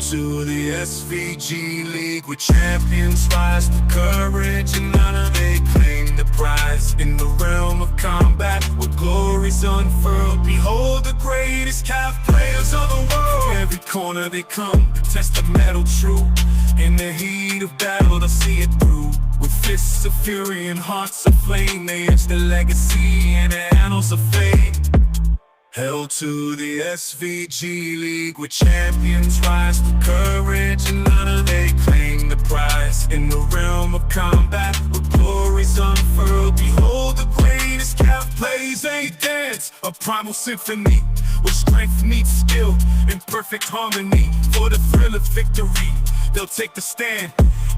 to the SVG League, where champions rise to courage and honor. They claim the prize in the realm of combat, where glory's unfurled. Behold the greatest calf players of the world. From every corner they come, test the metal true. In the heat of battle they'll see it through. With fists of fury and hearts of flame, they etch their legacy in the annals of fame. Hail to the SVG League, where champions rise to courage and honor. They claim the prize in the realm of combat, where glory's unfurled. Behold the greatest calf plays a dance, a primal symphony, where strength meets skill in perfect harmony. For the thrill of victory, they'll take the stand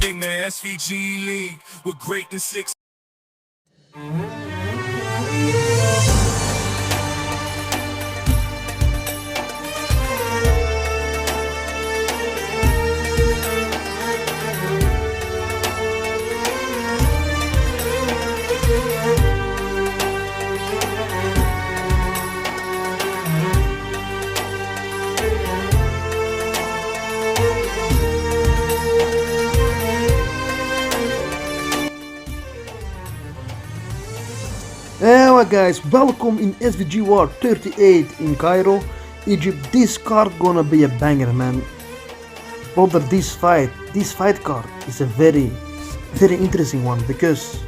in the SVG League, where greatness exists. Alright guys, welcome in SVG War 38 in Cairo, Egypt. This card gonna be a banger, man. Brother, this fight card is a very interesting one, because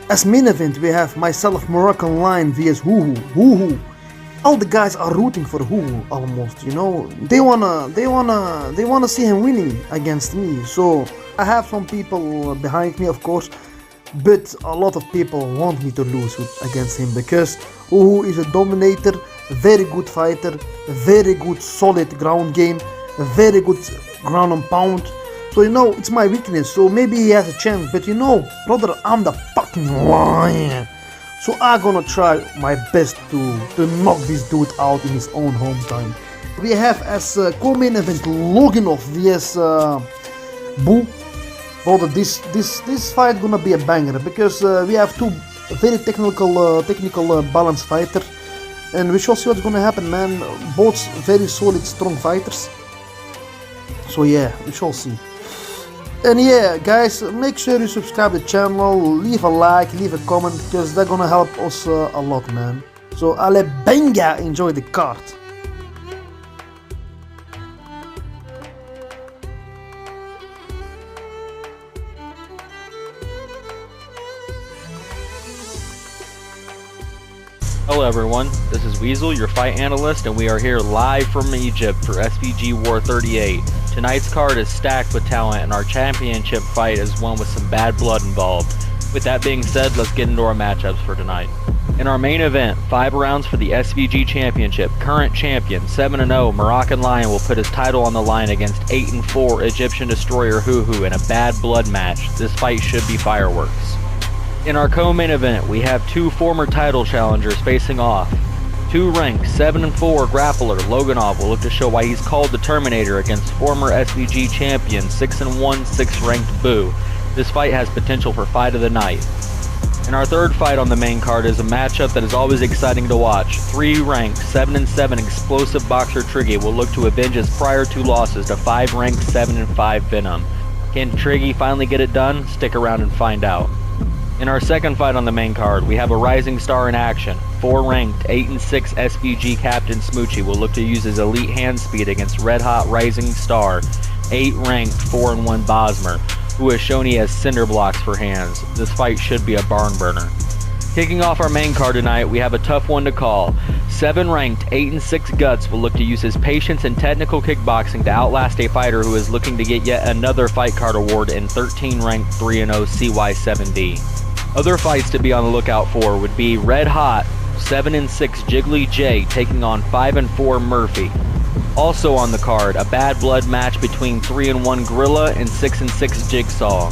as main event we have myself, Moroccan Lion vs Huhu. All the guys are rooting for Huhu almost, you know. They wanna see him winning against me. So I have some people behind me, of course. But a lot of people want me to lose against him, because Uhu is a dominator, very good fighter, very good solid ground game, very good ground and pound. So you know, it's my weakness, so maybe he has a chance. But you know, brother, I'm the fucking lion. So I'm gonna try my best to knock this dude out in his own hometown. We have as co-main event Loginov vs Boo. Brother, this fight gonna be a banger, because we have two very technical balanced fighters, and we shall see what's gonna happen, man. Both very solid, strong fighters. So yeah, we shall see. And yeah, guys, make sure you subscribe to the channel, leave a like, leave a comment, because they're gonna help us a lot, man. So ale benga, enjoy the card. Hello everyone, this is Weasel, your fight analyst, and we are here live from Egypt for SVG War 38. Tonight's card is stacked with talent, and our championship fight is one with some bad blood involved. With that being said, let's get into our matchups for tonight. In our main event, 5 rounds for the SVG Championship, current champion 7-0 Moroccan Lion will put his title on the line against 8-4 Egyptian Destroyer Huhu in a bad blood match. This fight should be fireworks. In our co-main event, we have 2 former title challengers facing off. 2 ranked 7-4 grappler Loginov will look to show why he's called the Terminator against former SVG champion 6-1 6-ranked Boo. This fight has potential for fight of the night. In our third fight on the main card is a matchup that is always exciting to watch. 3 ranked 7-7 explosive boxer Triggy will look to avenge his prior 2 losses to 5 ranked 7-5 Venom. Can Triggy finally get it done? Stick around and find out. In our second fight on the main card, we have a rising star in action. 4 ranked 8-6 SVG Captain Smoochie will look to use his elite hand speed against red hot rising star 8 ranked 4-1 Bosmer, who has shown he has cinder blocks for hands. This fight should be a barn burner. Kicking off our main card tonight, we have a tough one to call. 7 ranked 8-6 Guts will look to use his patience and technical kickboxing to outlast a fighter who is looking to get yet another fight card award in 13 ranked 3-0 CY7D. Other fights to be on the lookout for would be red hot 7-6 Jiggly J taking on 5-4 Murphy. Also on the card, a bad blood match between 3-1 Gorilla and 6-6 Jigsaw.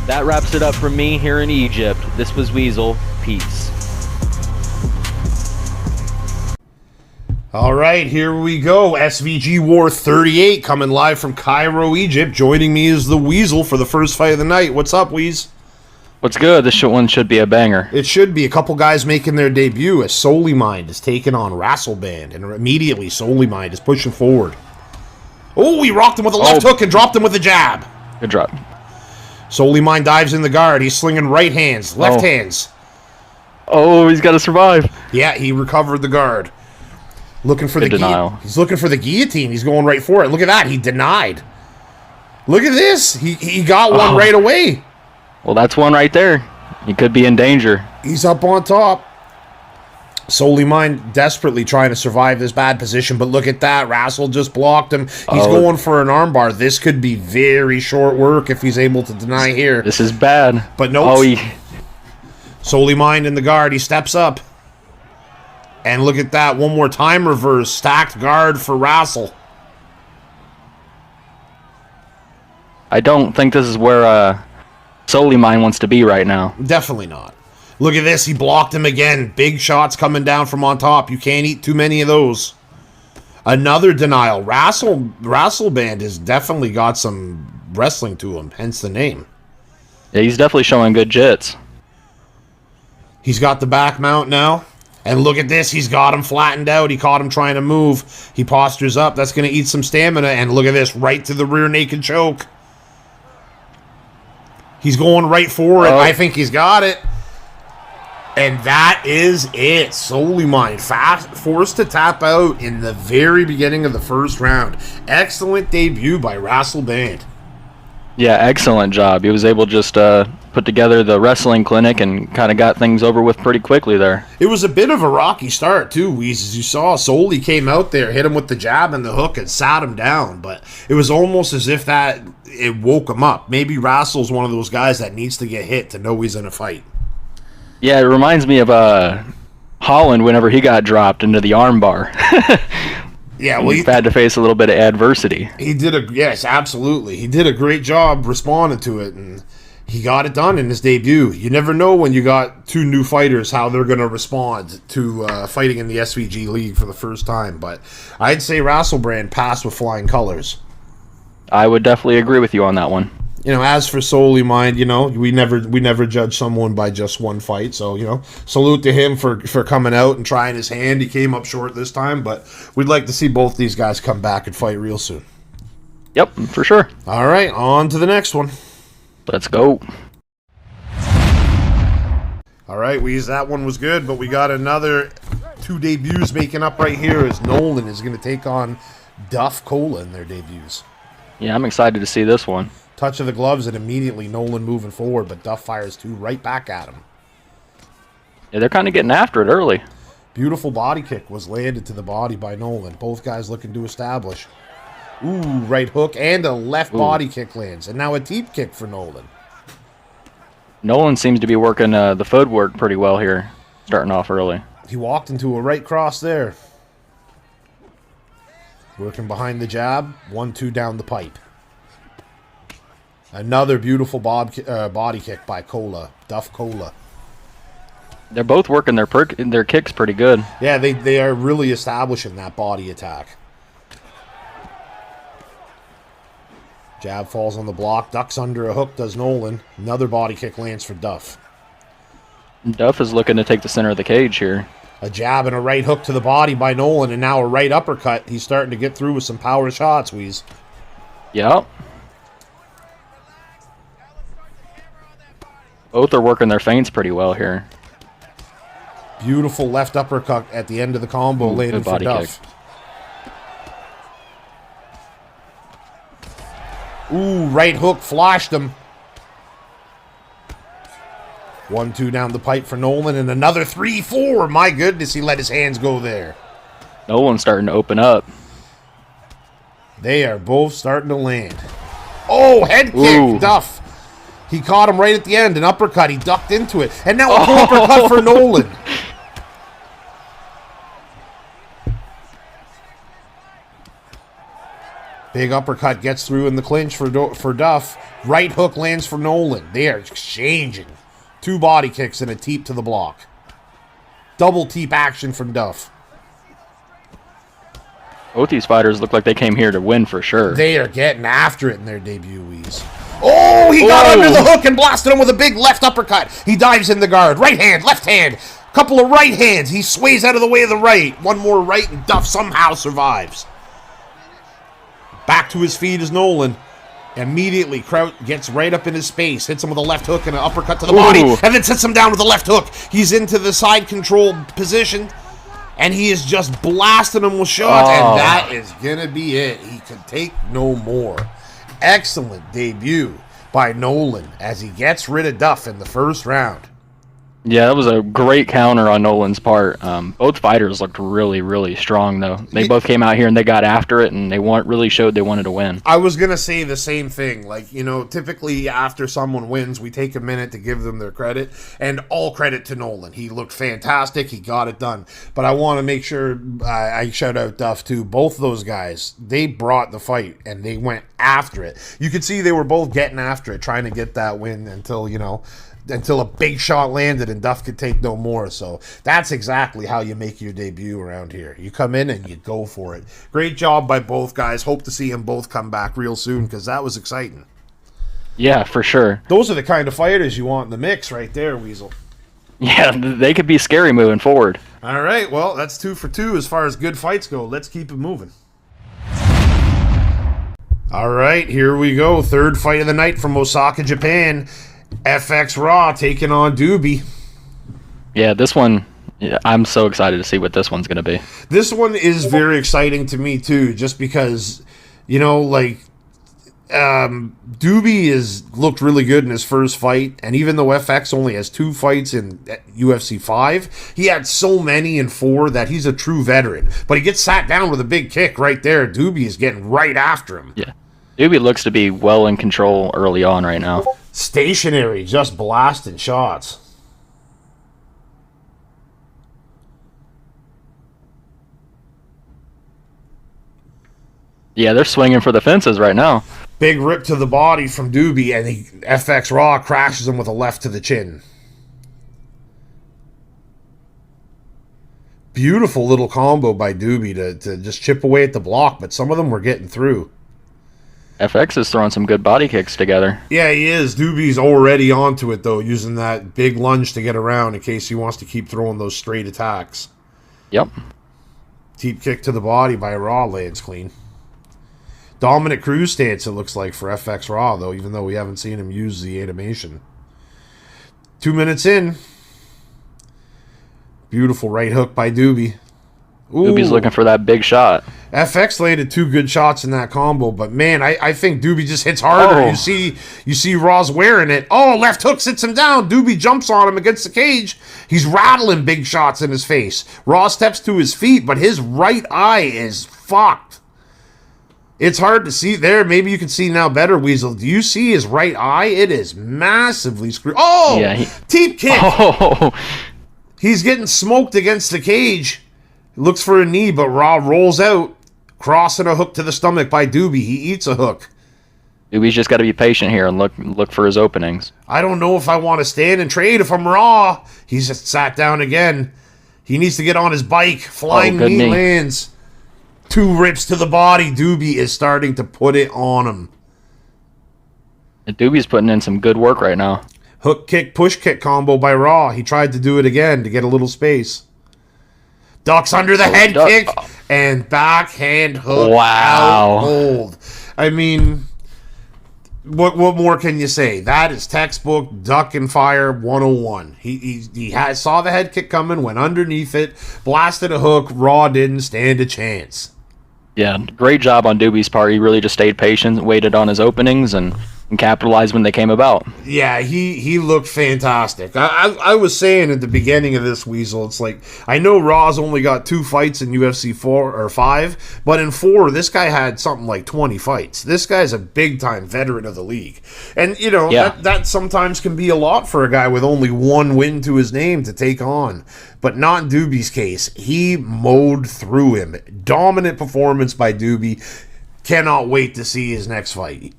That wraps it up for me here in Egypt. This was Weasel. Peace. All right, here we go. SVG War 38 coming live from Cairo, Egypt. Joining me is the Weasel for the first fight of the night. What's up, Weez? What's good? This one should be a banger. It should be. A couple guys making their debut as Solely Mind is taking on Rasselband, and immediately Solely Mind is pushing forward. Oh, he rocked him with a left hook and dropped him with a jab. Good drop. Soulymine dives in the guard. He's slinging right hands, left hands. Oh, he's got to survive. Yeah, he recovered the guard. Looking for Good the denial. He's looking for the guillotine. He's going right for it. Look at that. He denied. Look at this. He got one right away. Well, that's one right there. He could be in danger. He's up on top. Soulymine desperately trying to survive this bad position, but look at that. Rassel just blocked him. He's going for an armbar. This could be very short work if he's able to deny here. This is bad. But no. Soulymine in the guard. He steps up. And look at that. One more time reverse. Stacked guard for Rassel. I don't think this is where Soulymine wants to be right now. Definitely not. Look at this. He blocked him again. Big shots coming down from on top. You can't eat too many of those. Another denial. Rassel Band has definitely got some wrestling to him, hence the name. Yeah, he's definitely showing good jits. He's got the back mount now. And look at this. He's got him flattened out. He caught him trying to move. He postures up. That's going to eat some stamina. And look at this. Right to the rear naked choke. He's going right for it. I think he's got it. And that is it. Soulymine forced to tap out in the very beginning of the first round. Excellent debut by Rassel Band. Yeah, excellent job. He was able to just put together the wrestling clinic and kind of got things over with pretty quickly there. It was a bit of a rocky start, too, Weez. As you saw, Souley came out there, hit him with the jab and the hook and sat him down. But it was almost as if it woke him up. Maybe Rassel's one of those guys that needs to get hit to know he's in a fight. Yeah, it reminds me of Holland whenever he got dropped into the armbar. Yeah, well, he's had to face a little bit of adversity. Yes, absolutely. He did a great job responding to it, and he got it done in his debut. You never know when you got two new fighters how they're going to respond to fighting in the SVG League for the first time. But I'd say Rasselbrand passed with flying colors. I would definitely agree with you on that one. As for Soulymine, we never judge someone by just one fight. So, salute to him for coming out and trying his hand. He came up short this time, but we'd like to see both these guys come back and fight real soon. Yep, for sure. All right, on to the next one. Let's go. All right, Weez, that one was good, but we got another two debuts making up right here as Nolan is going to take on Duff Cola in their debuts. Yeah, I'm excited to see this one. Touch of the gloves and immediately Nolan moving forward, but Duff fires two right back at him. Yeah, they're kind of getting after it early. Beautiful body kick was landed to the body by Nolan. Both guys looking to establish. Ooh, right hook and a left body kick lands. And now a deep kick for Nolan. Nolan seems to be working the footwork pretty well here, starting off early. He walked into a right cross there. Working behind the jab. 1-2 down the pipe. Another beautiful body kick by Cola. Duff Cola. They're both working their kicks pretty good. Yeah, they are really establishing that body attack. Jab falls on the block. Ducks under a hook, does Nolan. Another body kick lands for Duff. Duff is looking to take the center of the cage here. A jab and a right hook to the body by Nolan, and now a right uppercut. He's starting to get through with some power shots, Weez. Yep. Both are working their feints pretty well here. Beautiful left uppercut at the end of the combo, landed for Duff. Ooh, right hook flashed him. 1-2 down the pipe for Nolan, and another 3-4. My goodness, he let his hands go there. Nolan's starting to open up. They are both starting to land. Oh, head kick, Duff. He caught him right at the end, an uppercut. He ducked into it. And now a full uppercut for Nolan. Big uppercut gets through in the clinch for Duff. Right hook lands for Nolan. They are exchanging. Two body kicks and a teep to the block. Double teep action from Duff. Both these fighters look like they came here to win for sure. They are getting after it in their debutees. Oh, he got under the hook and blasted him with a big left uppercut. He dives in the guard. Right hand, left hand. Couple of right hands. He sways out of the way of the right. One more right and Duff somehow survives. Back to his feet is Nolan. Immediately, Kraut gets right up in his space, hits him with a left hook and an uppercut to the body, and then sits him down with a left hook. He's into the side control position, and he is just blasting him with shots, and that is going to be it. He can take no more. Excellent debut by Nolan as he gets rid of Duff in the first round. Yeah, that was a great counter on Nolan's part. Both fighters looked really, really strong, though. They both came out here and they got after it, and they really showed they wanted to win. I was going to say the same thing. Like, you know, typically after someone wins, we take a minute to give them their credit, and all credit to Nolan. He looked fantastic. He got it done. But I want to make sure I shout out Duff, too. Both those guys, they brought the fight, and they went after it. You could see they were both getting after it, trying to get that win until, you know, until a big shot landed and Duff could take no more. So that's exactly how you make your debut around here. You come in and you go for it. Great job by both guys. Hope to see them both come back real soon because that was exciting. Yeah, for sure. Those are the kind of fighters you want in the mix right there, Weasel. Yeah, they could be scary moving forward. All right, well, that's 2 for 2 as far as good fights go. Let's keep it moving. All right, here we go. Third fight of the night from Osaka, Japan. FX Raw taking on Doobie. Yeah, this one, I'm so excited to see what this one's going to be. This one is very exciting to me, too, just because, you know, like, Doobie looked really good in his first fight, and even though FX only has 2 fights in UFC 5, he had so many in 4 that he's a true veteran. But he gets sat down with a big kick right there. Doobie is getting right after him. Yeah. Doobie looks to be well in control early on right now. Stationary, just blasting shots. Yeah, they're swinging for the fences right now. Big rip to the body from Doobie, and FX Raw crashes him with a left to the chin. Beautiful little combo by Doobie to just chip away at the block, but some of them were getting through. FX is throwing some good body kicks together. Yeah, he is. Doobie's already onto it, though, using that big lunge to get around in case he wants to keep throwing those straight attacks. Yep. Deep kick to the body by Raw lands clean. Dominant cruise stance, it looks like, for FX Raw, though, even though we haven't seen him use the animation. 2 minutes in. Beautiful right hook by Doobie. Ooh. Doobie's looking for that big shot. FX landed 2 good shots in that combo, but man, I think Doobie just hits harder. Oh. You see Raw's wearing it. Oh, left hook sits him down. Doobie jumps on him against the cage. He's rattling big shots in his face. Raw steps to his feet, but his right eye is fucked. It's hard to see there. Maybe you can see now better, Weasel. Do you see his right eye? It is massively screwed. Oh, yeah, deep kick. Oh. He's getting smoked against the cage. Looks for a knee, but Raw rolls out, crossing a hook to the stomach by Doobie. He eats a hook. Doobie's just got to be patient here and look for his openings. I don't know if I want to stand and trade if I'm Raw. He's just sat down again. He needs to get on his bike. Flying knee lands. 2 rips to the body. Doobie is starting to put it on him. And Doobie's putting in some good work right now. Hook kick, push kick combo by Raw. He tried to do it again to get a little space. Ducks under the head kick and backhand hook. Wow. Out cold. I mean, what more can you say? That is textbook duck and fire 101. He saw the head kick coming, went underneath it, blasted a hook. Raw didn't stand a chance. Yeah, great job on Doobie's part. He really just stayed patient, waited on his openings, and capitalized when they came about. Yeah, he looked fantastic. I was saying at the beginning of this, Weasel, it's like, I know Raw's only got 2 fights in UFC 4 or 5, but in 4, this guy had something like 20 fights. This guy's a big-time veteran of the league. And, you know, that sometimes can be a lot for a guy with only 1 win to his name to take on. But not in Doobie's case. He mowed through him. Dominant performance by Doobie. Cannot wait to see his next fight.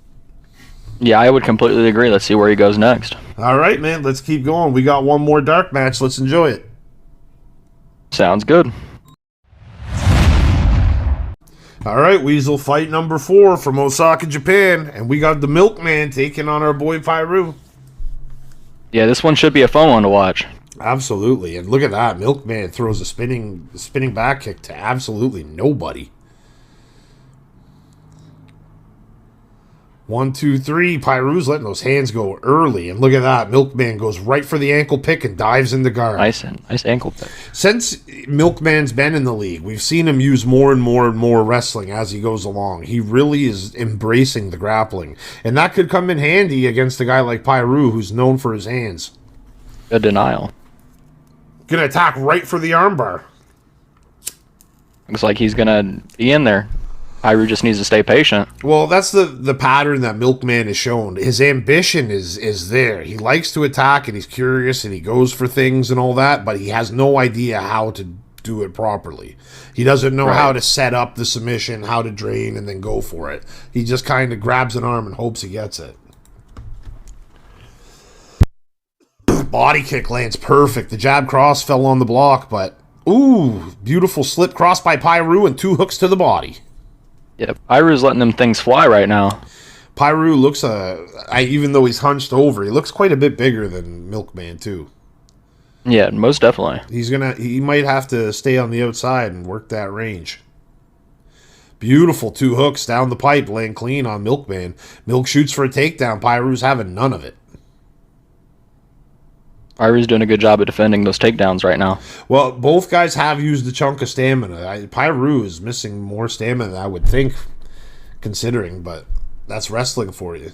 Yeah, I would completely agree. Let's see where he goes next. All right, man. Let's keep going. We got one more dark match. Let's enjoy it. Sounds good. All right, Weasel. Fight number 4 from Osaka, Japan. And we got the Milkman taking on our boy Pyru. Yeah, this one should be a fun one to watch. Absolutely. And look at that. Milkman throws a spinning back kick to absolutely nobody. 1, 2, 3. Pyru's letting those hands go early. And look at that. Milkman goes right for the ankle pick and dives in the guard. Nice ankle pick. Since Milkman's been in the league, we've seen him use more and more and more wrestling as he goes along. He really is embracing the grappling. And that could come in handy against a guy like Pyru, who's known for his hands. Good denial. Gonna attack right for the armbar. Looks like he's gonna be in there. Pyru just needs to stay patient. Well, that's the pattern that Milkman has shown. His ambition is there. He likes to attack and he's curious and he goes for things and all that, but he has no idea how to do it properly. He doesn't know how to set up the submission, how to drain, and then go for it. He just kind of grabs an arm and hopes he gets it. Body kick lands perfect. The jab cross fell on the block, but ooh, beautiful slip cross by Pyru and 2 hooks to the body. Yeah, Pyru's letting them things fly right now. Pyru looks, even though he's hunched over, he looks quite a bit bigger than Milkman too. Yeah, most definitely. He might have to stay on the outside and work that range. Beautiful 2 hooks down the pipe, laying clean on Milkman. Milk shoots for a takedown. Pyru's having none of it. Pyru's doing a good job of defending those takedowns right now. Well, both guys have used a chunk of stamina. Pyru is missing more stamina than I would think, considering, but that's wrestling for you.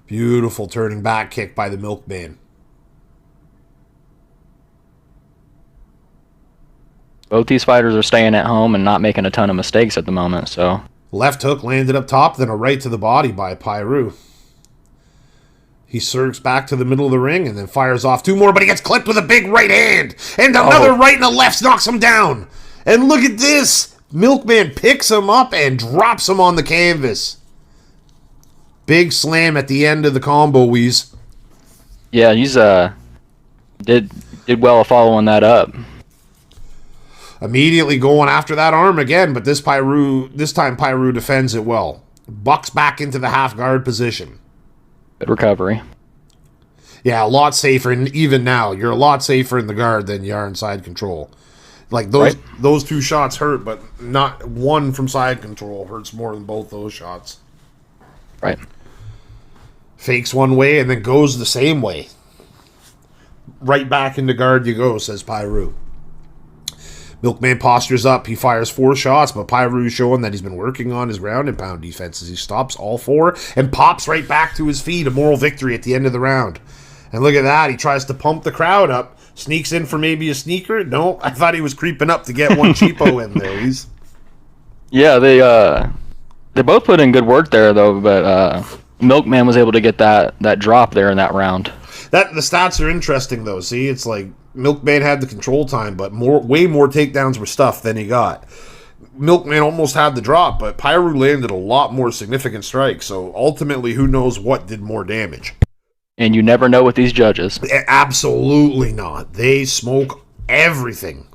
Beautiful turning back kick by the Milkman. Both these fighters are staying at home and not making a ton of mistakes at the moment, so... Left hook landed up top, then a right to the body by Pyru. He surges back to the middle of the ring and then fires off 2 more, but he gets clipped with a big right hand. And another right and a left knocks him down. And look at this. Milkman picks him up and drops him on the canvas. Big slam at the end of the combo, Weeze. Yeah, he's did well following that up. Immediately going after that arm again, but this time Pyru defends it well. Bucks back into the half guard position. Good recovery. Yeah, a lot safer, and even now, you're a lot safer in the guard than you are in side control. Like, those 2 shots hurt, but not one from side control hurts more than both those shots. Right. Fakes one way and then goes the same way. Right back into guard you go, says Pyru. Milkman postures up. He fires 4 shots, but Pyru's showing that he's been working on his ground and pound defense as he stops all 4 and pops right back to his feet. A moral victory at the end of the round. And look at that. He tries to pump the crowd up. Sneaks in for maybe a sneaker. No, I thought he was creeping up to get one cheapo in there. Yeah, they both put in good work there, though, but Milkman was able to get that drop there in that round. The stats are interesting, though. See, it's like Milkman had the control time, but way more takedowns were stuffed than he got. Milkman almost had the drop, but Pyru landed a lot more significant strikes, so ultimately, who knows what did more damage. And you never know with these judges. Absolutely not. They smoke everything.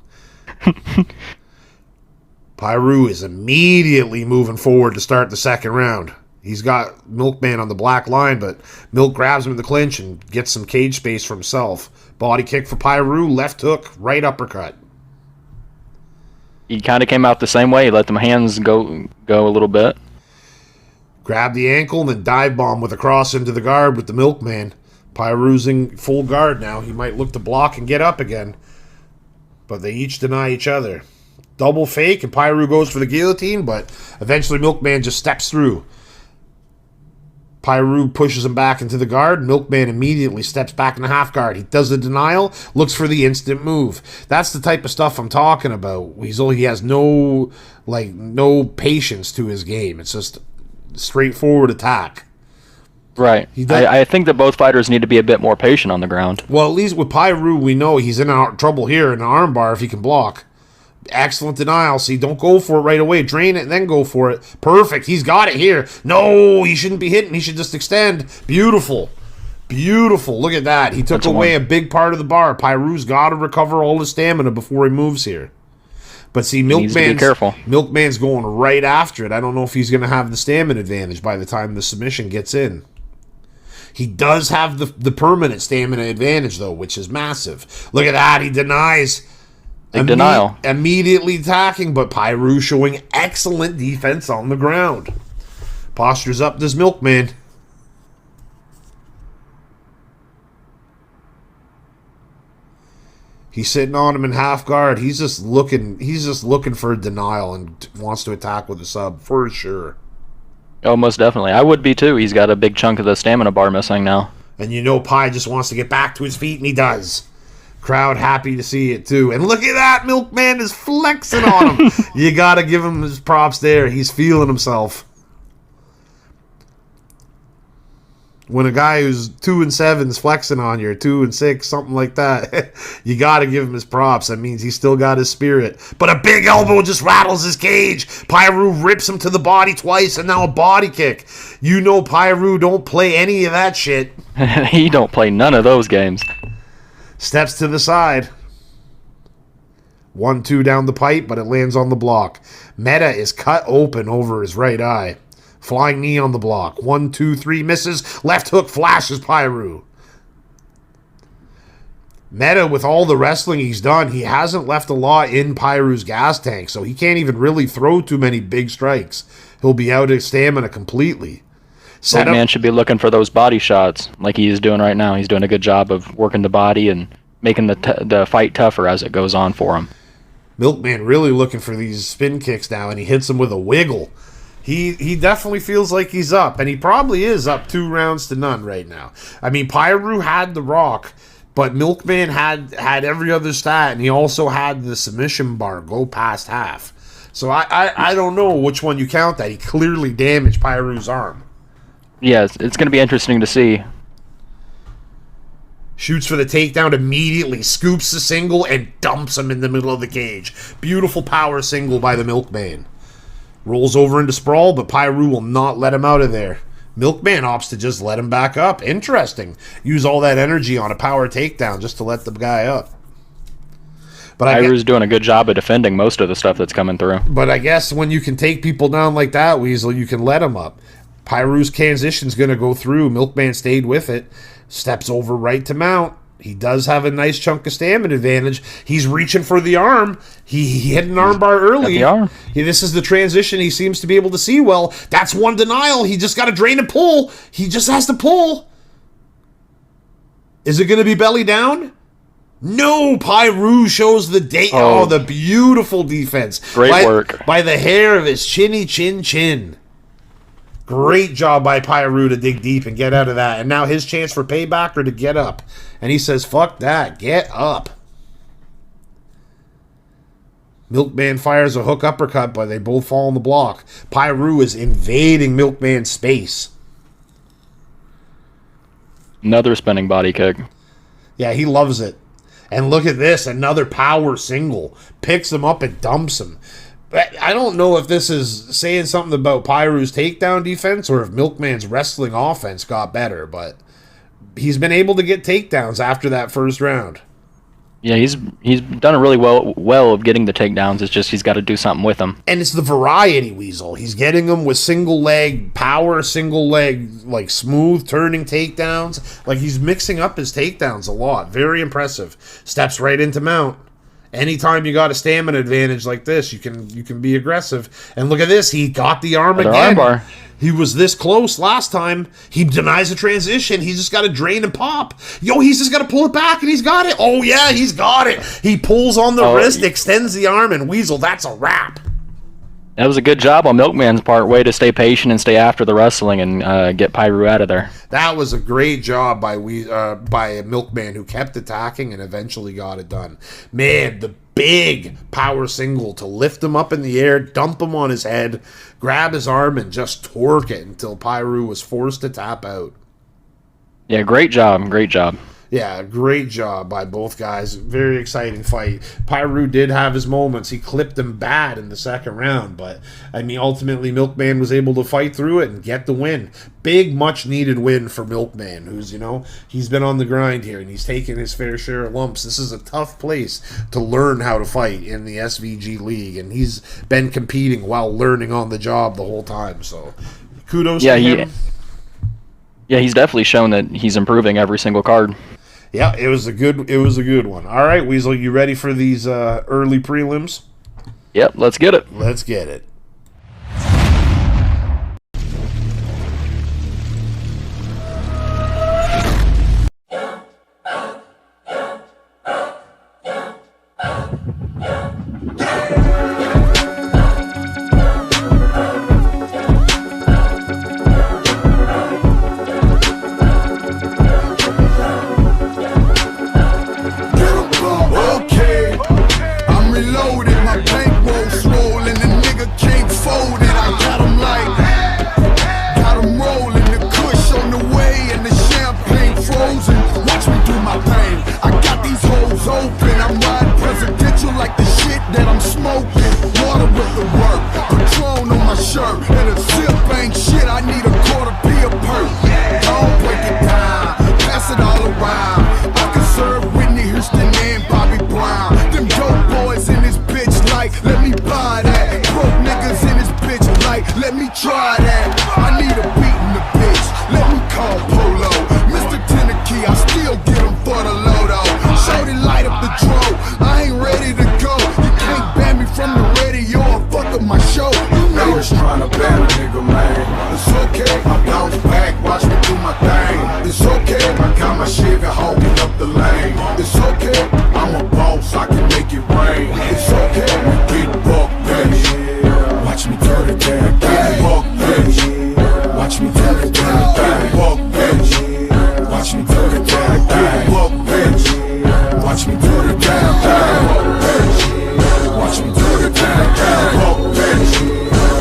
Pyru is immediately moving forward to start the second round. He's got Milkman on the black line, but Milk grabs him in the clinch and gets some cage space for himself. Body kick for Pyru, left hook, right uppercut. He kind of came out the same way. He let them hands go a little bit. Grab the ankle and then dive bomb with a cross into the guard with the Milkman. Pyru's in full guard now. He might look to block and get up again. But they each deny each other. Double fake and Pyru goes for the guillotine, but eventually Milkman just steps through. Pyru pushes him back into the guard. Milkman immediately steps back in the half guard. He does the denial, looks for the instant move. That's the type of stuff I'm talking about. He has no patience to his game. It's just straightforward attack. Right. I think that both fighters need to be a bit more patient on the ground. Well, at least with Pyru, we know he's in trouble here in the armbar if he can block. Excellent denial. See, don't go for it right away. Drain it and then go for it. Perfect. He's got it here. No, he shouldn't be hitting. He should just extend. Beautiful. Beautiful. Look at that. He took away a big part of the bar. Pyru's got to recover all his stamina before he moves here. But see, Milkman's going right after it. I don't know if he's going to have the stamina advantage by the time the submission gets in. He does have the permanent stamina advantage, though, which is massive. Look at that. He denies. Big denial. Immediately attacking, but Pyru showing excellent defense on the ground. Postures up this Milkman. He's sitting on him in half guard. He's just looking for a denial and wants to attack with a sub for sure. Oh, most definitely. I would be too. He's got a big chunk of the stamina bar missing now. And you know Pi just wants to get back to his feet, and he does. Crowd happy to see it too. And look at that, Milkman is flexing on him. You gotta give him his props there. He's feeling himself. When a guy who's 2-7 is flexing on you, or 2-6, something like that, you gotta give him his props. That means he's still got his spirit. But a big elbow just rattles his cage. Pyru rips him to the body twice, and now a body kick. You know Pyru don't play any of that shit. He don't play none of those games. Steps to the side. 1-2 down the pipe, but it lands on the block. Meta is cut open over his right eye. Flying knee on the block. 1-2-3 misses. Left hook flashes Pyru. Meta, with all the wrestling he's done, he hasn't left a lot in Pyru's gas tank, so he can't even really throw too many big strikes. He'll be out of stamina completely. Man should be looking for those body shots like he is doing right now. He's doing a good job of working the body and making the fight tougher as it goes on for him. Milkman really looking for these spin kicks now, and he hits him with a wiggle. He definitely feels like he's up, and he probably is up 2-0 right now. I mean, Pyru had the rock, but Milkman had every other stat, and he also had the submission bar go past half. So I don't know which one you count that. He clearly damaged Pyru's arm. Yeah, it's going to be interesting to see. Shoots for the takedown immediately, scoops the single, and dumps him in the middle of the cage. Beautiful power single by the Milkman. Rolls over into sprawl, but Pyru will not let him out of there. Milkman opts to just let him back up. Interesting. Use all that energy on a power takedown just to let the guy up. But Pyru's doing a good job of defending most of the stuff that's coming through. But I guess when you can take people down like that, Weasel, you can let him up. Pyru's transition's going to go through. Milkman stayed with it. Steps over right to mount. He does have a nice chunk of stamina advantage. He's reaching for the arm. He hit an arm bar early. The arm. This is the transition he seems to be able to see well. That's one denial. He just got to drain and pull. He just has to pull. Is it going to be belly down? No, Pyru shows the date. Oh, the beautiful defense. Great work. By the hair of his chinny chin. Great job by Pyru to dig deep and get out of that. And now his chance for payback or to get up. And he says, fuck that. Get up. Milkman fires a hook uppercut, but they both fall on the block. Pyru is invading Milkman's space. Another spinning body kick. Yeah, he loves it. And look at this. Another power single. Picks him up and dumps him. I don't know if this is saying something about Pyru's takedown defense or if Milkman's wrestling offense got better, but he's been able to get takedowns after that first round. Yeah, he's done a really well of getting the takedowns. It's just he's got to do something with them. And it's the variety, Weasel. He's getting them with single leg power, single leg, like smooth turning takedowns. Like he's mixing up his takedowns a lot. Very impressive. Steps right into mount. Anytime you got a stamina advantage like this, you can be aggressive. And look at this, he got the arm again. Arm bar. He was this close last time. He denies the transition. He's just got to drain and pop. He's just got to pull it back, and he's got it. Oh, yeah, he's got it. He pulls on the wrist, extends the arm, and Weasel, that's a wrap. That was a good job on Milkman's part. Way to stay patient and stay after the wrestling and get Pyru out of there. That was a great job by Milkman, who kept attacking and eventually got it done. Man, the big power single to lift him up in the air, dump him on his head, grab his arm, and just torque it until Pyru was forced to tap out. Yeah, great job. Great job. Yeah, great job by both guys. Very exciting fight. Pyru did have his moments. He clipped him bad in the second round, but I mean, ultimately Milkman was able to fight through it and get the win. Big, much-needed win for Milkman, who's, he's been on the grind here, and he's taken his fair share of lumps. This is a tough place to learn how to fight in the SVG League, and he's been competing while learning on the job the whole time, so kudos to him. Yeah, he's definitely shown that he's improving every single card. Yeah, it was a good one. All right, Weasel, you ready for these early prelims? Yep, let's get it. Let's get it. Okay, I'm reloaded, my bankroll swollen, the nigga can't fold it. I got him rolling, the kush on the way and the champagne frozen. Watch me do my thing, I got these hoes open. I'm riding presidential like the shit that I'm smoking. Water with the work, Patron on my shirt, and a zip ain't shit. I need a quarter P a perk. Don't break it down, pass it all around. I can serve Whitney Houston and Bobby Brown. Them dope boys in this bitch like, let me buy that. Broke niggas in this bitch like, let me try that. I need a beat in the bitch, let me call Polo. Mr. Tennessee, I still get him for the Lodo. Shorty light up the dro, I ain't ready to go. You can't ban me from the radio or fuck up my show. You know it's trying to ban a nigga, man. It's okay, I bounce back, watch me do my thing. It's okay, I got my Svg hogging up the lane. It's okay, I'm a boss, I can make it rain. It's okay, we get buck, bitch. Watch me do the damn thing, buck, bitch. Watch me do the damn thing, buck, bitch. Watch me do the damn thing, buck, bitch. Watch me do the damn thing, buck, bitch. Watch me do the damn thing, buck, bitch.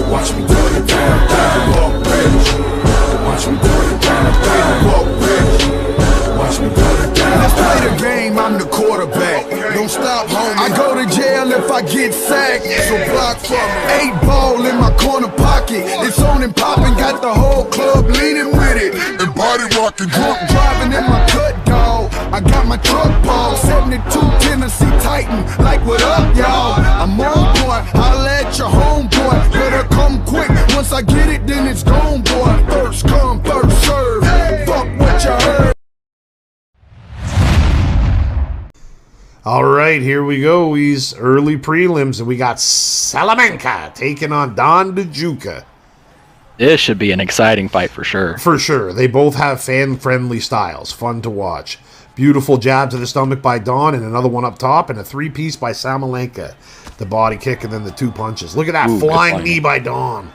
Watch me do the damn thing, buck, bitch. Watch me do the damn thing, buck, bitch. Watch me do the damn thing. Let's play the game, I'm the quarterback. Don't stop, homie. I go to jail if I get sacked, so block from me. 8 ball in my corner pocket. It's on and popping, got the whole club leaning with it. And body rocking, drunk driving in my cut, dog. I got my truck ball, 72 Tennessee Titan. Like, what up, y'all? I'm on point, holla at your homeboy. Better come quick, once I get it, then it's gone, boy. First come, first serve. Fuck what you heard. All right, here we go. These early prelims, and we got Salamanca taking on Don DeJuca. This should be an exciting fight for sure. For sure. They both have fan-friendly styles. Fun to watch. Beautiful jab to the stomach by Don, and another one up top, and a 3-piece by Salamanca. The body kick and then the 2 punches. Look at that flying knee by Don.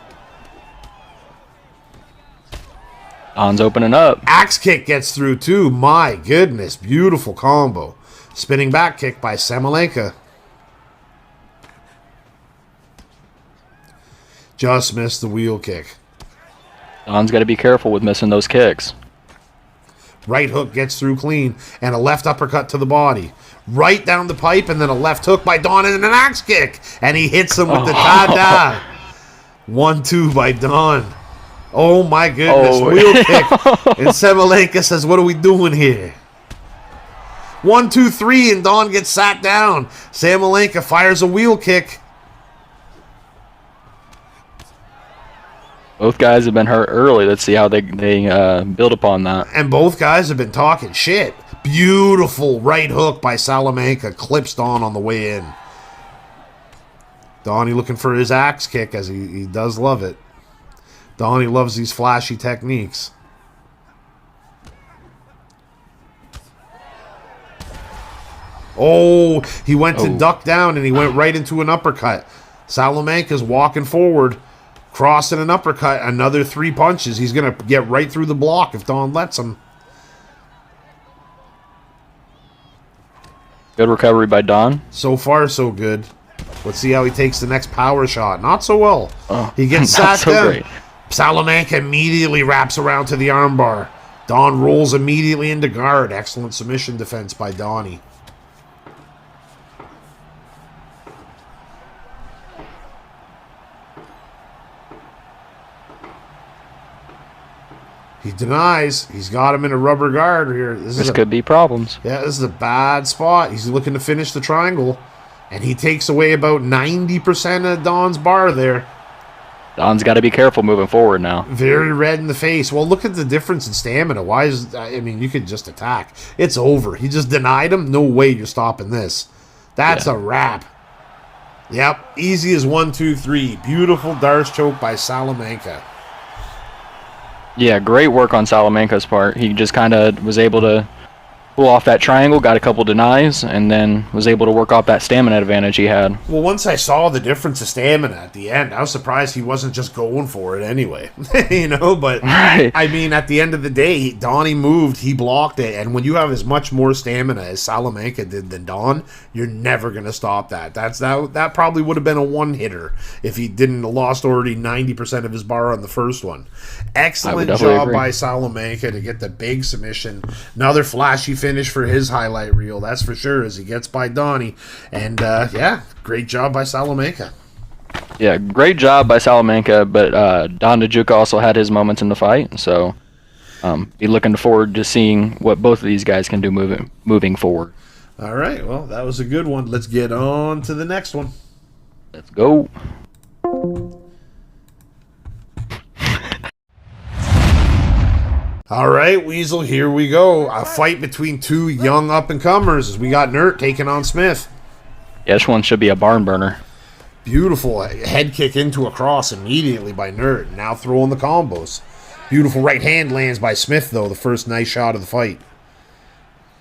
Don's opening up. Axe kick gets through too. My goodness. Beautiful combo. Spinning back kick by Salamanca. Just missed the wheel kick. Don's got to be careful with missing those kicks. Right hook gets through clean, and a left uppercut to the body. Right down the pipe, and then a left hook by Don, and an axe kick. And he hits him with the ta-da. 1-2 by Don. Oh my goodness, wheel kick. And Salamanca says, what are we doing here? 1, 2, 3, and Don gets sat down. Salamanca fires a wheel kick. Both guys have been hurt early. Let's see how they build upon that. And both guys have been talking shit. Beautiful right hook by Salamanca. Clips Don on the way in. Donnie looking for his axe kick, as he does love it. Donnie loves these flashy techniques. Oh, he went to duck down and he went right into an uppercut. Salamanca's walking forward, crossing an uppercut, another 3 punches. He's going to get right through the block if Don lets him. Good recovery by Don. So far, so good. Let's see how he takes the next power shot. Not so well. He gets sat down. Great. Salamanca immediately wraps around to the armbar. Don rolls immediately into guard. Excellent submission defense by Donnie. He denies. He's got him in a rubber guard here. This could be problems. Yeah, this is a bad spot. He's looking to finish the triangle. And he takes away about 90% of Don's bar there. Don's got to be careful moving forward now. Very red in the face. Well, look at the difference in stamina. Why is... I mean, you could just attack. It's over. He just denied him. No way you're stopping this. That's a wrap. Yep. Easy as 1, 2, 3. Beautiful Darce choke by Salamanca. Yeah, great work on Salamanca's part. He just kind of was able to pull off that triangle, got a couple denies, and then was able to work off that stamina advantage he had. Well, once I saw the difference of stamina at the end, I was surprised he wasn't just going for it anyway. You know, but Right. I mean, at the end of the day, Donnie moved, he blocked it, and when you have as much more stamina as Salamanca did than Don, you're never going to stop that. That probably would have been a one-hitter if he didn't lost already 90% of his bar on the first one. Excellent job by Salamanca to get the big submission. Another flashy finish for his highlight reel, that's for sure, as he gets by Donnie. And yeah, great job by Salamanca. Yeah, great job by Salamanca, but Don DeJuca also had his moments in the fight, so be looking forward to seeing what both of these guys can do moving forward. All right, well, that was a good one. Let's get on to the next one. Let's go. All right, Weasel, here we go. A fight between two young up-and-comers as we got Nert taking on Smith. Yeah, this one should be a barn burner. Beautiful head kick into a cross immediately by Nert. Now throwing the combos. Beautiful right hand lands by Smith, though, the first nice shot of the fight.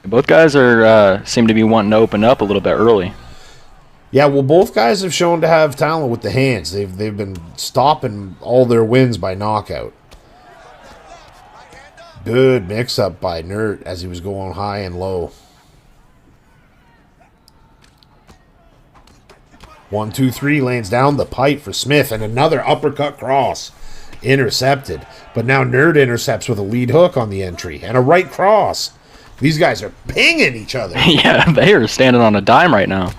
Both guys are seem to be wanting to open up a little bit early. Yeah, well, both guys have shown to have talent with the hands. They've been stopping all their wins by knockout. Good mix-up by Nert as he was going high and low. 1, 2, 3 lands down the pipe for Smith, and another uppercut cross. Intercepted. But now Nert intercepts with a lead hook on the entry, and a right cross. These guys are pinging each other. Yeah, they are standing on a dime right now.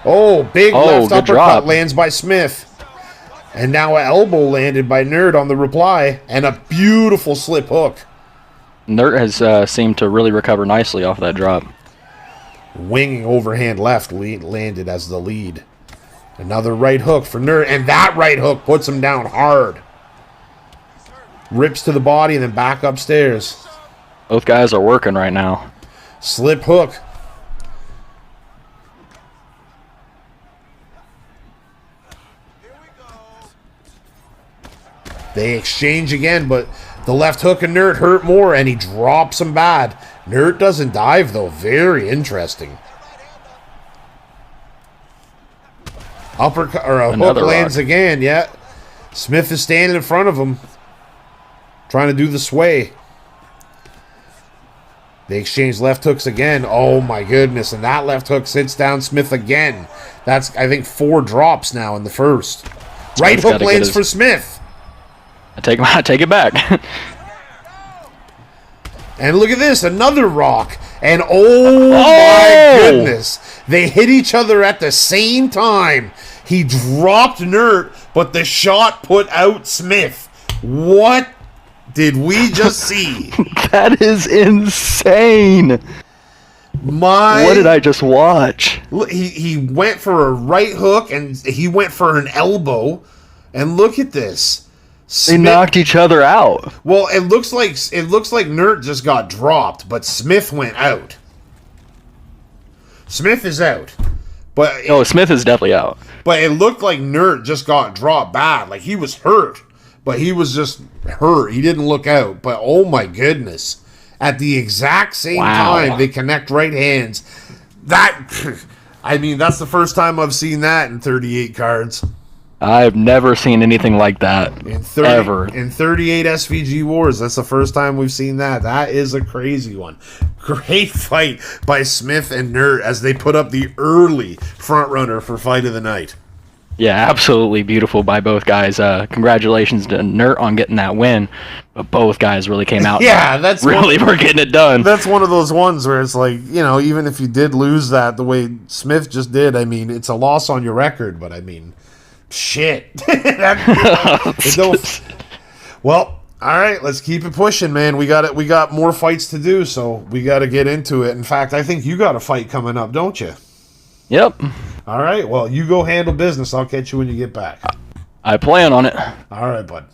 Oh, big left good uppercut drop. lands by Smith. And now an elbow landed by Nert on the reply, and a beautiful slip hook. Nert has seemed to really recover nicely off that drop. Winging overhand left landed as the lead. Another right hook for Nert, and that right hook puts him down hard. Rips to the body and then back upstairs. Both guys are working right now. Slip hook. They exchange again, but the left hook of Nert hurt more, and he drops him bad. Nert doesn't dive, though. Very interesting. Uppercut, or a Another hook lands rock. again, yeah. Smith is standing in front of him, trying to do the sway. They exchange left hooks again. Oh, my goodness. And that left hook sits down Smith again. That's, I think, 4 drops now in the first. Right hook lands for Smith. I take it back. And look at this, another rock. And oh my goodness, they hit each other at the same time. He dropped Nert, but the shot put out Smith. What did we just see? That is insane. What did I just watch? He went for a right hook and he went for an elbow. And look at this. They knocked each other out. Well, it looks like Nert just got dropped, but Smith went out. Smith is out. But Smith is definitely out. But it looked like Nert just got dropped bad. Like he was hurt. But he was just hurt. He didn't look out. But oh my goodness. At the exact same time they connect right hands. I mean, that's the first time I've seen that in 38 cards. I've never seen anything like that. Ever. In 38 SVG Wars, that's the first time we've seen that. That is a crazy one. Great fight by Smith and Nert as they put up the early front runner for fight of the night. Yeah, absolutely beautiful by both guys. Congratulations to Nert on getting that win, but both guys really came out. Yeah, that's really we're getting it done. That's one of those ones where it's like, you know, even if you did lose that the way Smith just did, I mean, it's a loss on your record, but I mean, shit. Well, all right, let's keep it pushing, man. We got more fights to do, so we got to get into it. In fact, I think you got a fight coming up, don't you? Yep. All right, well, you go handle business. I'll catch you when you get back. I plan on it. All right, bud.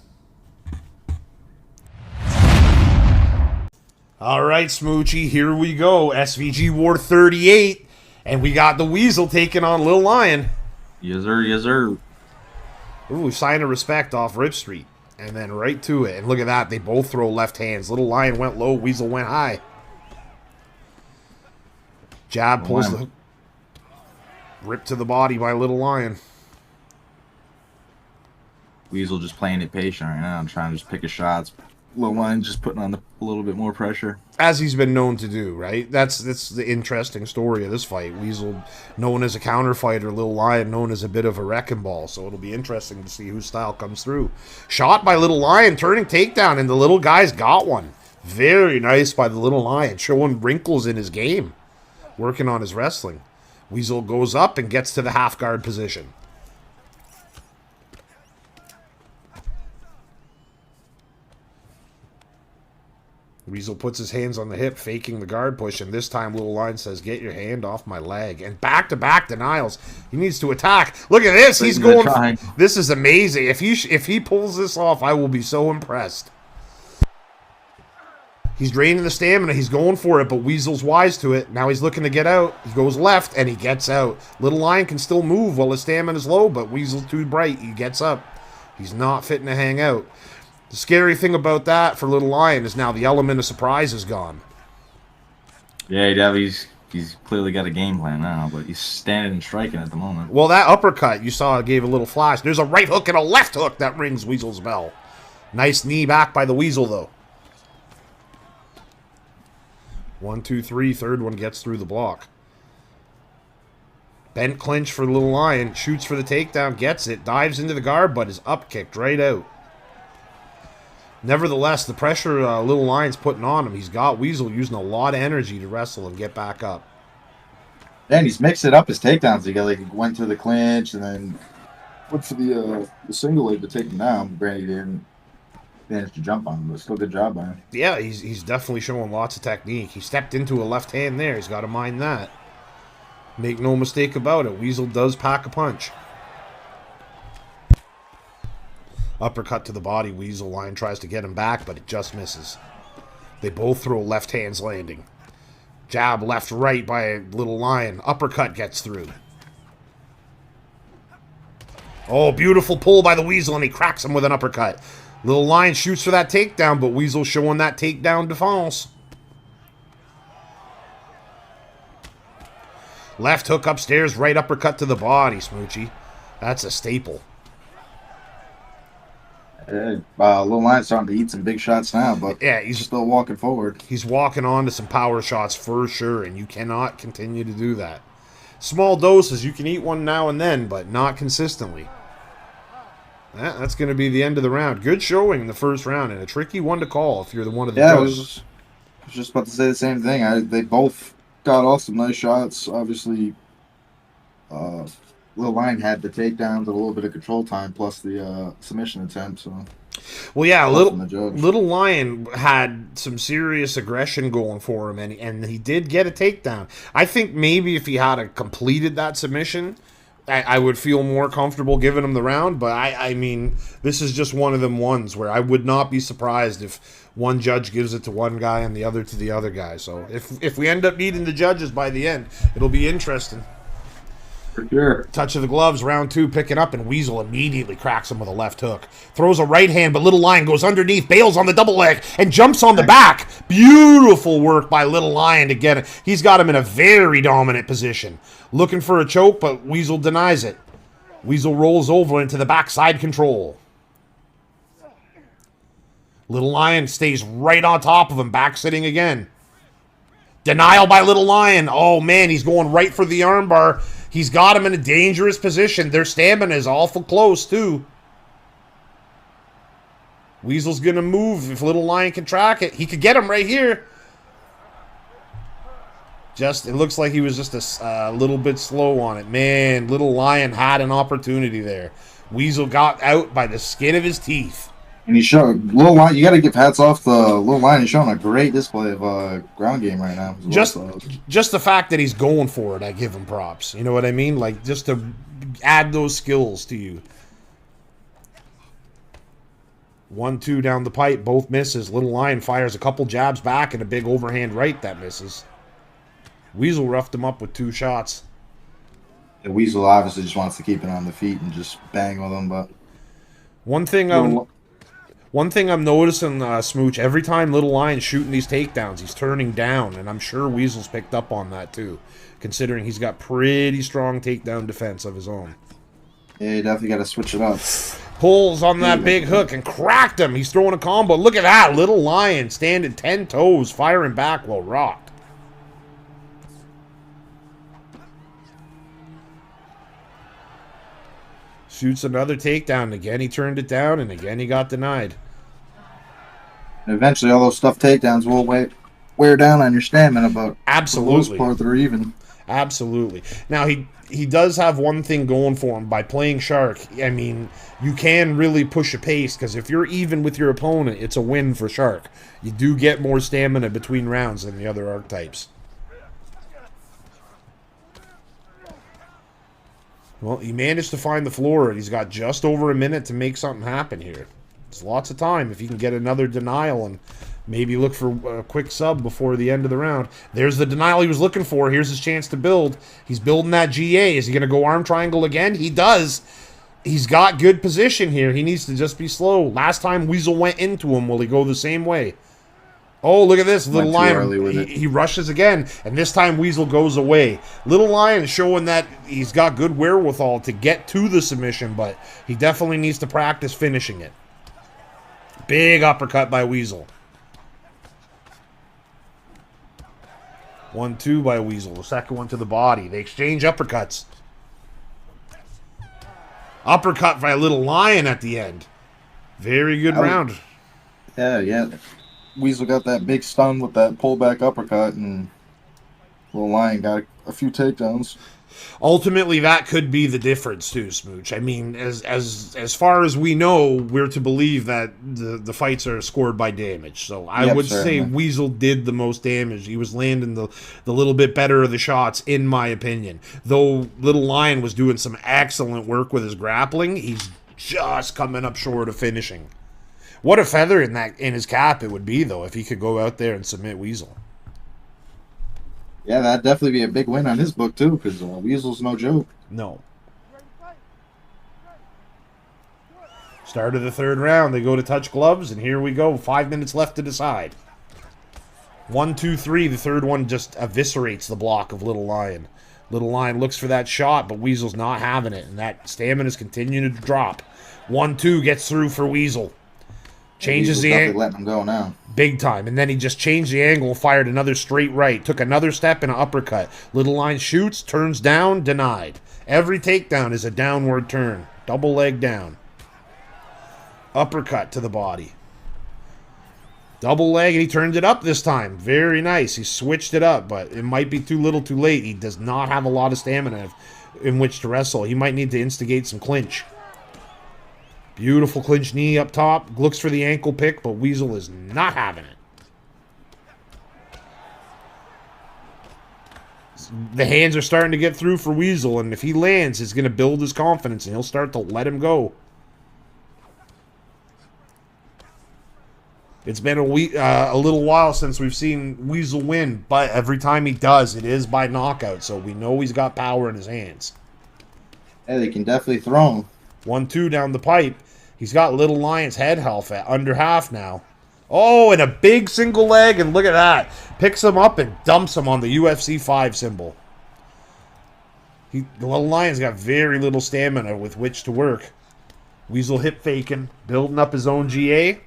All right, Smoochie, here we go. SVG War 38, and we got the Weasel taking on Lil Lion. Yes, sir. Yes, sir. Ooh, sign of respect off Rip Street. And then right to it. And look at that. They both throw left hands. Little Lion went low. Weasel went high. Jab pulls the... Rip to the body by Little Lion. Weasel just playing it patient right now. I'm trying to just pick his shots. Little Lion just putting on a little bit more pressure. As he's been known to do, right? That's the interesting story of this fight. Weasel known as a counter fighter, Little Lion known as a bit of a wrecking ball. So it'll be interesting to see whose style comes through. Shot by Little Lion, turning takedown, and the little guy's got one. Very nice by the Little Lion, showing wrinkles in his game. Working on his wrestling. Weasel goes up and gets to the half guard position. Weasel puts his hands on the hip, faking the guard push, and this time Little Lion says, "Get your hand off my leg." And back-to-back denials. He needs to attack. Look at this. He's going... This is amazing. If he pulls this off, I will be so impressed. He's draining the stamina. He's going for it, but Weasel's wise to it. Now he's looking to get out. He goes left, and he gets out. Little Lion can still move while his stamina's low, but Weasel's too bright. He gets up. He's not fitting to hang out. The scary thing about that for Little Lion is now the element of surprise is gone. Yeah, he's clearly got a game plan now, but he's standing and striking at the moment. Well, that uppercut you saw gave a little flash. There's a right hook and a left hook that rings Weasel's bell. Nice knee back by the Weasel, though. 1, 2, 3. Third one gets through the block. Bent clinch for Little Lion. Shoots for the takedown. Gets it. Dives into the guard, but is up kicked right out. Nevertheless, the pressure Little Lion's putting on him. He's got Weasel using a lot of energy to wrestle and get back up. And he's mixed it up his takedowns. He went to the clinch and then went for the single leg to take him down. Brady didn't manage to jump on him, but still good job by him. Yeah, he's definitely showing lots of technique. He stepped into a left hand there. He's got to mind that. Make no mistake about it. Weasel does pack a punch. Uppercut to the body. Weasel. Lion tries to get him back, but it just misses. They both throw left hands landing. Jab left right by Little Lion. Uppercut gets through. Oh, beautiful pull by the Weasel, and he cracks him with an uppercut. Little Lion shoots for that takedown, but Weasel showing that takedown defense. Left hook upstairs, right uppercut to the body, Smoochie. That's a staple. Little Lion's starting to eat some big shots now, but yeah, he's still walking forward. He's walking on to some power shots for sure, and you cannot continue to do that. Small doses, you can eat one now and then, but not consistently. That's going to be the end of the round. Good showing in the first round, and a tricky one to call if you're the one of the judges. I was just about to say the same thing. They both got off some nice shots. Obviously, Lil Lion had the takedowns, a little bit of control time, plus the submission attempt. So, well, yeah, Little Lion had some serious aggression going for him, and he did get a takedown. I think maybe if he had completed that submission, I would feel more comfortable giving him the round. But I mean, this is just one of them ones where I would not be surprised if one judge gives it to one guy and the other to the other guy. So if we end up beating the judges by the end, it'll be interesting. For sure. Touch of the gloves, round 2, picking up, and Weasel immediately cracks him with a left hook. Throws a right hand, but Little Lion goes underneath, bails on the double leg, and jumps on the back. Beautiful work by Little Lion to get it. He's got him in a very dominant position. Looking for a choke, but Weasel denies it. Weasel rolls over into the backside control. Little Lion stays right on top of him, back sitting again. Denial by Little Lion. Oh, man, he's going right for the armbar. He's got him in a dangerous position. Their stamina is awful close, too. Weasel's going to move if Little Lion can track it. He could get him right here. It looks like he was just a little bit slow on it. Man, Little Lion had an opportunity there. Weasel got out by the skin of his teeth. And he's showing Little Lion. You got to give hats off to Little Lion. He's showing a great display of ground game right now. Just the fact that he's going for it, I give him props. You know what I mean? Like, just to add those skills to you. 1-2 down the pipe, both misses. Little Lion fires a couple jabs back and a big overhand right that misses. Weasel roughed him up with 2 shots. The Weasel obviously just wants to keep it on the feet and just bang with them, but One thing I'm noticing, Smooch, every time Little Lion's shooting these takedowns, he's turning down, and I'm sure Weasel's picked up on that too, considering he's got pretty strong takedown defense of his own. yeah, you definitely got to switch it up. Pulls on that big hook and cracked him. He's throwing a combo. Look at that. Little Lion standing 10 toes, firing back while rocked. Shoots another takedown. Again, he turned it down, and again, he got denied. And eventually, all those stuffed takedowns will wear down on your stamina, but Absolutely. for the most part, they're even. Absolutely. Now, he does have one thing going for him. By playing Shark, I mean, you can really push a pace, because if you're even with your opponent, it's a win for Shark. You do get more stamina between rounds than the other archetypes. Well, he managed to find the floor, and he's got just over a minute to make something happen here. It's lots of time if he can get another denial and maybe look for a quick sub before the end of the round. There's the denial he was looking for. Here's his chance to build. He's building that GA. Is he going to go arm triangle again? He does. He's got good position here. He needs to just be slow. Last time Weasel went into him. Will he go the same way? Oh, look at this. Little Lion, he rushes again, and this time Weasel goes away. Little Lion showing that he's got good wherewithal to get to the submission, but he definitely needs to practice finishing it. Big uppercut by Weasel. 1-2 by Weasel. The second one to the body. They exchange uppercuts. Uppercut by Little Lion at the end. Very good round. Yeah. Weasel got that big stun with that pullback uppercut, and Little Lion got a few takedowns. Ultimately, that could be the difference too, Smooch. I mean, as far as we know, we're to believe that the fights are scored by damage. So I would say Weasel did the most damage. He was landing the little bit better of the shots, in my opinion. Though Little Lion was doing some excellent work with his grappling, he's just coming up short of finishing. What a feather in his cap it would be, though, if he could go out there and submit Weasel. Yeah, that'd definitely be a big win on his book, too, because Weasel's no joke. No. Start of the third round. They go to touch gloves, and here we go. 5 minutes left to decide. 1, 2, 3. The third one just eviscerates the block of Little Lion. Little Lion looks for that shot, but Weasel's not having it, and that stamina's continuing to drop. 1-2 gets through for Weasel. Changes the angle. Letting him go now. Big time. And then he just changed the angle and fired another straight right. Took another step and an uppercut. Little Lion shoots, turns down, denied. Every takedown is a downward turn. Double leg down. Uppercut to the body. Double leg, and he turned it up this time. Very nice. He switched it up, but it might be too little too late. He does not have a lot of stamina in which to wrestle. He might need to instigate some clinch. Beautiful clinch knee up top. Looks for the ankle pick, but Weasel is not having it. The hands are starting to get through for Weasel, and if he lands, it's going to build his confidence, and he'll start to let him go. It's been a little while since we've seen Weasel win, but every time he does, it is by knockout, so we know he's got power in his hands. Yeah, they can definitely throw him. 1-2 down the pipe. He's got Little Lion's head health at under half now. Oh, and a big single leg, and look at that. Picks him up and dumps him on the UFC 5 symbol. The Little Lion's got very little stamina with which to work. Weasel hip faking, building up his own GA.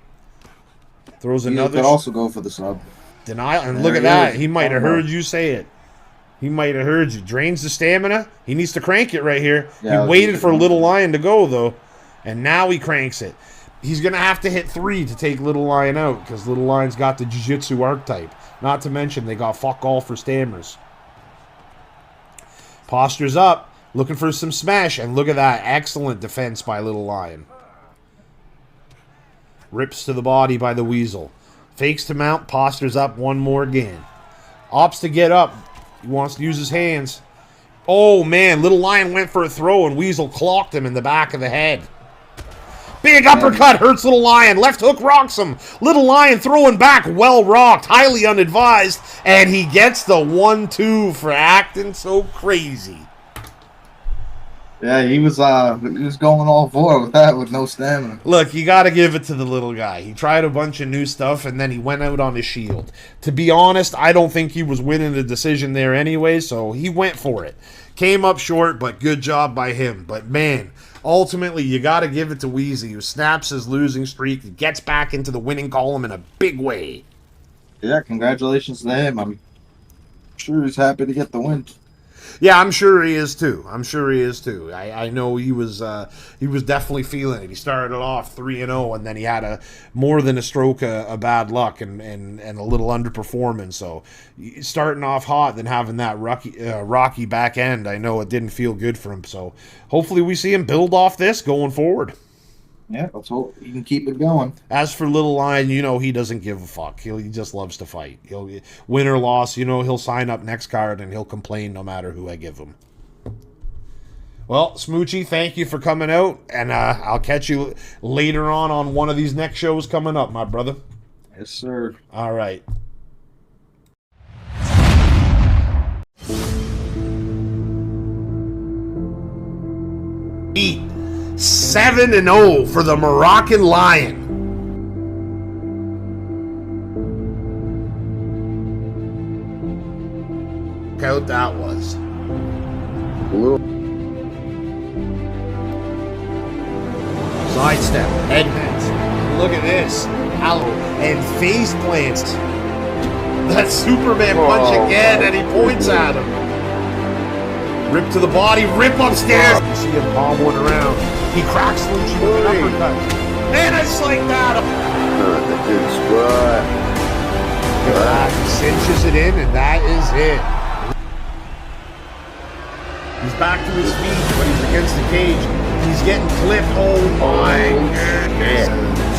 Throws another. Could also go for the sub. Denial, and look at that. He might have heard you say it. He might have heard you. Drains the stamina. He needs to crank it right here. Yeah, he waited for Little Lion to go, though. And now he cranks it. He's going to have to hit 3 to take Little Lion out, because Little Lion's got the Jiu-Jitsu archetype. Not to mention, they got fuck all for stammers. Postures up, looking for some smash, and look at that. Excellent defense by Little Lion. Rips to the body by the Weasel. Fakes to mount, postures up one more again. Opts to get up. He wants to use his hands. Oh, man, Little Lion went for a throw, and Weasel clocked him in the back of the head. Big uppercut hurts Little Lion. Left hook rocks him. Little Lion throwing back, well rocked, highly unadvised, and he gets the 1-2 for acting so crazy. Yeah, he was going all four with that with no stamina. Look, you got to give it to the little guy. He tried a bunch of new stuff, and then he went out on his shield. To be honest, I don't think he was winning the decision there anyway, so he went for it. Came up short, but good job by him. But, man, ultimately, you got to give it to Weezy, who snaps his losing streak and gets back into the winning column in a big way. Yeah, congratulations to him. I'm sure he's happy to get the win. Yeah, I'm sure he is too. I know he was definitely feeling it. He started off 3-0, and then he had more than a stroke of bad luck and a little underperformance. So starting off hot, then having that rocky back end, I know it didn't feel good for him. So hopefully we see him build off this going forward. Yeah, let's hope he can keep it going. As for Little Lion, he doesn't give a fuck. He just loves to fight. He'll win or loss, he'll sign up next card and he'll complain no matter who I give him. Well, Smoochie, thank you for coming out, and I'll catch you later on one of these next shows coming up, my brother. Yes, sir. All right. Eat. 7-0 for the Moroccan Lion. Look how that was. Sidestep, headbends. Look at this. And face plants. That Superman punch again, and he points at him. Rip to the body, rip upstairs. You see him bombing around. He cracks Lucci with an uppercut. Man, it's like that. Good spot. Look at that. He cinches it in, and that is it. He's back to his feet, but he's against the cage. He's getting clipped. Oh my goodness.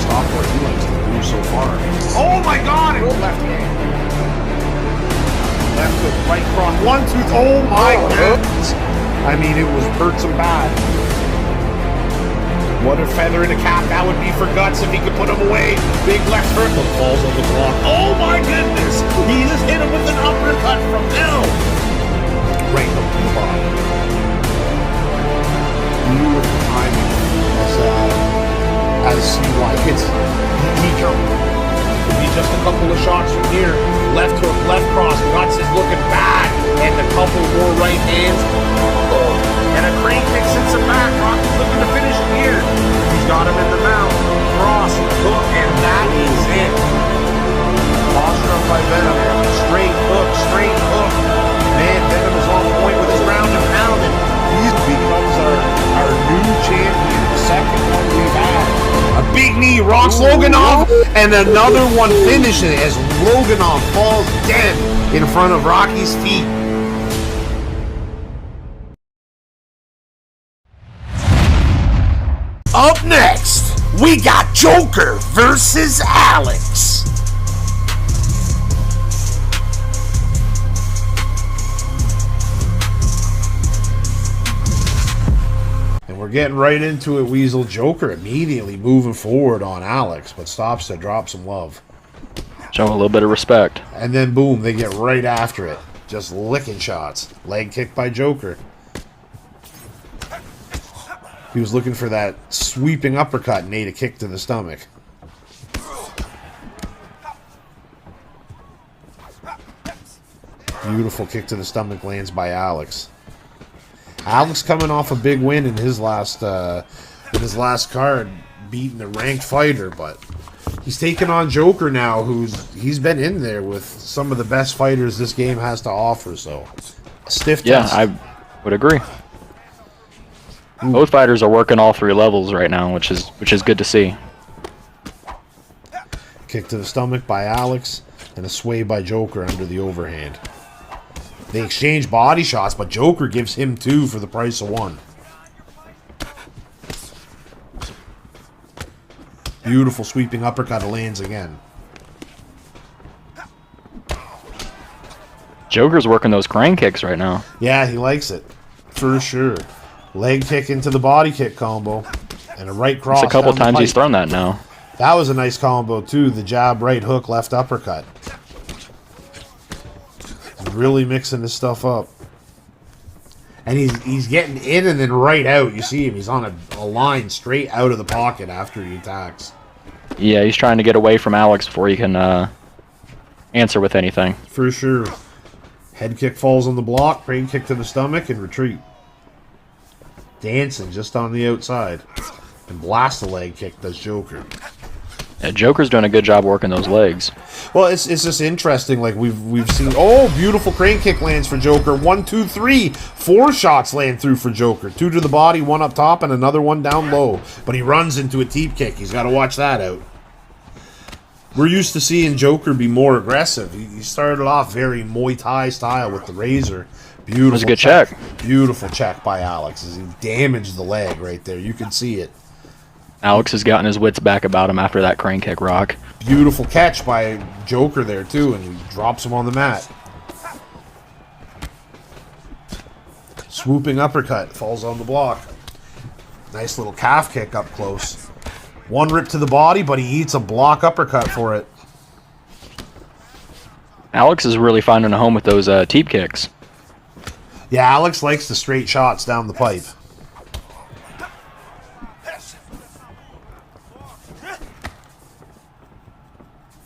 Stop what he likes to do so far. Oh my god! And left hand. Left hook, right cross. 1-2. Oh my goodness. I mean, it was hurts him bad. What a feather in a cap that would be for Guts if he could put him away. Big left hook. Falls on the block. Oh my goodness. He just hit him with an uppercut from now. Right hook to the body. Beautiful timing as CY hits. He jumped. It'll be just a couple of shots from here. Left hook, left cross. Guts is looking bad. And a couple more right hands. Oh. And a crane kick sends him back. Rocky's looking to finish him here. He's got him in the mouth. Cross, hook, and that is it. Posture up by Venom. Straight hook. Man, Venom is on point with his round and pound. And he becomes our new champion. The second one we've had. A big knee rocks Loganov, and another one finishes as Loganov falls dead in front of Rocky's feet. Up next, we got Joker versus Alex. And we're getting right into it, Weasel. Joker immediately moving forward on Alex, but stops to drop some love. Show a little bit of respect. And then boom, they get right after it. Just licking shots. Leg kick by Joker. He was looking for that sweeping uppercut and ate a kick to the stomach. Beautiful kick to the stomach lands by Alex. Alex coming off a big win in his last card, beating a ranked fighter, but he's taking on Joker now, he's been in there with some of the best fighters this game has to offer. So stiff test. Yeah, I would agree. Both fighters are working all three levels right now, which is good to see. Kick to the stomach by Alex, and a sway by Joker under the overhand. They exchange body shots, but Joker gives him 2 for the price of 1. Beautiful sweeping uppercut lands again. Joker's working those crane kicks right now. Yeah, he likes it. For sure. Leg kick into the body kick combo. And a right cross. It's a couple down the times he's pipe. thrown that now. That was a nice combo too. The jab, right hook, left uppercut. Really mixing this stuff up. And he's getting in and then right out. You see him. He's on a line straight out of the pocket after he attacks. Yeah, he's trying to get away from Alex before he can answer with anything. For sure. Head kick falls on the block. Crane kick to the stomach and retreat. Dancing just on the outside. And blast the leg kick does Joker. Yeah, Joker's doing a good job working those legs. Well, it's just interesting. Like we've seen. Oh, beautiful crane kick lands for Joker. 1, 2, 3. 4 shots land through for Joker. 2 to the body, 1 up top, and another 1 down low. But he runs into a teep kick. He's got to watch that out. We're used to seeing Joker be more aggressive. He started off very Muay Thai style with the razor. Beautiful. It was a good check. Beautiful check by Alex as he damaged the leg right there. You can see it. Alex has gotten his wits back about him after that crane kick rock. Beautiful catch by Joker there too, and he drops him on the mat. Swooping uppercut, falls on the block. Nice little calf kick up close. 1 rip to the body, but he eats a block uppercut for it. Alex is really finding a home with those teep kicks. Yeah, Alex likes the straight shots down the pipe.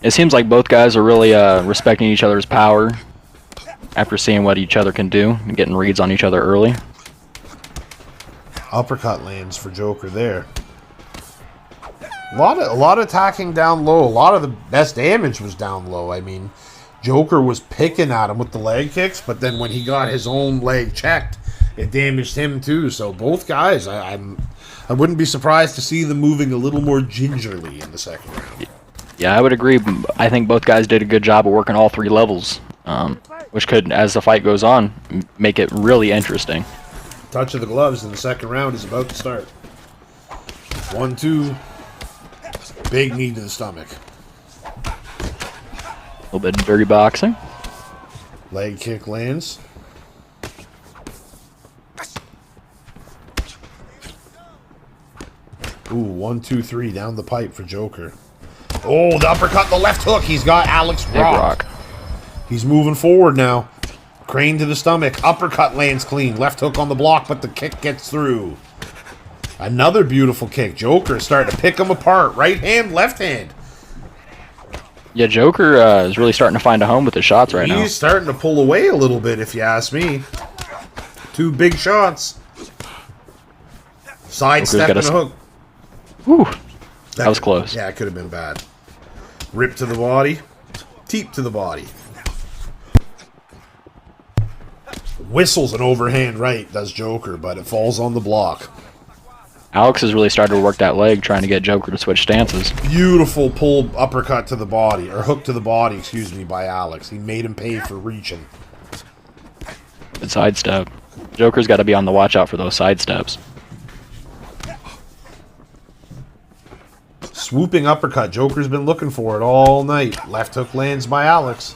It seems like both guys are really respecting each other's power after seeing what each other can do and getting reads on each other early. Uppercut lands for Joker there. A lot of attacking down low. A lot of the best damage was down low. I mean, Joker was picking at him with the leg kicks, but then when he got his own leg checked, it damaged him too. So both guys, I wouldn't be surprised to see them moving a little more gingerly in the second round. Yeah, I would agree. I think both guys did a good job of working all 3 levels, which could, as the fight goes on, make it really interesting. Touch of the gloves in the second round is about to start. 1, 2. Big knee to the stomach. A little bit of dirty boxing. Leg kick lands. Ooh, 1, 2, 3 down the pipe for Joker. Oh, the uppercut, the left hook. He's got Alex rocked. He's moving forward now. Crane to the stomach. Uppercut lands clean. Left hook on the block, but the kick gets through. Another beautiful kick. Joker is starting to pick him apart. Right hand, left hand. Yeah, Joker is really starting to find a home with his shots right now. He's starting to pull away a little bit, if you ask me. 2 big shots. Side step and a hook. Whew. That was close. Yeah, it could have been bad. Rip to the body. Teep to the body. Whistles an overhand right, does Joker, but it falls on the block. Alex has really started to work that leg, trying to get Joker to switch stances. Beautiful pull uppercut to the body, or hook to the body, excuse me, by Alex. He made him pay for reaching. Good sidestep. Joker's got to be on the watch out for those sidesteps. Swooping uppercut. Joker's been looking for it all night. Left hook lands by Alex.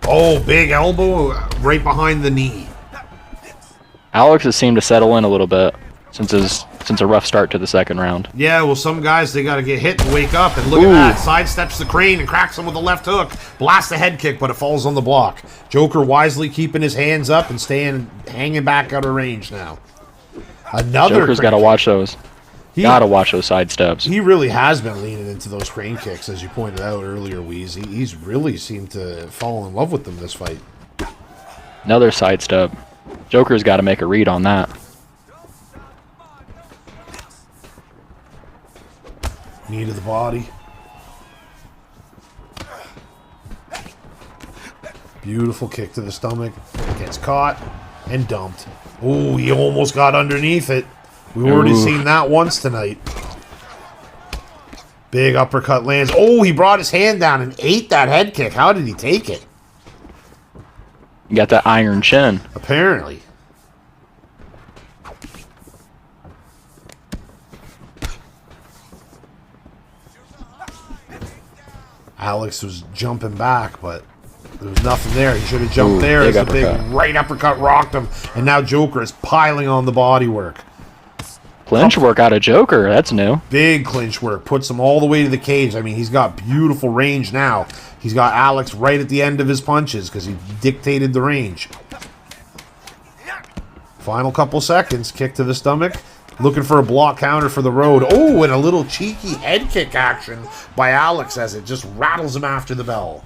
Oh, big elbow right behind the knee. Alex has seemed to settle in a little bit since a rough start to the second round. Yeah, well, some guys, they got to get hit to wake up. And look at that. Sidesteps the crane and cracks him with a left hook. Blasts the head kick, but it falls on the block. Joker wisely keeping his hands up and hanging back out of range now. Joker's got to watch those. Gotta watch those sidesteps. He really has been leaning into those crane kicks, as you pointed out earlier, Weez. He's really seemed to fall in love with them this fight. Another sidestep. Joker's got to make a read on that. Knee to the body. Beautiful kick to the stomach. Gets caught and dumped. Oh, he almost got underneath it. We've already seen that once tonight. Big uppercut lands. Oh, he brought his hand down and ate that head kick. How did he take it? You got that iron chin. Apparently. Alex was jumping back, but there was nothing there. He should have jumped there as the big right uppercut rocked him. And now Joker is piling on the body work. Clinch work out of Joker. That's new. Big clinch work. Puts him all the way to the cage. I mean, he's got beautiful range now. He's got Alex right at the end of his punches because he dictated the range. Final couple seconds. Kick to the stomach. Looking for a block counter for the road. Oh, and a little cheeky head kick action by Alex as it just rattles him after the bell.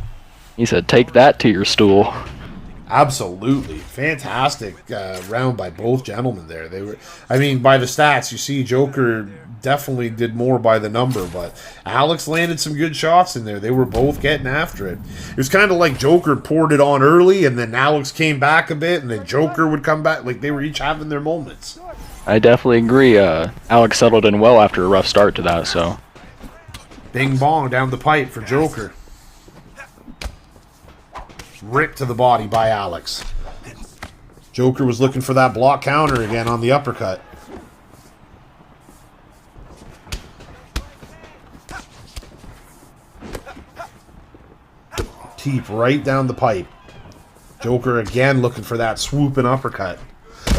He said, take that to your stool. Absolutely. Fantastic round by both gentlemen there. They were, I mean, by the stats, you see Joker definitely did more by the number, but Alex landed some good shots in there. They were both getting after it. It was kind of like Joker poured it on early, and then Alex came back a bit, and then Joker would come back. Like, they were each having their moments. I definitely agree. Alex settled in well after a rough start to that, so. Bing bong down the pipe for Joker. Ripped to the body by Alex. Joker was looking for that block counter again on the uppercut. Teep right down the pipe. Joker again looking for that swooping uppercut.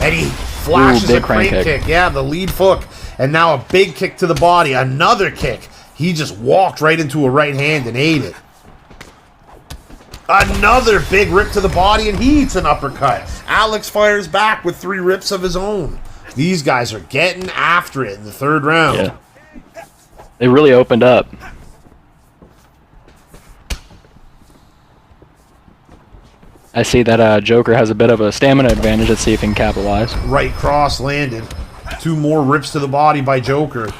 And he flashes a crane kick. Yeah, the lead hook. And now a big kick to the body. Another kick. He just walked right into a right hand and ate it. Another big rip to the body, and he eats an uppercut. Alex fires back with 3 rips of his own. These guys are getting after it in the 3rd round. Yeah. They really opened up. I see that Joker has a bit of a stamina advantage. Let's see if he can capitalize. Right cross landed. 2 more rips to the body by Joker.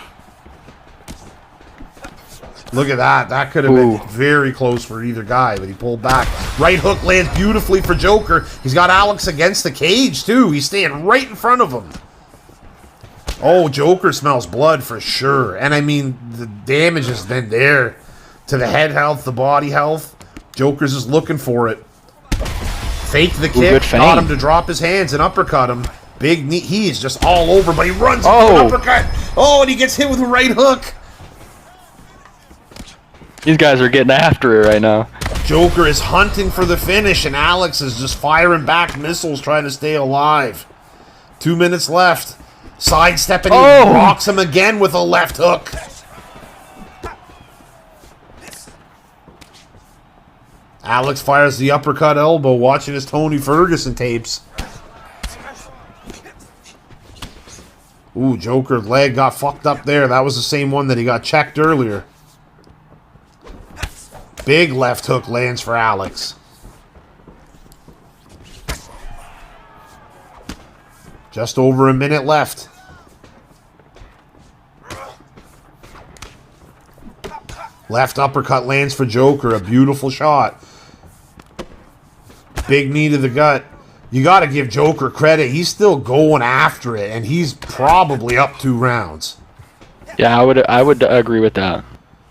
Look at that. That could have been very close for either guy, but he pulled back. Right hook lands beautifully for Joker. He's got Alex against the cage, too. He's staying right in front of him. Oh, Joker smells blood for sure. And, I mean, the damage has been there to the head health, the body health. Joker's just looking for it. Faked the kick, got him to drop his hands and uppercut him. Big knee. He is just all over, but he runs into an uppercut. Oh, and he gets hit with a right hook. These guys are getting after it right now. Joker is hunting for the finish, and Alex is just firing back missiles trying to stay alive. 2 minutes left. Sidestepping, he rocks him again with a left hook. Alex fires the uppercut elbow, watching his Tony Ferguson tapes. Ooh, Joker's leg got fucked up there. That was the same one that he got checked earlier. Big left hook lands for Alex. Just over a minute left. Left uppercut lands for Joker. A beautiful shot. Big knee to the gut. You got to give Joker credit. He's still going after it, and he's probably up 2 rounds. Yeah, I would agree with that.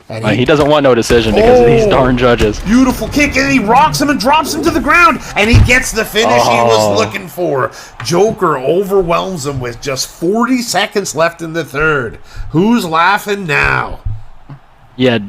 And he doesn't want no decision because of these darn judges. Beautiful kick, and he rocks him and drops him to the ground, and he gets the finish he was looking for. Joker overwhelms him with just 40 seconds left in the 3rd. Who's laughing now? Yeah,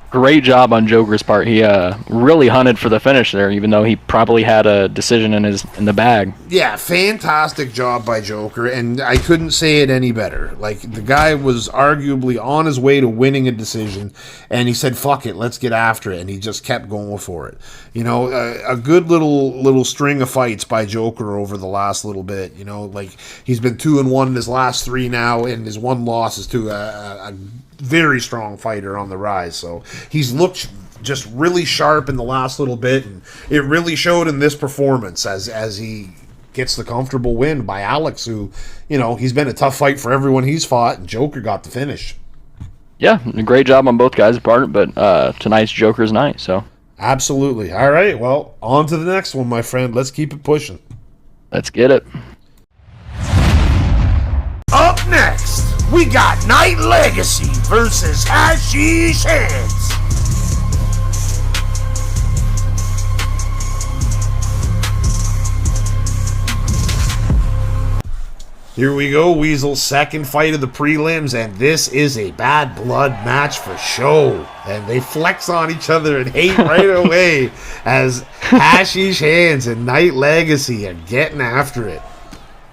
great job on Joker's part. He really hunted for the finish there, even though he probably had a decision in the bag. Yeah, fantastic job by Joker, and I couldn't say it any better. Like, the guy was arguably on his way to winning a decision, and he said, fuck it, let's get after it, and he just kept going for it. You know, a good little string of fights by Joker over the last little bit. You know, like, he's been 2-1 in his last 3 now, and his 1 loss is to a very strong fighter on the rise. So he's looked just really sharp in the last little bit, and it really showed in this performance as he gets the comfortable win by Alex, who, you know, he's been a tough fight for everyone he's fought, and Joker got the finish. Yeah, great job on both guys' part, but tonight's Joker's night, so. Absolutely. All right, well, on to the next one, my friend. Let's keep it pushing. Let's get it. Up next, we got Night Legacy versus Hashish Hands. Here we go, Weasel's second fight of the prelims, and this is a bad blood match for show. And they flex on each other and hate right away as Hashish Hands and Night Legacy are getting after it.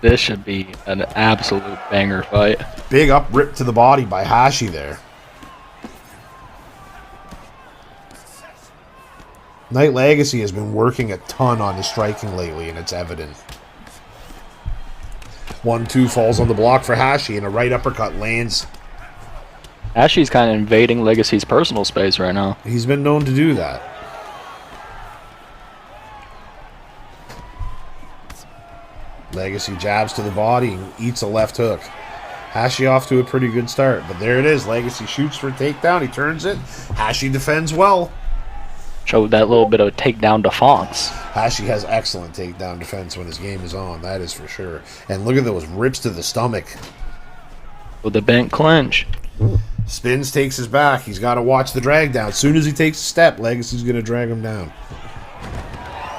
This should be an absolute banger fight. Big up rip to the body by Hashi there. Night Legacy has been working a ton on his striking lately, and it's evident. 1-2 falls on the block for Hashi, and a right uppercut lands. Hashi's kind of invading Legacy's personal space right now. He's been known to do that. Legacy jabs to the body and eats a left hook. Hashi off to a pretty good start, but there it is. Legacy shoots for a takedown. He turns it. Hashi defends well. Showed that little bit of takedown defense. Hashi has excellent takedown defense when his game is on. That is for sure. And look at those rips to the stomach. With the bent clinch. Spins, takes his back. He's got to watch the drag down. As soon as he takes a step, Legacy's going to drag him down.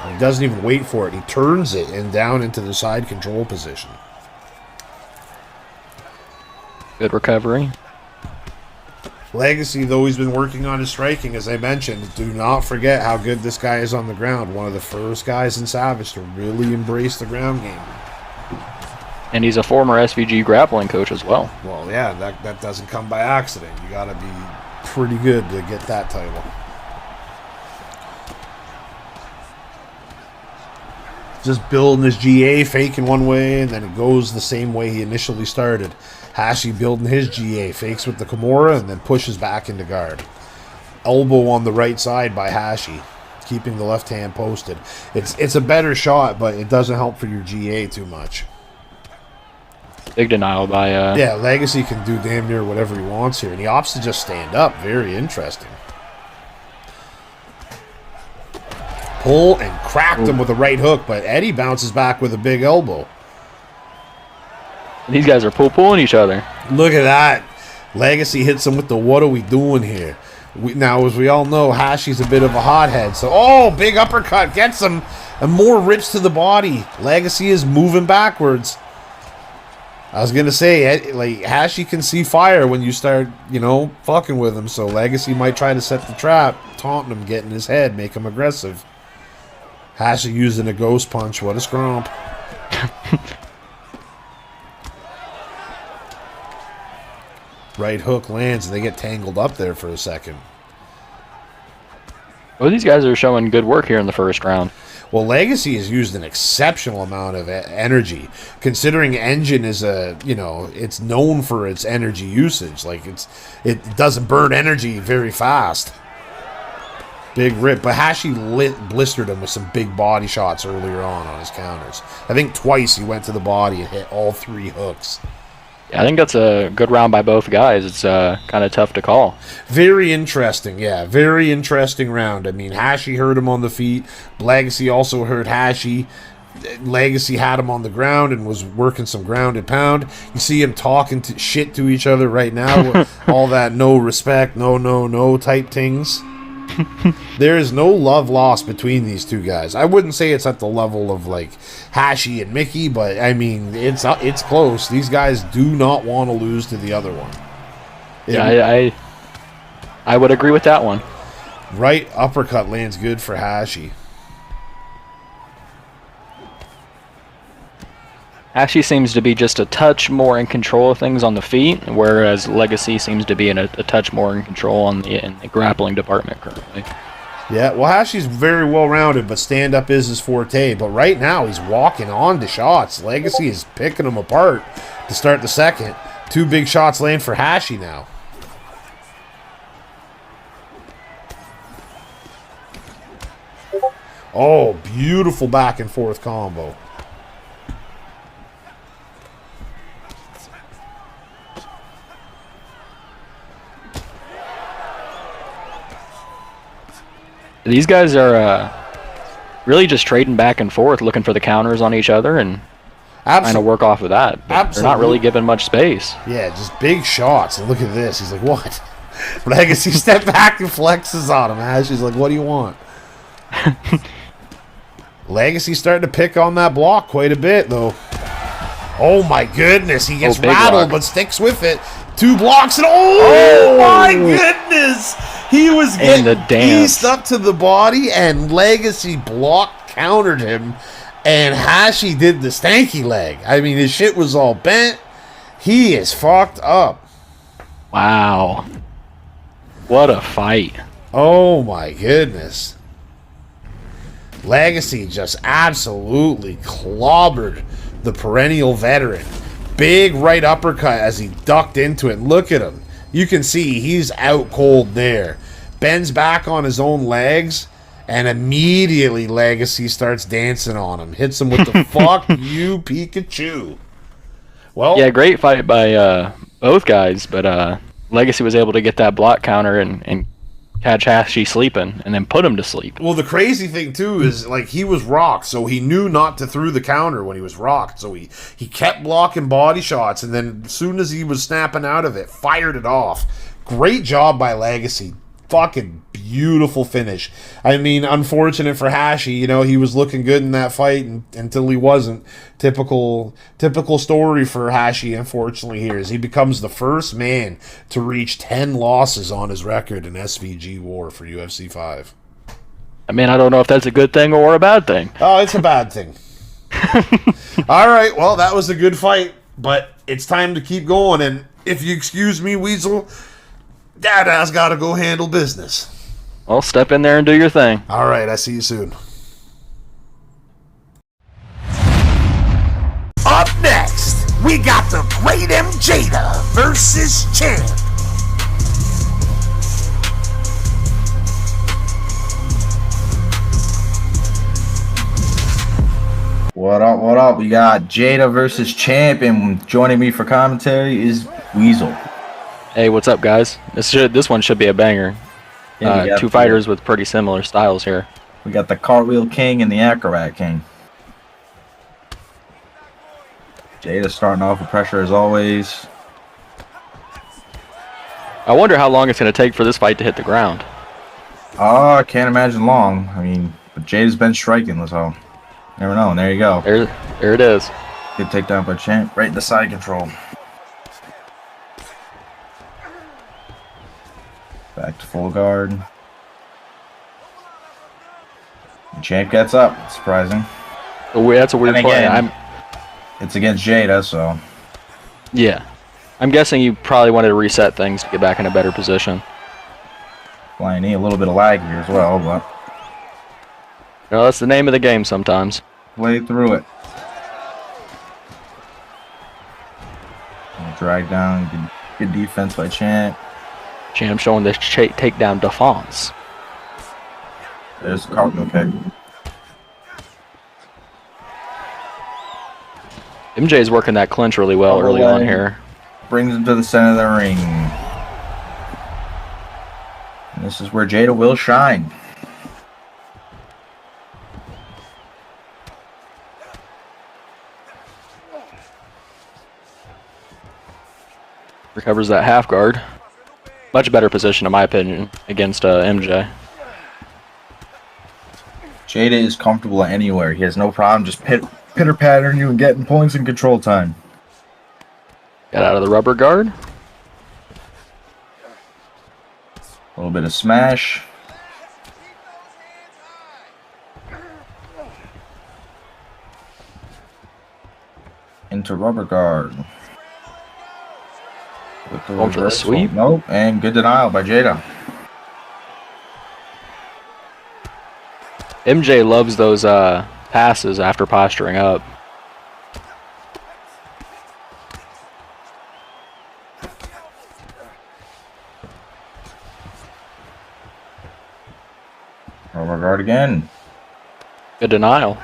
And he doesn't even wait for it. He turns it and down into the side control position. Good recovery. Legacy, though he's been working on his striking, as I mentioned, do not forget how good this guy is on the ground. One of the first guys in Savage to really embrace the ground game. And he's a former SVG grappling coach as well. Well, yeah, that doesn't come by accident. You got to be pretty good to get that title. Just building his GA, faking one way, and then it goes the same way he initially started. Hashi building his GA, fakes with the Kimura, and then pushes back into guard. Elbow on the right side by Hashi, keeping the left hand posted. It's a better shot, but it doesn't help for your GA too much. Big denial by... Yeah, Legacy can do damn near whatever he wants here, and he opts to just stand up. Very interesting. Pull and cracked him with a right hook, but Eddie bounces back with a big elbow. These guys are pulling each other. Look at that. Legacy hits him with the what are we doing here? Now, as we all know, Hashi's a bit of a hothead. So, oh, big uppercut. Gets him. And more rips to the body. Legacy is moving backwards. I was going to say, like, Hashi can see fire when you start, you know, fucking with him. So Legacy might try to set the trap, taunting him, get in his head, make him aggressive. Hashi using a ghost punch. What a scrump. Right hook lands, and they get tangled up there for a second. Well, these guys are showing good work here in the first round. Well, Legacy has used an exceptional amount of energy, considering Engine is it's known for its energy usage. Like it doesn't burn energy very fast. Big rip, but Hashi blistered him with some big body shots earlier on his counters. I think twice he went to the body and hit all 3 hooks. Yeah, I think that's a good round by both guys. It's kind of tough to call. Very interesting, yeah. Very interesting round. I mean, Hashi hurt him on the feet. Legacy also hurt Hashi. Legacy had him on the ground and was working some ground and pound. You see him talking shit to each other right now. All that no respect, no type things. There is no love lost between these two guys. I wouldn't say it's at the level of like Hashi and Mickey, but I mean it's close. These guys do not want to lose to the other one. Yeah, I would agree with that one. Right uppercut lands good for Hashi. Hashi seems to be just a touch more in control of things on the feet, whereas Legacy seems to be in a touch more in control in the grappling department currently. Yeah, well, Hashi's very well-rounded, but stand-up is his forte. But right now, he's walking on to shots. Legacy is picking them apart to start the second. 2 big shots land for Hashi now. Oh, beautiful back-and-forth combo. These guys are really just trading back and forth, looking for the counters on each other and trying to work off of that. But they're not really giving much space. Yeah, just big shots. And look at this. He's like, what? Legacy step back and flexes on him. Hashi's like, what do you want? Legacy starting to pick on that block quite a bit, though. Oh, my goodness. He gets rattled, but sticks with it. 2 blocks, and oh my goodness! He was getting pieced up to the body, and Legacy block countered him, and Hashi did the stanky leg. I mean, his shit was all bent. He is fucked up. Wow. What a fight. Oh my goodness. Legacy just absolutely clobbered the perennial veteran. Big right uppercut as he ducked into it. Look at him. You can see he's out cold there. Bends back on his own legs, and immediately Legacy starts dancing on him. Hits him with the fuck you, Pikachu. Well, Yeah, great fight by both guys, but Legacy was able to get that block counter and catch Hashi sleeping and then put him to sleep. well, the crazy thing too is like he was rocked, so he knew not to throw the counter when he was rocked. So he kept blocking body shots, and then as soon as he was snapping out of it, fired it off. Great job by Legacy. Fucking beautiful finish. I mean, unfortunate for Hashi, you know, he was looking good in that fight until he wasn't. Typical story for Hashi, unfortunately, here is he becomes the first man to reach 10 losses on his record in SVG War for UFC 5. I mean, I don't know if that's a good thing or a bad thing. Oh, it's a bad thing. All right, well, that was a good fight, but it's time to keep going, and if you excuse me, Weasel, Dada's got to go handle business. Well, step in there and do your thing. All right, I see you soon. Up next, we got the Great M. Jada versus Champ. What up, what up? We got Jada versus Champ, and joining me for commentary is Weasel. Hey, what's up, guys? This one should be a banger. Yeah, we got Two fighters with pretty similar styles here. We got the Cartwheel King and the Acrobat King. Jada starting off with pressure as always. I wonder how long it's going to take for this fight to hit the ground. Oh, I can't imagine long. I mean, but Jada's been striking, so never know. And there you go. There it is. Good takedown by Champ. Right in the side control. Back to full guard. And Champ gets up. Surprising. That's a weird And play. again, it's against Jada, so. Yeah. I'm guessing you probably wanted to reset things to get back in a better position. Flying knee, a little bit of lag here as well, but You know, that's the name of the game sometimes. play through it. And drag down. Good defense by Champ. Champ showing this takedown defense. There's the cartwheel kick. MJ's working that clinch really well early on here. Brings him to the center of the ring. And this is where Jada will shine. Recovers that half guard. Much better position, in my opinion, against MJ. Jada is comfortable anywhere. He has no problem just pitter-pattering you and getting points in control time. Got out of the rubber guard. A little bit of smash. Into rubber guard. Going for the sweep. Nope, and good denial by Jada. MJ loves those passes after posturing up. Rubber guard again. Good denial.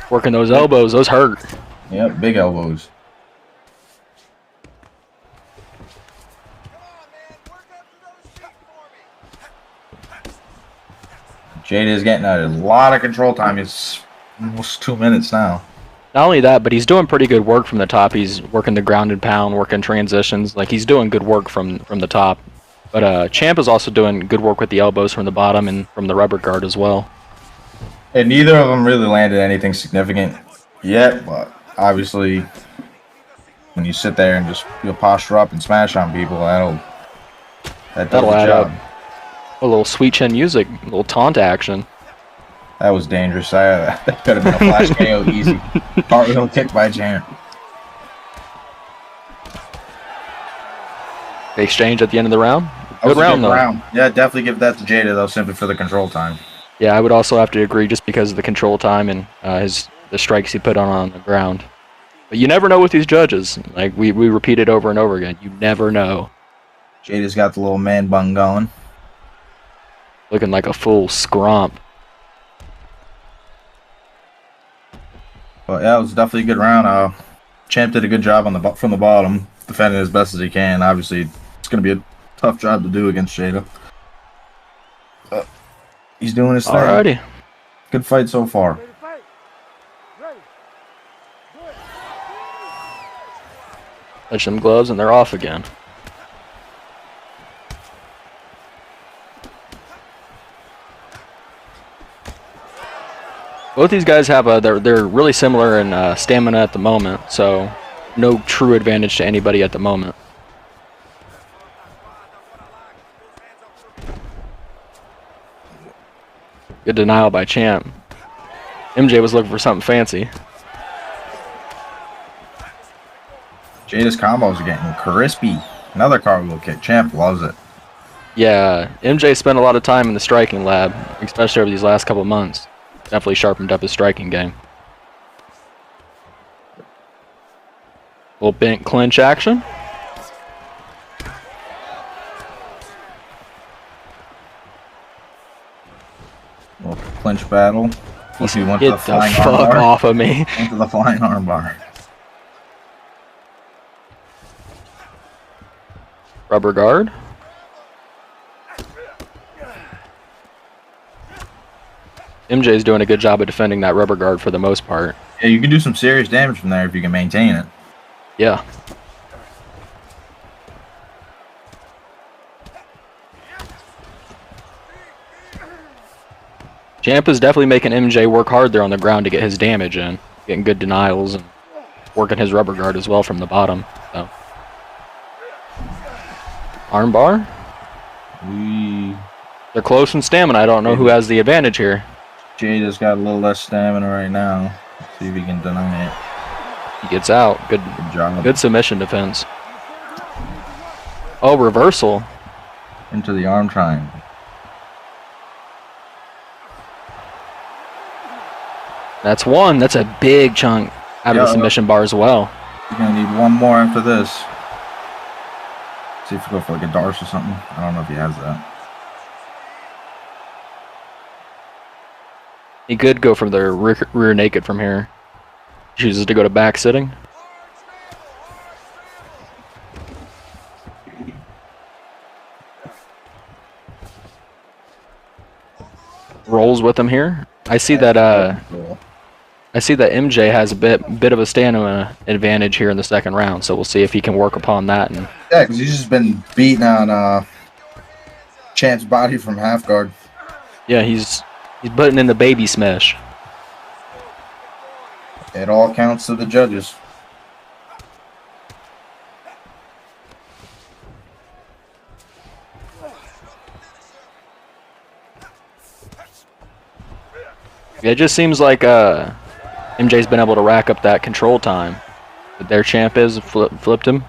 Working those elbows, those hurt. Yep, big elbows. Jada is getting a lot of control time. It's almost 2 minutes now. Not only that, but he's doing pretty good work from the top. He's working the ground and pound, working transitions. Like, he's doing good work from the top. But Champ is also doing good work with the elbows from the bottom and from the rubber guard as well. And neither of them really landed anything significant yet, but obviously when you sit there and just posture up and smash on people, that does That'll the add job. up. A little sweet chin music, a little taunt action. That was dangerous. That could have been a flash KO easy. Cartwheel kick by Champ. They exchange at the end of the round. That was Good a round, though. round. Yeah, definitely give that to Jada, though, simply for the control time. Yeah, I would also have to agree just because of the control time and the strikes he put on the ground. But you never know with these judges. Like, we repeat it over and over again. You never know. Jada's got the little man bun going. Looking like a full scrump. But yeah, it was definitely a good round. Champ did a good job from the bottom, defending as best as he can. Obviously, it's going to be a tough job to do against Jada. But he's doing his thing. Alrighty. Good fight so far. Touch them gloves and they're off again. Both these guys have they're really similar in stamina at the moment, so no true advantage to anybody at the moment. Good denial by Champ. MJ was looking for something fancy. Jada's combos are getting crispy. Another cargo kick. Champ loves it. Yeah, MJ spent a lot of time in the striking lab, especially over these last couple months. Definitely sharpened up his striking game. Little bent clinch action. Little clinch battle. He went to Get the flying the fuck armbar. off of me. Went to the flying armbar. Rubber guard. MJ's doing a good job of defending that rubber guard for the most part. Yeah, you can do some serious damage from there if you can maintain it. Yeah. Champ is definitely making MJ work hard there on the ground to get his damage in. Getting good denials and working his rubber guard as well from the bottom. So. Armbar. They're close in stamina. I don't know who has the advantage here. Jada's got a little less stamina right now. Let's see if he can deny it. He gets out. Good job. Good submission defense. Oh, reversal. Into the arm triangle. That's one. That's a big chunk out of the submission bar as well. You're going to need one more after this. See if we go for like a Darce or something. I don't know if he has that. He could go from the rear naked from here. Chooses to go to back sitting. Rolls with him here. I see that MJ has a bit of a stamina advantage here in the second round, so we'll see if he can work upon that. And yeah, because he's just been beating on Champ's body from half guard. Yeah, he's putting in the baby smash. It all counts to the judges. It just seems like MJ's been able to rack up that control time. But their Champ is flipped him.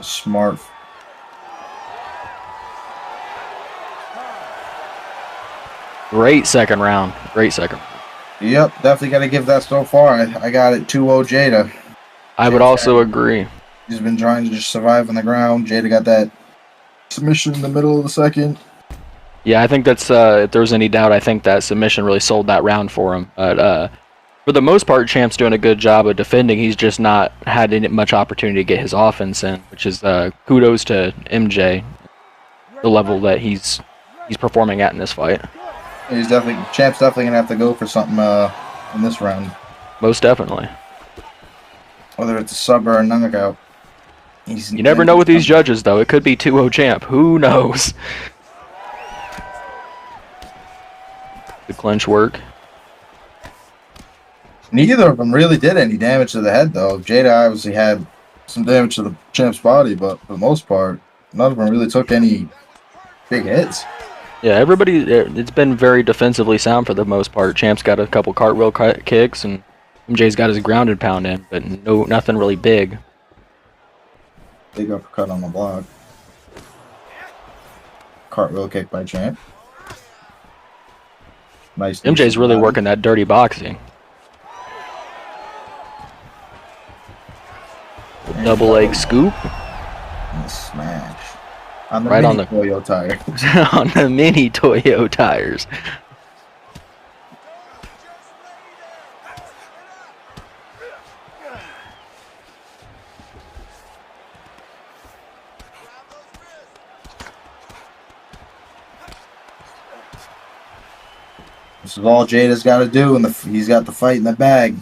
Smart. Great second round. Great second. Yep, definitely got to give that so far. I got it 2-0 Jada. I would also agree. He's been trying to just survive on the ground. Jada got that submission in the middle of the second. Yeah, I think that's, if there's any doubt, I think that submission really sold that round for him. But for the most part, Champ's doing a good job of defending. He's just not had any much opportunity to get his offense in, which is kudos to MJ, the level that he's performing at in this fight. Champ's definitely gonna have to go for something in this round. Most definitely. Whether it's a sub or a knockout. You never know with these judges, though. It could be 2-0 Champ. Who knows? The clinch work. Neither of them really did any damage to the head, though. Jada obviously had some damage to the Champ's body, but for the most part, none of them really took any big hits. Yeah, everybody, it's been very defensively sound for the most part. Champ's got a couple cartwheel kicks, and MJ's got his grounded pound in, but nothing really big. Big uppercut on the block. Cartwheel kick by Champ. Nice. MJ's really working that dirty boxing. Double leg scoop. And smash. On the Right mini on the Toyo tire. on the mini Toyo tires. This is all Jada's got to do, and he's got the fight in the bag.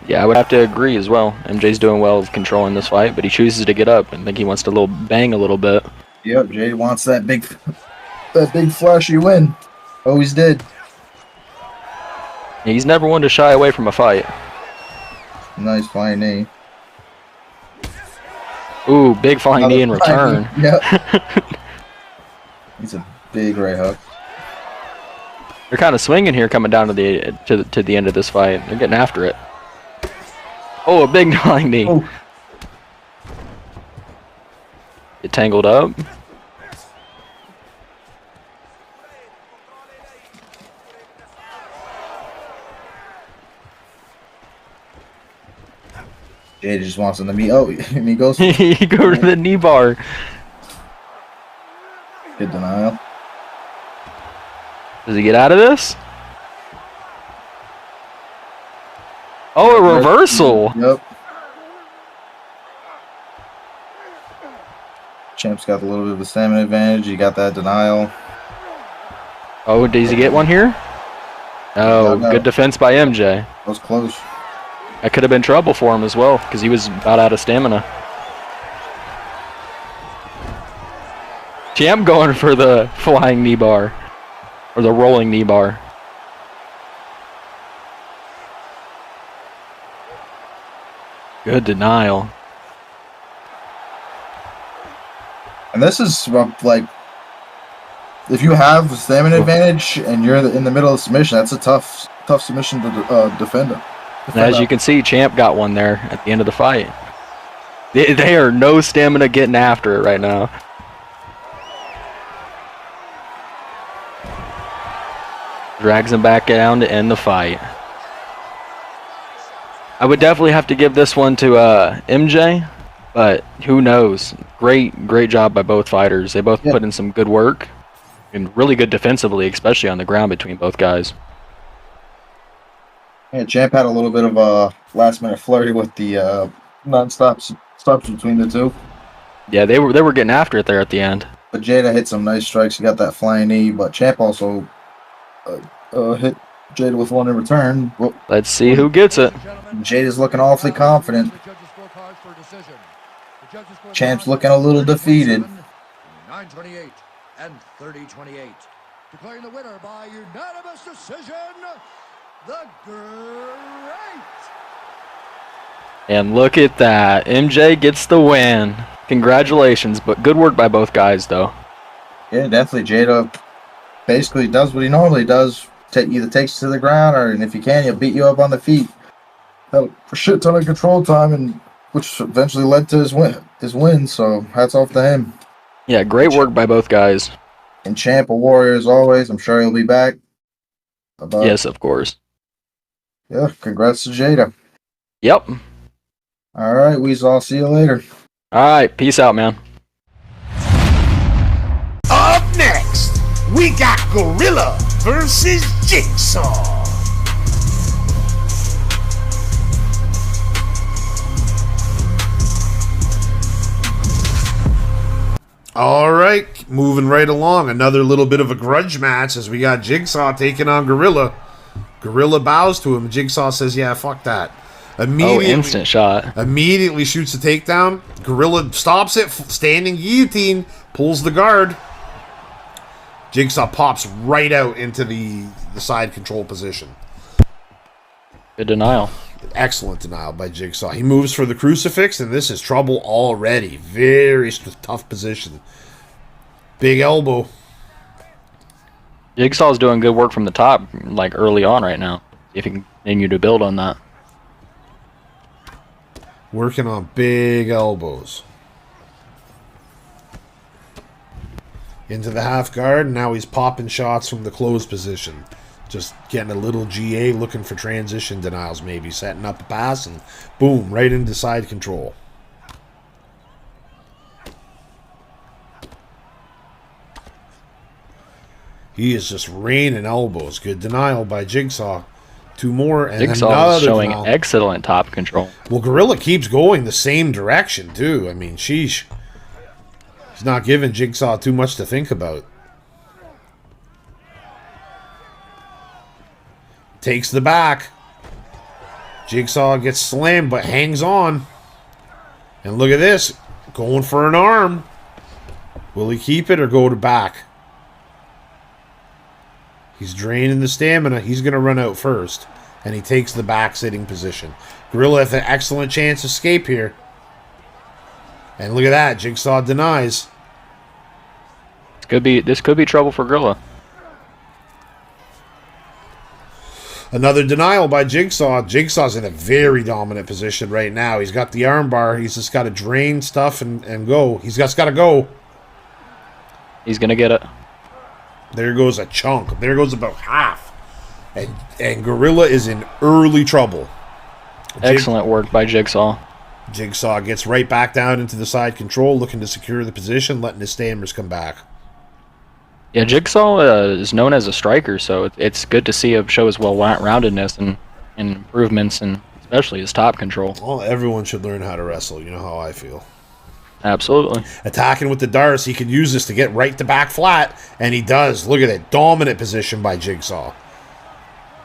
Yeah, I would have to agree as well. MJ's doing well with controlling this fight, but he chooses to get up and think he wants to bang a little bit. Yep, Jada wants that big flashy win. Always did. He's never one to shy away from a fight. Nice flying knee. Ooh, big flying knee in return. Yep. He's a big right hook. They're kind of swinging here, coming down to the end of this fight. They're getting after it. Oh, a big flying knee. Oh. Get tangled up. Jada just wants him to meet. Oh, and he goes. He go to the knee bar. Good denial. Does he get out of this? Oh, a reversal. Yep. Champ's got a little bit of a stamina advantage. He got that denial. Oh, does he get one here? Oh, No. good defense by MJ. That was close. That could have been trouble for him as well, because he was about out of stamina. Champ going for the flying knee bar. Or the rolling knee bar. Good denial. And this is like, if you have a stamina advantage and you're in the middle of submission, that's a tough submission to defend. And as you can see, Champ got one there at the end of the fight. They are no stamina getting after it right now. Drags him back down to end the fight. I would definitely have to give this one to MJ, but who knows? Great job by both fighters. They both put in some good work and really good defensively, especially on the ground between both guys. Yeah, Champ had a little bit of a last-minute flurry with the non-stops between the two. Yeah, they were getting after it there at the end. But Jada hit some nice strikes. He got that flying knee, but Champ also hit Jada with one in return. Well, Let's see who gets it. Jada's looking awfully confident. Champ's looking a little defeated. 928 and 30-28. Declaring the winner by unanimous decision, the Great. And look at that. MJ gets the win. Congratulations, but good work by both guys, though. Yeah, definitely. Jada basically does what he normally does. Either takes you to the ground, or and if he can, he'll beat you up on the feet. Had a shit ton of control time, and which eventually led to his win. So hats off to him. Yeah, great work by both guys. And Champ, a warrior as always. I'm sure he'll be back. Yes, of course. Yeah, congrats to Jada. Yep. All right, Weasel. I'll see you later. All right, peace out, man. Up next, we got Gorilla versus Jigsaw. All right, moving right along. Another little bit of a grudge match as we got Jigsaw taking on Gorilla. Gorilla bows to him. Jigsaw says, yeah, fuck that. Immediately, instant shot. Immediately shoots a takedown. Gorilla stops it, standing guillotine, pulls the guard. Jigsaw pops right out into the side control position. Good denial. Excellent denial by Jigsaw. He moves for the crucifix, and this is trouble already. Very tough position. Big elbow. Jigsaw's doing good work from the top, like early on right now. See if he can continue to build on that. Working on big elbows. Into the half guard. Now he's popping shots from the closed position. Just getting a little GA, looking for transition denials maybe. Setting up a pass and boom, right into side control. He is just raining elbows. Good denial by Jigsaw. 2 more and Jigsaw another is showing denial. excellent top control. Well, Gorilla keeps going the same direction too. I mean, sheesh. He's not giving Jigsaw too much to think about. Takes the back. Jigsaw gets slammed but hangs on. And look at this. Going for an arm. Will he keep it or go to back? He's draining the stamina. He's going to run out first. And he takes the back sitting position. Gorilla has an excellent chance to escape here. And look at that. Jigsaw denies. This could be trouble for Gorilla. Another denial by Jigsaw. Jigsaw's in a very dominant position right now. He's got the armbar. He's just got to drain stuff and go. He's just got to go. He's going to get it. There goes a chunk. There goes about half. And Gorilla is in early trouble. Excellent work by Jigsaw. Jigsaw gets right back down into the side control, looking to secure the position, letting his stammers come back. Yeah, Jigsaw is known as a striker, so it's good to see him show his well-roundedness and improvements, and especially his top control. Well, everyone should learn how to wrestle. You know how I feel. Absolutely. Attacking with the darts, he could use this to get right to back flat, and he does. Look at it. Dominant position by Jigsaw.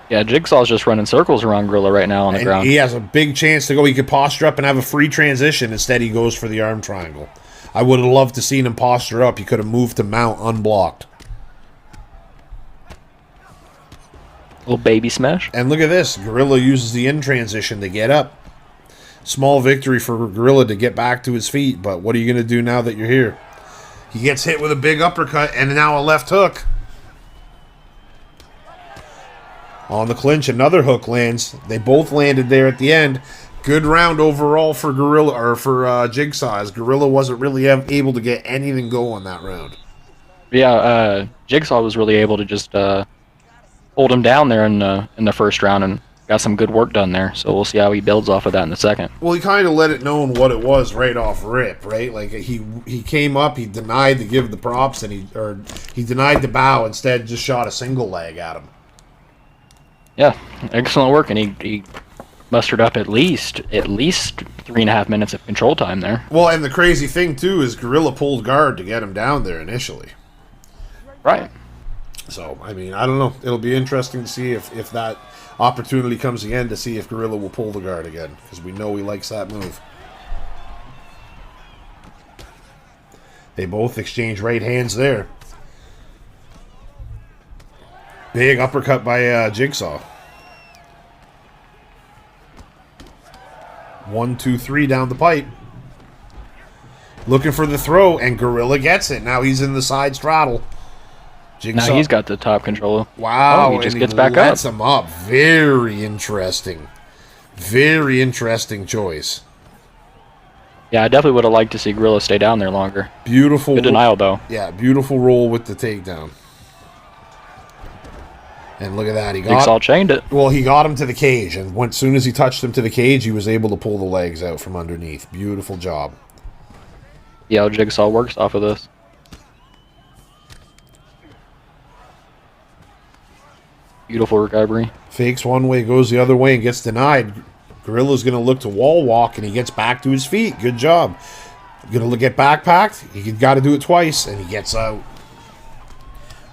Yeah, Jigsaw's just running circles around Gorilla right now on the ground. He has a big chance to go. He could posture up and have a free transition. Instead, he goes for the arm triangle. I would have loved to seen him posture up. He could have moved to mount unblocked. Little baby smash. And look at this. Gorilla uses the in transition to get up. Small victory for Gorilla to get back to his feet, but what are you going to do now that you're here? He gets hit with a big uppercut and now a left hook. On the clinch, another hook lands. They both landed there at the end. Good round overall for Gorilla, or for Jigsaw, as Gorilla wasn't really able to get anything going that round. Yeah, Jigsaw was really able to just hold him down there in the first round and got some good work done there. So we'll see how he builds off of that in the second. Well, he kind of let it known what it was right off rip, right? Like he came up, he denied to give the props, and he denied the bow, instead just shot a single leg at him. Yeah, excellent work, and he mustered up at least 3.5 minutes of control time there. Well, and the crazy thing too is Gorilla pulled guard to get him down there initially. Right. So, I mean, I don't know. It'll be interesting to see if that opportunity comes again, to see if Gorilla will pull the guard again, because we know he likes that move. They both exchange right hands there. Big uppercut by Jigsaw. 1, 2, 3 down the pipe. Looking for the throw, and Gorilla gets it. Now he's in the side straddle. Jigsaw. Now he's got the top control. Wow. Oh, he just gets back up. Lets him up. Very interesting. Very interesting choice. Yeah, I definitely would have liked to see Gorilla stay down there longer. Beautiful. Good denial, though. Yeah, beautiful roll with the takedown. And look at that. He got Jigsaw chained it. Well, he got him to the cage, and as soon as he touched him to the cage, he was able to pull the legs out from underneath. Beautiful job. Yeah, how Jigsaw works off of this. Beautiful recovery. Fakes one way, goes the other way, and gets denied. Gorilla's going to look to wall walk, and he gets back to his feet. Good job. Going to get backpacked. He got to do it twice, and he gets out.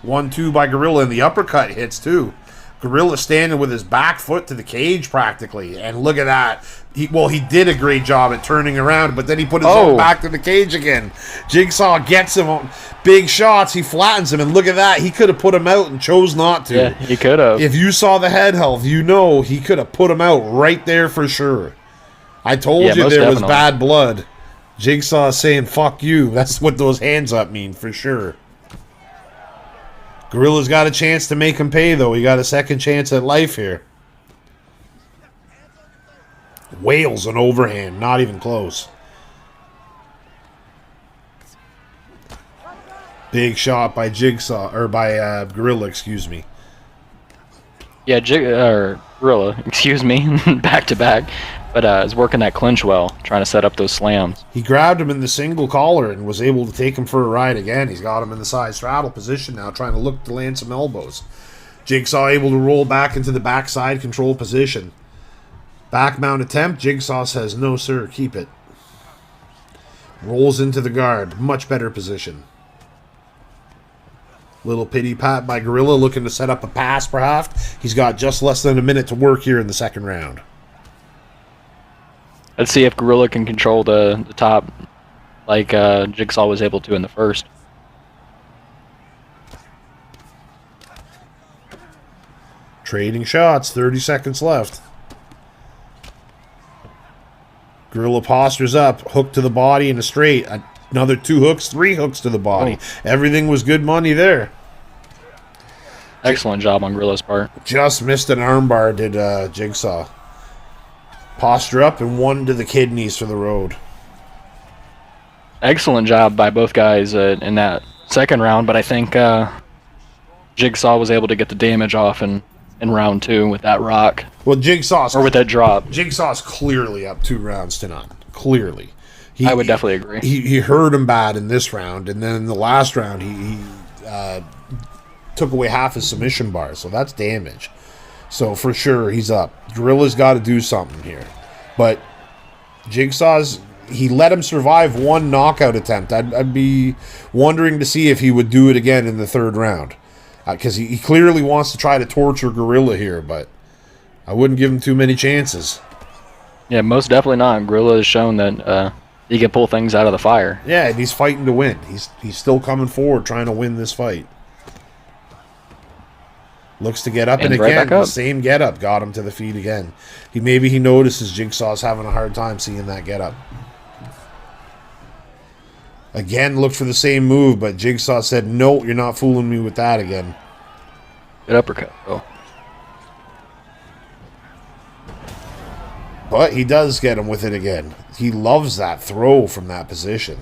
1-2 by Gorilla, and the uppercut hits too. Gorilla standing with his back foot to the cage practically, and look at that. He did a great job at turning around, but then he put his own back to the cage again. Jigsaw gets him on big shots. He flattens him, and look at that. He could have put him out and chose not to. Yeah, he could have. If you saw the head health, you know he could have put him out right there for sure. I told you there was bad blood. Jigsaw saying, fuck you. That's what those hands up mean for sure. Gorilla's got a chance to make him pay, though. He got a second chance at life here. Wails an overhand, not even close. Big shot by Jigsaw, or by Gorilla, excuse me. Yeah, Gorilla, excuse me, back to back. But is working that clinch well, trying to set up those slams. He grabbed him in the single collar and was able to take him for a ride again. He's got him in the side straddle position now, trying to look to land some elbows. Jigsaw able to roll back into the backside control position. Back mount attempt. Jigsaw says, no, sir, keep it. Rolls into the guard. Much better position. Little pity pat by Gorilla, looking to set up a pass, perhaps. He's got just less than a minute to work here in the second round. Let's see if Gorilla can control the top like Jigsaw was able to in the first. Trading shots, 30 seconds left. Gorilla postures up, hook to the body and a straight. Another 2 hooks, 3 hooks to the body. Oh. Everything was good money there. Excellent job on Gorilla's part. Just missed an armbar, did Jigsaw. Posture up and 1 to the kidneys for the road. Excellent job by both guys in that second round, but I think Jigsaw was able to get the damage off in round 2 with that rock. Well, Jigsaw's... Or with that drop. Jigsaw's clearly up 2 rounds to none. Clearly. I would definitely agree. He hurt him bad in this round, and then in the last round he took away half his submission bar, so that's damage. So for sure he's up. Gorilla's got to do something here. But Jigsaw's... He let him survive 1 knockout attempt. I'd be wondering to see if he would do it again in the 3rd round. Because he clearly wants to try to torture Gorilla here, but I wouldn't give him too many chances. Yeah, most definitely not. Gorilla has shown that he can pull things out of the fire. Yeah, and he's fighting to win. He's still coming forward, trying to win this fight. Looks to get up, and right again, back up. the same get up got him to the feet again. Maybe he notices Jigsaw's having a hard time seeing that get up. Again, looked for the same move, but Jigsaw said, no, you're not fooling me with that again. Good uppercut, though. But he does get him with it again. He loves that throw from that position.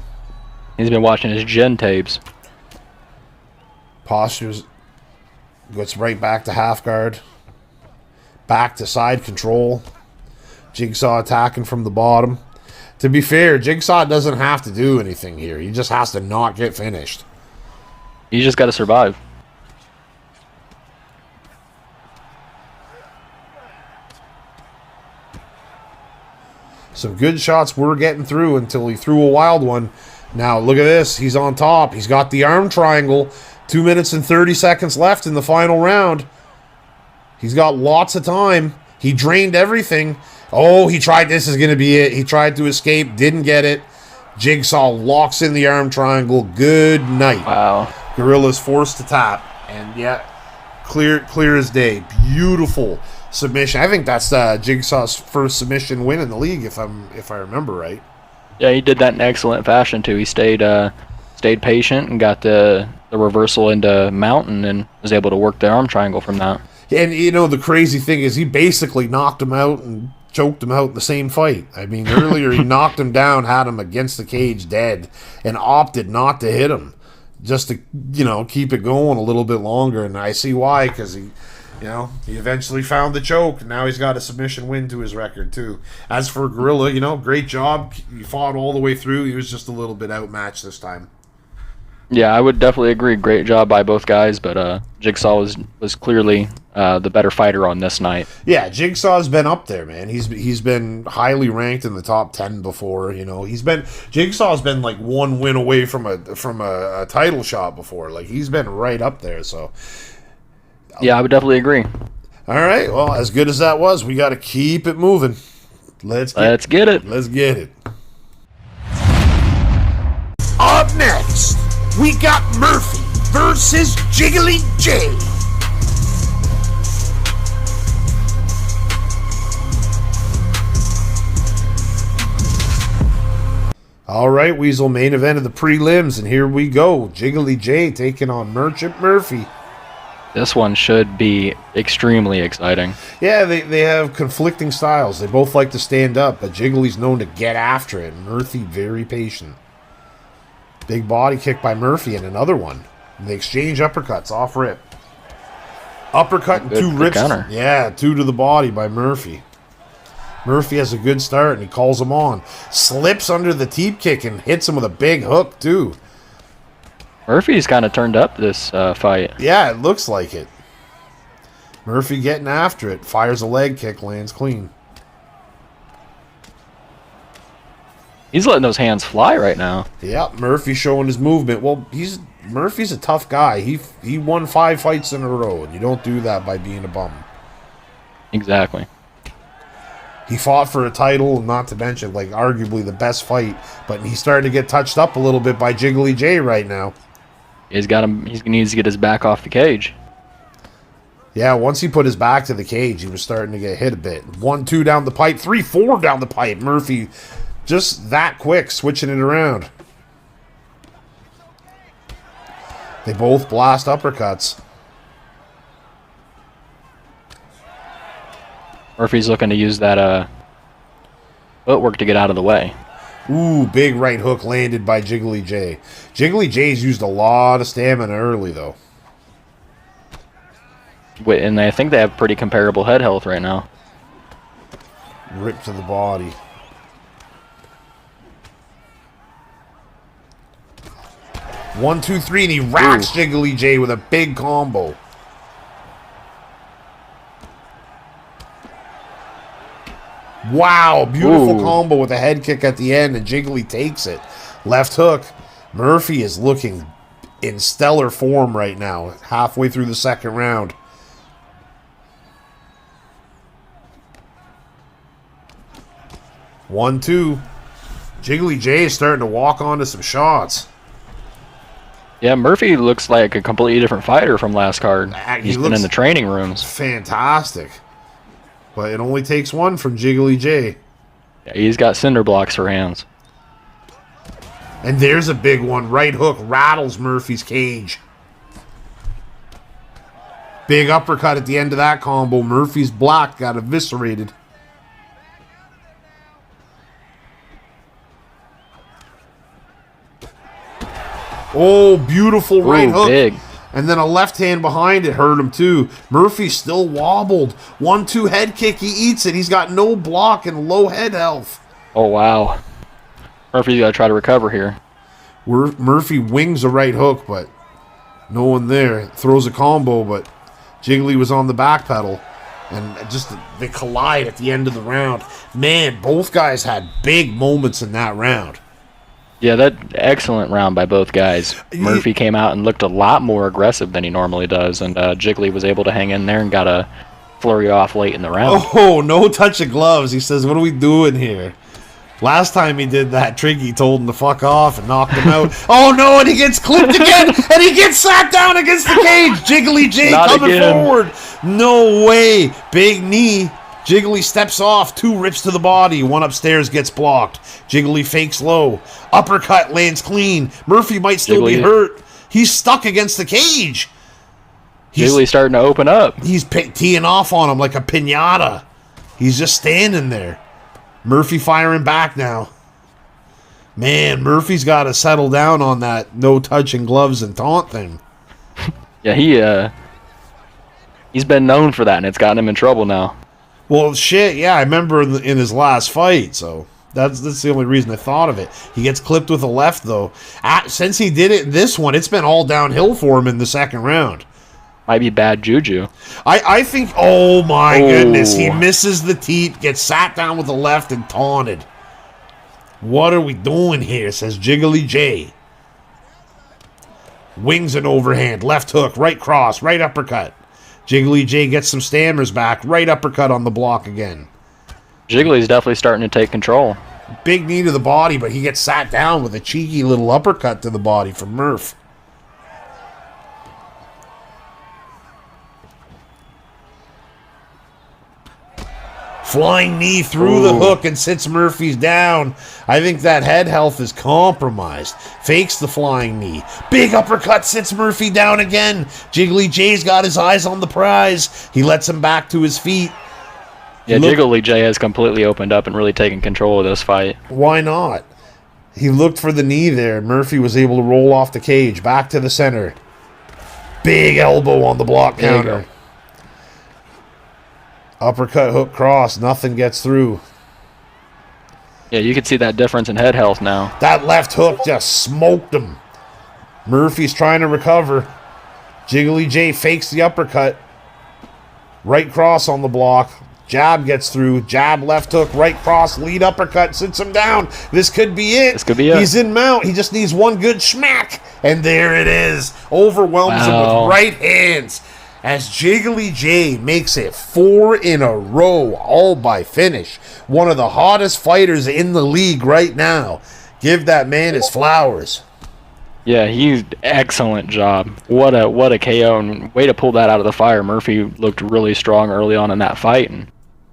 He's been watching his Gen tapes. Postures, gets right back to half guard. Back to side control. Jigsaw attacking from the bottom. To be fair, Jigsaw doesn't have to do anything here. He just has to not get finished. You just got to survive. Some good shots were getting through until he threw a wild one. Now, look at this. He's on top. He's got the arm triangle. 2 minutes and 30 seconds left in the final round. He's got lots of time. He drained everything. Oh, he tried. This is going to be it. He tried to escape. Didn't get it. Jigsaw locks in the arm triangle. Good night. Wow. Gorilla's forced to tap. And yeah, clear as day. Beautiful submission. I think that's Jigsaw's first submission win in the league, if I remember right. Yeah, he did that in excellent fashion too. He stayed patient and got the reversal into mountain and was able to work the arm triangle from that. And you know the crazy thing is he basically knocked him out and choked him out in the same fight. I mean, earlier he knocked him down, had him against the cage dead, and opted not to hit him just to, keep it going a little bit longer. And I see why, because he eventually found the choke, and now he's got a submission win to his record too. As for Gorilla, great job. He fought all the way through. He was just a little bit outmatched this time. Yeah, I would definitely agree. Great job by both guys, but Jigsaw was clearly the better fighter on this night. Yeah, Jigsaw's been up there, man. He's been highly ranked in the top 10 before. Jigsaw's been like 1 win away from a title shot before. Like, he's been right up there. So yeah, I would definitely agree. All right, well, as good as that was, we got to keep it moving. Let's get it. Let's get it. Up next, we got Murphy versus Jiggly J. All right, Weasel, main event of the prelims, and here we go. Jiggly J taking on Merchant Murphy. This one should be extremely exciting. Yeah, they have conflicting styles. They both like to stand up, but Jiggly's known to get after it. Murphy, very patient. Big body kick by Murphy and another one. And they exchange uppercuts off rip. Uppercut and Good 2 rips. counter. Yeah, 2 to the body by Murphy. Murphy has a good start and he calls him on. Slips under the teep kick and hits him with a big hook too. Murphy's kind of turned up this fight. Yeah, it looks like it. Murphy getting after it. Fires a leg kick, lands clean. He's letting those hands fly right now. Yeah, Murphy showing his movement. Well, Murphy's a tough guy. He won 5 fights in a row, and you don't do that by being a bum. Exactly. He fought for a title, not to mention, like, arguably the best fight, but he's starting to get touched up a little bit by Jiggly J right now. He's got him. He needs to get his back off the cage. Yeah, once he put his back to the cage, he was starting to get hit a bit. 1-2 down the pipe, 3-4 down the pipe. Murphy just that quick, switching it around. They both blast uppercuts. Murphy's looking to use that footwork to get out of the way. Ooh, big right hook landed by Jiggly J. Jiggly J's used a lot of stamina early, though. And I think they have pretty comparable head health right now. Rip to the body. One, two, three, and he racks Jiggly J with a big combo. Wow, beautiful combo with a head kick at the end, and Jiggly takes it. Left hook. Murphy is looking in stellar form right now, halfway through the second round. One, two. Jiggly J is starting to walk onto some shots. Yeah, Murphy looks like a completely different fighter from last card. He He's been looks in the training rooms. Fantastic. But it only takes one from Jiggly J. Yeah, he's got cinder blocks for hands. And there's a big one. Right hook rattles Murphy's cage. Big uppercut at the end of that combo. Murphy's block got eviscerated. Oh, beautiful right hook. Big. And then a left hand behind it hurt him too. Murphy still wobbled. 1-2 head kick. He eats it. He's got no block and low head health. Oh, wow. Murphy's got to try to recover here. Murphy wings a right hook, but no one there. Throws a combo, but Jiggly was on the back pedal. And just they collide at the end of the round. Man, both guys had big moments in that round. Yeah, that excellent round by both guys. Murphy came out and looked a lot more aggressive than he normally does, and Jiggly was able to hang in there and got a flurry off late in the round. Oh, no touch of gloves. He says, what are we doing here? Last time he did that, Triggy told him to fuck off and knocked him out. Oh, no, and he gets clipped again, and he gets sat down against the cage. Jiggly J coming forward. No way. Big knee. Jiggly steps off. 2 rips to the body. 1 upstairs gets blocked. Jiggly fakes low. Uppercut lands clean. Murphy might still be hurt. He's stuck against the cage. Jiggly's starting to open up. He's teeing off on him like a piñata. He's just standing there. Murphy firing back now. Man, Murphy's got to settle down on that no touching gloves and taunt thing. Yeah, he's been known for that, and it's gotten him in trouble now. Well, shit, yeah, I remember in his last fight, so that's the only reason I thought of it. He gets clipped with a left, though. Since he did it in this one, it's been all downhill for him in the second round. Might be bad juju. I think, oh my goodness, he misses the teep, gets sat down with the left and taunted. What are we doing here, says Jiggly J. Wings an overhand, left hook, right cross, right uppercut. Jiggly J gets some stammers back, right uppercut on the block again. Jiggly's definitely starting to take control. Big knee to the body, but he gets sat down with a cheeky little uppercut to the body from Murph. Flying knee through the hook and sits Murphy's down. I think that head health is compromised. Fakes the flying knee. Big uppercut sits Murphy down again. Jiggly J's got his eyes on the prize. He lets him back to his feet. Yeah, Jiggly J has completely opened up and really taken control of this fight. Why not? He looked for the knee there. Murphy was able to roll off the cage. Back to the center. Big elbow on the block counter. Uppercut, hook, cross. Nothing gets through. Yeah, you can see that difference in head health now. That left hook just smoked him. Murphy's trying to recover. Jiggly J fakes the uppercut. Right cross on the block. Jab gets through. Jab, left hook, right cross, lead uppercut, sits him down. This could be it. This could be it. He's in mount. He just needs one good smack. And there it is. Overwhelms him with right hands. As Jiggly J makes it 4 in a row, all by finish. One of the hottest fighters in the league right now. Give that man his flowers. Yeah, he's excellent job. What a KO, and way to pull that out of the fire. Murphy looked really strong early on in that fight, and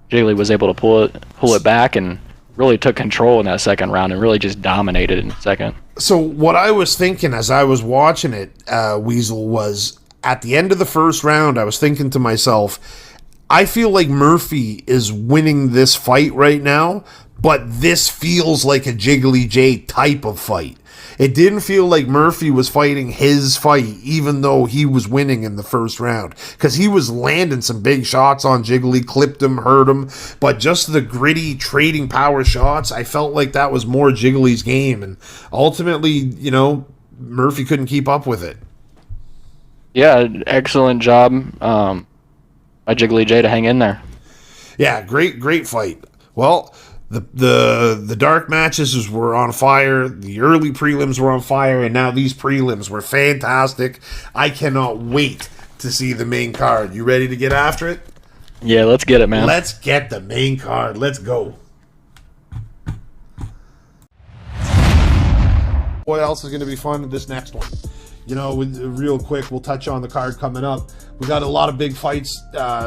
Jiggly was able to pull it back and really took control in that second round and really just dominated in the second. So what I was thinking as I was watching it, Weasel, was at the end of the first round, I was thinking to myself, I feel like Murphy is winning this fight right now, but this feels like a Jiggly J type of fight. It didn't feel like Murphy was fighting his fight, even though he was winning in the first round. Because he was landing some big shots on Jiggly, clipped him, hurt him. But just the gritty, trading power shots, I felt like that was more Jiggly's game. And ultimately, you know, Murphy couldn't keep up with it. Yeah, excellent job by Jiggly J to hang in there. Yeah, great fight. Well, the dark matches were on fire. The early prelims were on fire, and now these prelims were fantastic. I cannot wait to see the main card. You ready to get after it? Yeah, let's get it, man. Let's get the main card. Let's go. What else is going to be fun in this next one? You know, real quick, we'll touch on the card coming up. We got a lot of big fights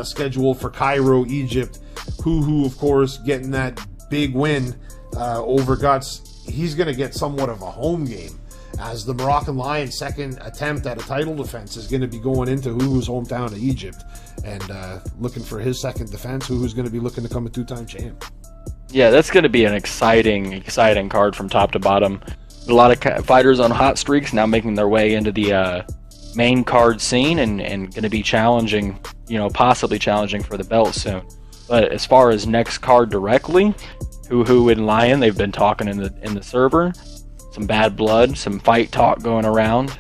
scheduled for Cairo, Egypt. Hoo, of course, getting that big win over Guts. He's going to get somewhat of a home game, as the Moroccan Lion's second attempt at a title defense is going to be going into Hoo's hometown of Egypt, and looking for his second defense. Hoo's going to be looking to become a two-time champ. Yeah, that's going to be an exciting card from top to bottom. A lot of fighters on hot streaks now making their way into the main card scene and going to be challenging, you know, possibly challenging for the belt soon. But as far as next card directly, Hoo and Lion, they've been talking in the server. Some bad blood, some fight talk going around.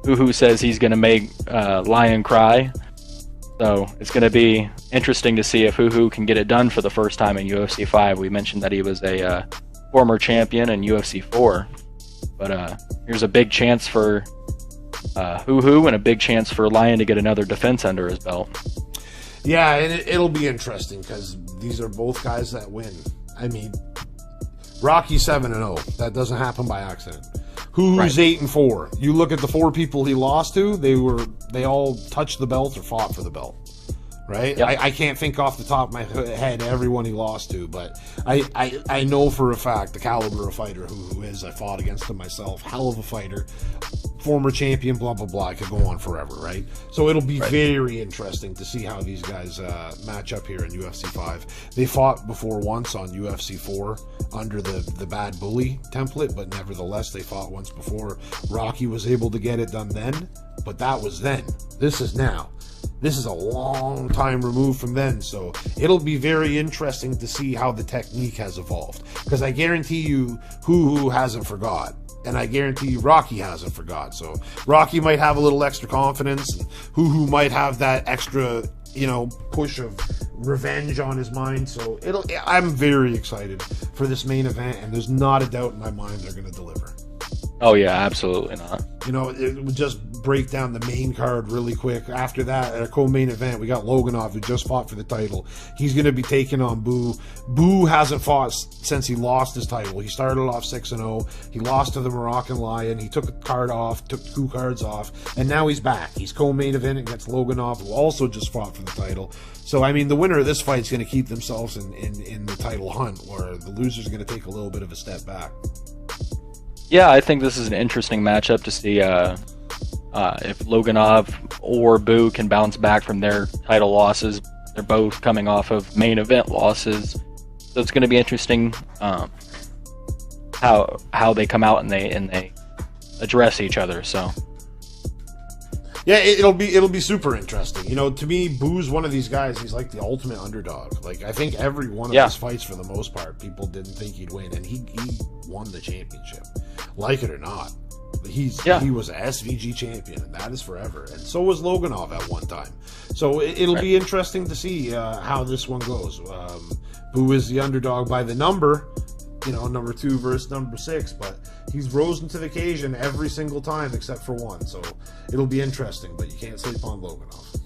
Hoo says he's going to make Lion cry. So it's going to be interesting to see if Hoo can get it done for the first time in UFC 5. We mentioned that he was a former champion in UFC 4. But here's a big chance for Hoo and a big chance for Lion to get another defense under his belt. Yeah, and it'll be interesting because these are both guys that win. I mean, Rocky 7-0. That doesn't happen by accident. Who's right. 8-4? You look at the 4 people he lost to; they all touched the belt or fought for the belt, right? Yep. I can't think off the top of my head everyone he lost to, but I know for a fact the caliber of fighter who is. I fought against him myself. Hell of a fighter. Former champion, blah, blah, blah. I could go on forever, right? So it'll be very interesting to see how these guys match up here in UFC 5. They fought before once on UFC 4 under the Bad Bully template, but nevertheless, they fought once before. Rocky was able to get it done then, but that was then. This is now. This is a long time removed from then, so it'll be very interesting to see how the technique has evolved. Because I guarantee you, Hoo hasn't forgot. And I guarantee you Rocky hasn't forgot. So Rocky might have a little extra confidence, and Hoo might have that extra, you know, push of revenge on his mind. So I'm very excited for this main event, and there's not a doubt in my mind they're going to deliver. Oh yeah, absolutely not. You know, it would just break down the main card really quick. After that, at a co-main event, we got Loganov, who just fought for the title. He's going to be taking on Boo. Boo hasn't fought since he lost his title. He started off 6-0. He lost to the Moroccan Lion. He took a card off, took 2 cards off, and now he's back. He's co-main event against Loganov, who also just fought for the title. So, I mean, the winner of this fight is going to keep themselves in the title hunt, where the loser's going to take a little bit of a step back. Yeah, I think this is an interesting matchup to see if Loganov or Boo can bounce back from their title losses. They're both coming off of main event losses, so it's going to be interesting how they come out and they address each other. So yeah, it'll be super interesting. You know, to me, Boo's one of these guys. He's like the ultimate underdog. Like, I think every one of his fights, for the most part, people didn't think he'd win, and he won the championship, like it or not. He was a SVG champion, and that is forever. And so was Loganov at one time. So it'll be interesting to see how this one goes. Boo is the underdog by the number, you know, number 2 versus number 6, but he's risen to the occasion every single time except for one. So it'll be interesting, but you can't sleep on Loganov.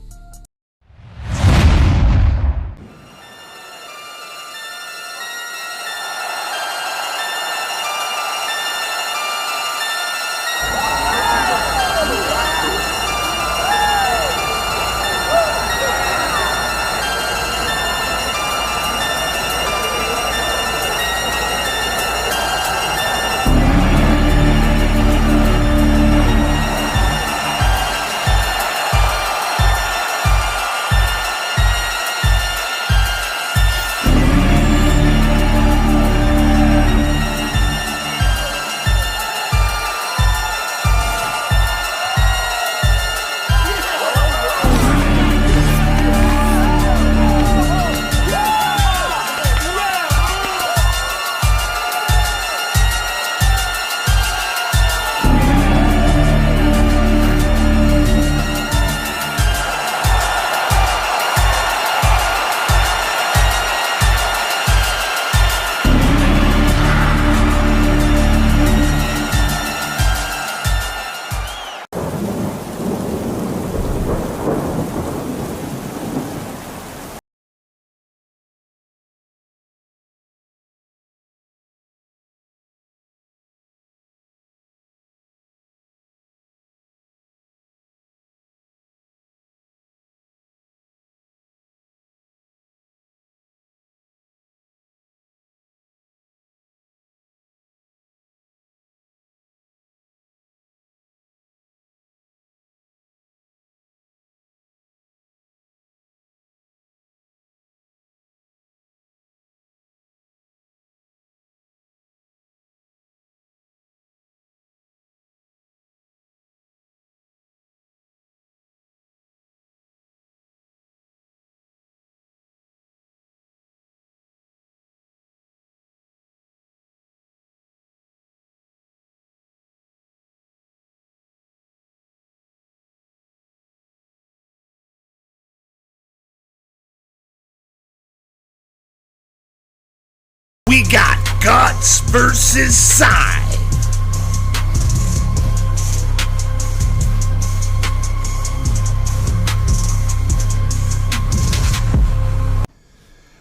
We got Guts versus Sai.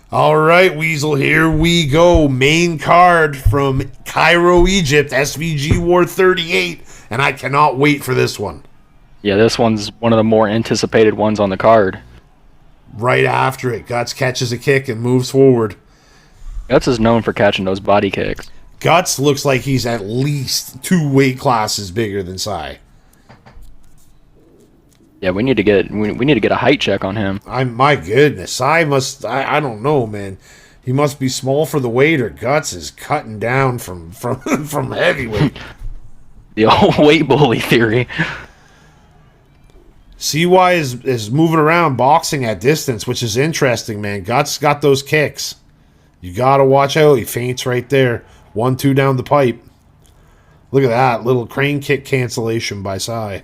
All right, Weasel, here we go. Main card from Cairo, Egypt, SVG War 38, and I cannot wait for this one. yeah, this one's one of the more anticipated ones on the card. Right after it, Guts catches a kick and moves forward. Guts is known for catching those body kicks. Guts looks like he's at least 2 weight classes bigger than Sai. Yeah, we need to get a height check on him. My goodness, Sai must. I don't know, man. He must be small for the weight, or Guts is cutting down from heavyweight. The old weight bully theory. CY is moving around boxing at distance, which is interesting, man. Guts got those kicks. You gotta watch out. He feints right there. 1-2 down the pipe. Look at that little crane kick cancellation by Sai.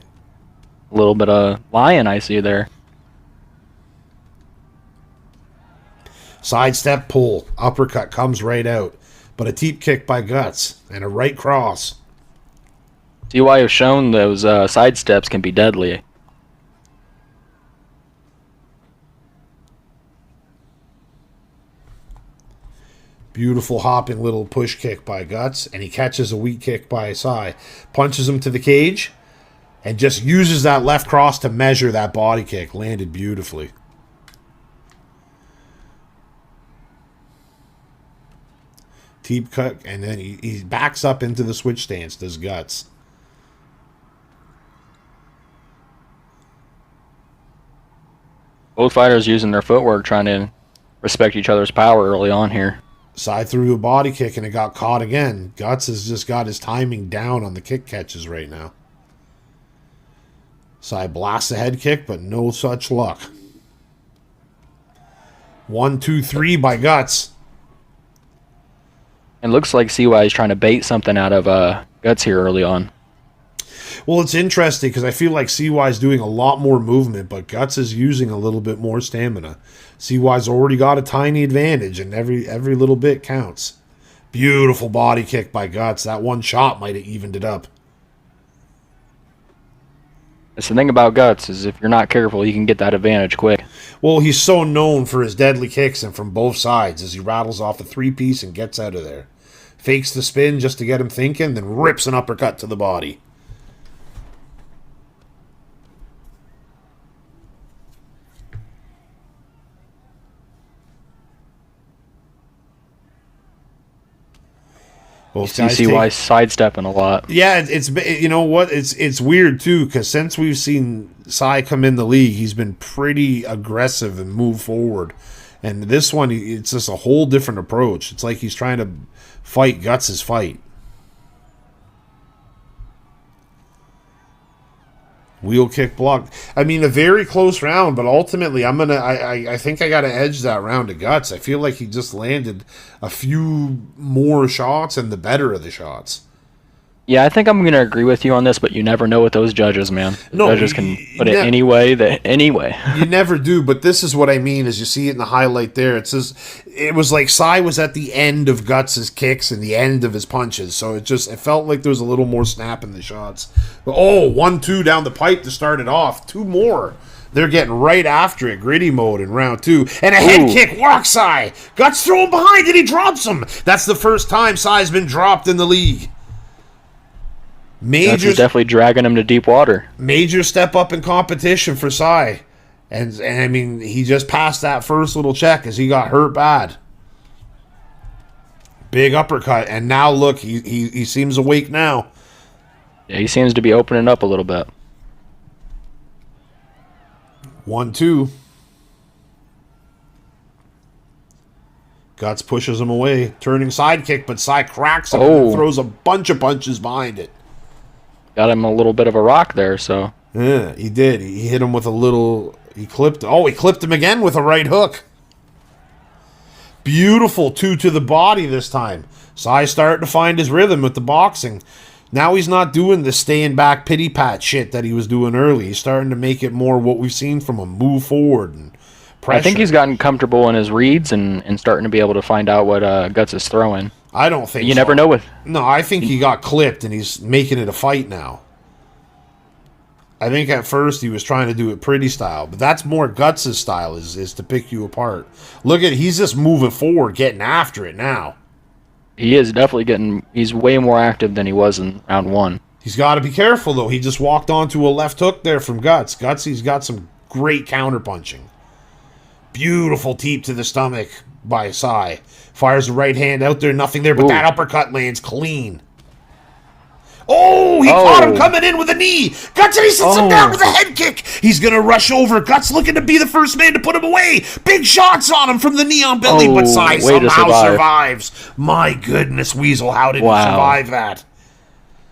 A little bit of lion I see there. Sidestep pull. Uppercut comes right out. But a teep kick by Guts. And a right cross. CY has shown those side steps can be deadly. Beautiful hopping little push kick by Guts, and he catches a weak kick by Sai. Punches him to the cage, and just uses that left cross to measure that body kick. Landed beautifully. Teep cut, and then he backs up into the switch stance, does Guts. Both fighters using their footwork, trying to respect each other's power early on here. Sai threw a body kick and it got caught again. Guts has just got his timing down on the kick catches right now. Sai blasts a head kick, but no such luck. 1, 2, 3 by Guts. It looks like CY is trying to bait something out of Guts here early on. Well, it's interesting because I feel like CY's doing a lot more movement, but Guts is using a little bit more stamina. CY's already got a tiny advantage, and every little bit counts. Beautiful body kick by Guts. That one shot might have evened it up. That's the thing about Guts, is if you're not careful, he can get that advantage quick. Well, he's so known for his deadly kicks and from both sides as he rattles off a three-piece and gets out of there. Fakes the spin just to get him thinking, then rips an uppercut to the body. Both guys CY sidestepping a lot. Yeah, it's you know what, it's weird too because since we've seen Sai come in the league, he's been pretty aggressive and move forward, and this one it's just a whole different approach. It's like he's trying to fight Guts' fight. Wheel kick block. I mean, a very close round, but ultimately, I think I got to edge that round to Guts. I feel like he just landed a few more shots and the better of the shots. Yeah, I think I'm going to agree with you on this, but you never know with those judges, man. Judges can put it any way. You never do, but this is what I mean, is you see it in the highlight there. It says it was like Sai was at the end of Guts' kicks and the end of his punches, so it felt like there was a little more snap in the shots. But, 1-2 down the pipe to start it off. 2 more. They're getting right after it, gritty mode in round 2. And a head kick, walk Sai. Guts throw him behind and he drops him. That's the first time Sai's been dropped in the league. That's definitely dragging him to deep water. Major step up in competition for Sai. And I mean, he just passed that first little check as he got hurt bad. Big uppercut. And now look, he seems awake now. Yeah, he seems to be opening up a little bit. 1-2. Guts pushes him away. Turning sidekick, but Sai cracks him and throws a bunch of punches behind it. Got him a little bit of a rock there, so. Yeah, he did. He hit him with a little... He clipped him again with a right hook. Beautiful 2 to the body this time. Sai starting to find his rhythm with the boxing. Now he's not doing the staying back pity pat shit that he was doing early. He's starting to make it more what we've seen from him. Move forward and pressure. I think he's gotten comfortable in his reads and starting to be able to find out what Guts is throwing. I don't think you never know with. No, I think he got clipped and he's making it a fight now. I think at first he was trying to do it pretty style, but that's more Guts' style is to pick you apart. Look at he's just moving forward, getting after it now. He is definitely he's way more active than he was in round 1. He's got to be careful though. He just walked onto a left hook there from Guts. He's got some great counter punching. Beautiful teep to the stomach by Sai. Fires the right hand out there, nothing there, but that uppercut lands clean. He caught him coming in with a knee. Guts, and he sits him down with a head kick. He's going to rush over. Guts looking to be the first man to put him away. Big shots on him from the knee on belly, but Sai somehow survives. My goodness, Weasel, how did he survive that?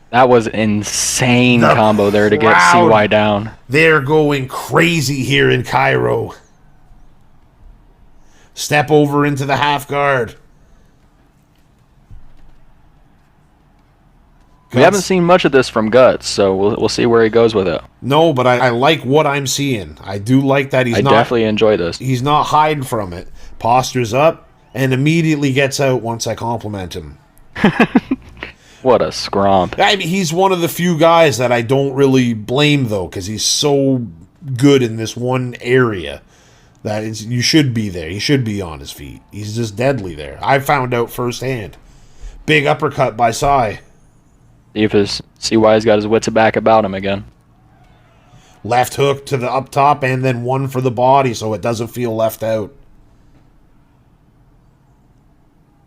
That was insane combo there to get CY down. They're going crazy here in Cairo. Step over into the half guard. We haven't seen much of this from Guts, so we'll see where he goes with it. No, but I like what I'm seeing. I do like that I definitely enjoy this. He's not hiding from it. Postures up and immediately gets out once I compliment him. What a scrump. I mean, he's one of the few guys that I don't really blame, though, because he's so good in this one area that you should be there. He should be on his feet. He's just deadly there. I found out firsthand. Big uppercut by Sai. See why he's got his wits back about him again. Left hook to the up top and then one for the body so it doesn't feel left out.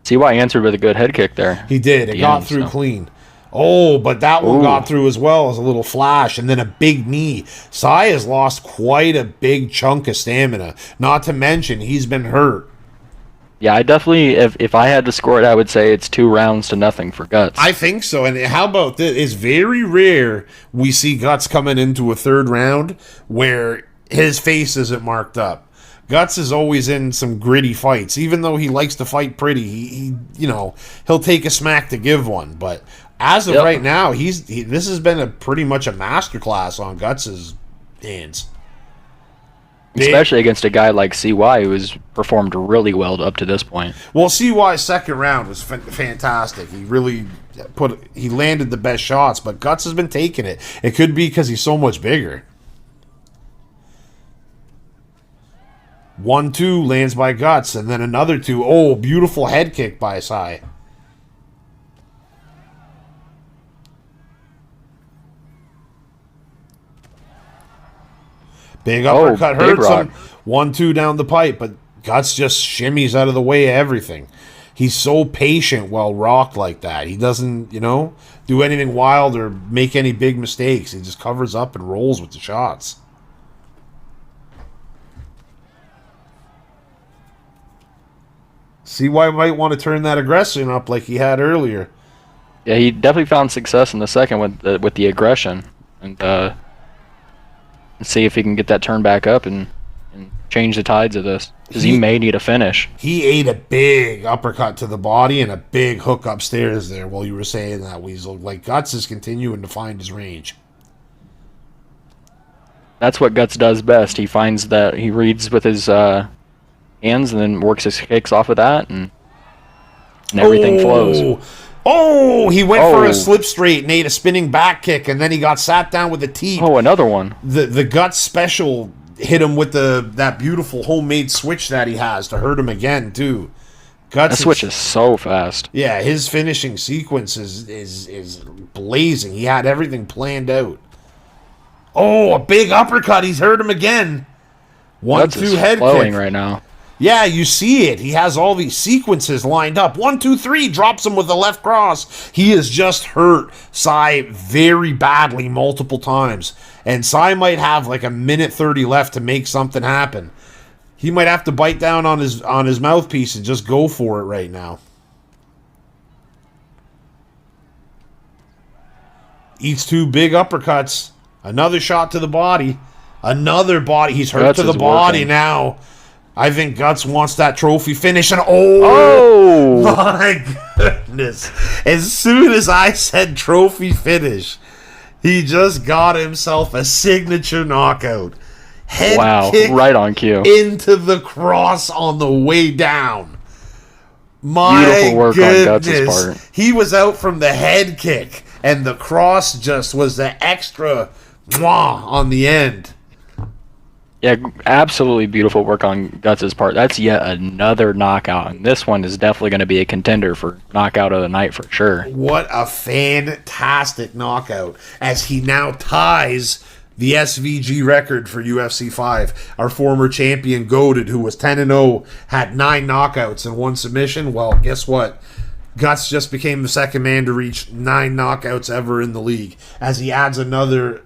See why he answered with a good head kick there. He did. It got through clean. Oh, but that one got through as well as a little flash and then a big knee. Sai has lost quite a big chunk of stamina. Not to mention, he's been hurt. Yeah, I definitely, if I had to score it, I would say it's 2-0 for Guts. I think so. And how about this? It's very rare we see Guts coming into a third round where his face isn't marked up. Guts is always in some gritty fights. Even though he likes to fight pretty, he'll take a smack to give one. But as of right now, this has been pretty much a masterclass on Guts's hands. Especially against a guy like CY who has performed really well up to this point. Well, CY's second round was fantastic. He really he landed the best shots, but Guts has been taking it. It could be because he's so much bigger. 1-2 lands by Guts, and then another 2. Oh, beautiful head kick by Sai. Big uppercut hurts him. 1-2 down the pipe, but Guts just shimmies out of the way of everything. He's so patient while rocked like that. He doesn't, do anything wild or make any big mistakes. He just covers up and rolls with the shots. CY might want to turn that aggression up like he had earlier. Yeah, he definitely found success in the second with the aggression. And see if he can get that turn back up and change the tides of this. Because he may need a finish. He ate a big uppercut to the body and a big hook upstairs there while you were saying that, Weasel. Like, Guts is continuing to find his range. That's what Guts does best. He finds that he reads with his hands and then works his kicks off of that, and everything flows. Oh, he went for a slip straight and ate a spinning back kick, and then he got sat down with a teep. Oh, another one. The Guts special hit him with that beautiful homemade switch that he has to hurt him again, too. That switch is so fast. Yeah, his finishing sequence is blazing. He had everything planned out. Oh, a big uppercut. He's hurt him again. 1-2 head kick right now. Yeah, you see it. He has all these sequences lined up. 1, 2, 3, drops him with the left cross. He has just hurt Sai very badly multiple times. And Sai might have like a minute 30 left to make something happen. He might have to bite down on his mouthpiece and just go for it right now. Eats 2 big uppercuts. Another shot to the body. Another body. He's hurt Guts to the body working. now. I think Guts wants that trophy finish. And my goodness. As soon as I said trophy finish, he just got himself a signature knockout. Head kick right on cue. Into the cross on the way down. My Beautiful work goodness. on Guts' part. He was out from the head kick, and the cross just was the extra mwah on the end. Yeah, absolutely beautiful work on Guts' part. That's yet another knockout, and this one is definitely going to be a contender for knockout of the night for sure. What a fantastic knockout, as he now ties the SVG record for UFC 5. Our former champion, Goated, who was 10-0, had 9 knockouts and 1 submission. Well, guess what? Guts just became the second man to reach 9 knockouts ever in the league, as he adds another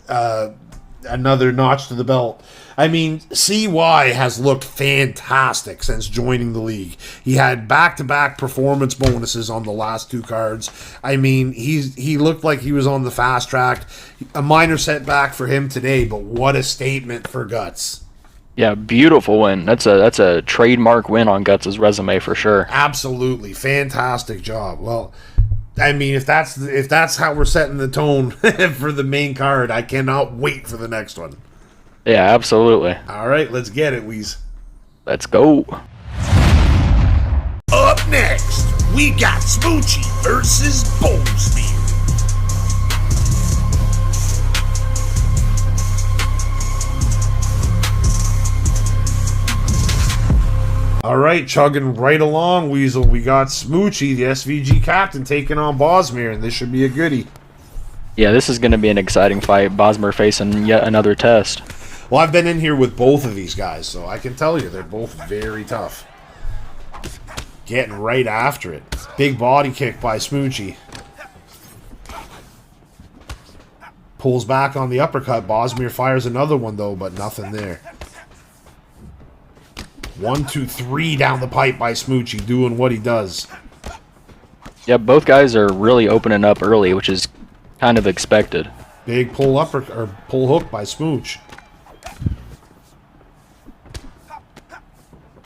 notch to the belt. I mean, CY has looked fantastic since joining the league. He had back-to-back performance bonuses on the last 2 cards. I mean, he looked like he was on the fast track. A minor setback for him today, but what a statement for Guts. Yeah, beautiful win. That's a trademark win on Guts' resume for sure. Absolutely. Fantastic job. Well, I mean, if that's how we're setting the tone for the main card, I cannot wait for the next one. Yeah, absolutely. All right, let's get it, Weez. Let's go. Up next, we got Smoochie versus Bowlespear. All right, chugging right along, Weasel. We got Smoochie, the SVG captain, taking on Bosmir, and this should be a goodie. Yeah, this is going to be an exciting fight. Bosmer facing yet another test. Well, I've been in here with both of these guys, so I can tell you they're both very tough. Getting right after it. Big body kick by Smoochie. Pulls back on the uppercut. Bosmir fires another one, though, but nothing there. 1, 2, 3 down the pipe by Smoochie, doing what he does. Yeah, both guys are really opening up early, which is kind of expected. Big pull hook by Smooch.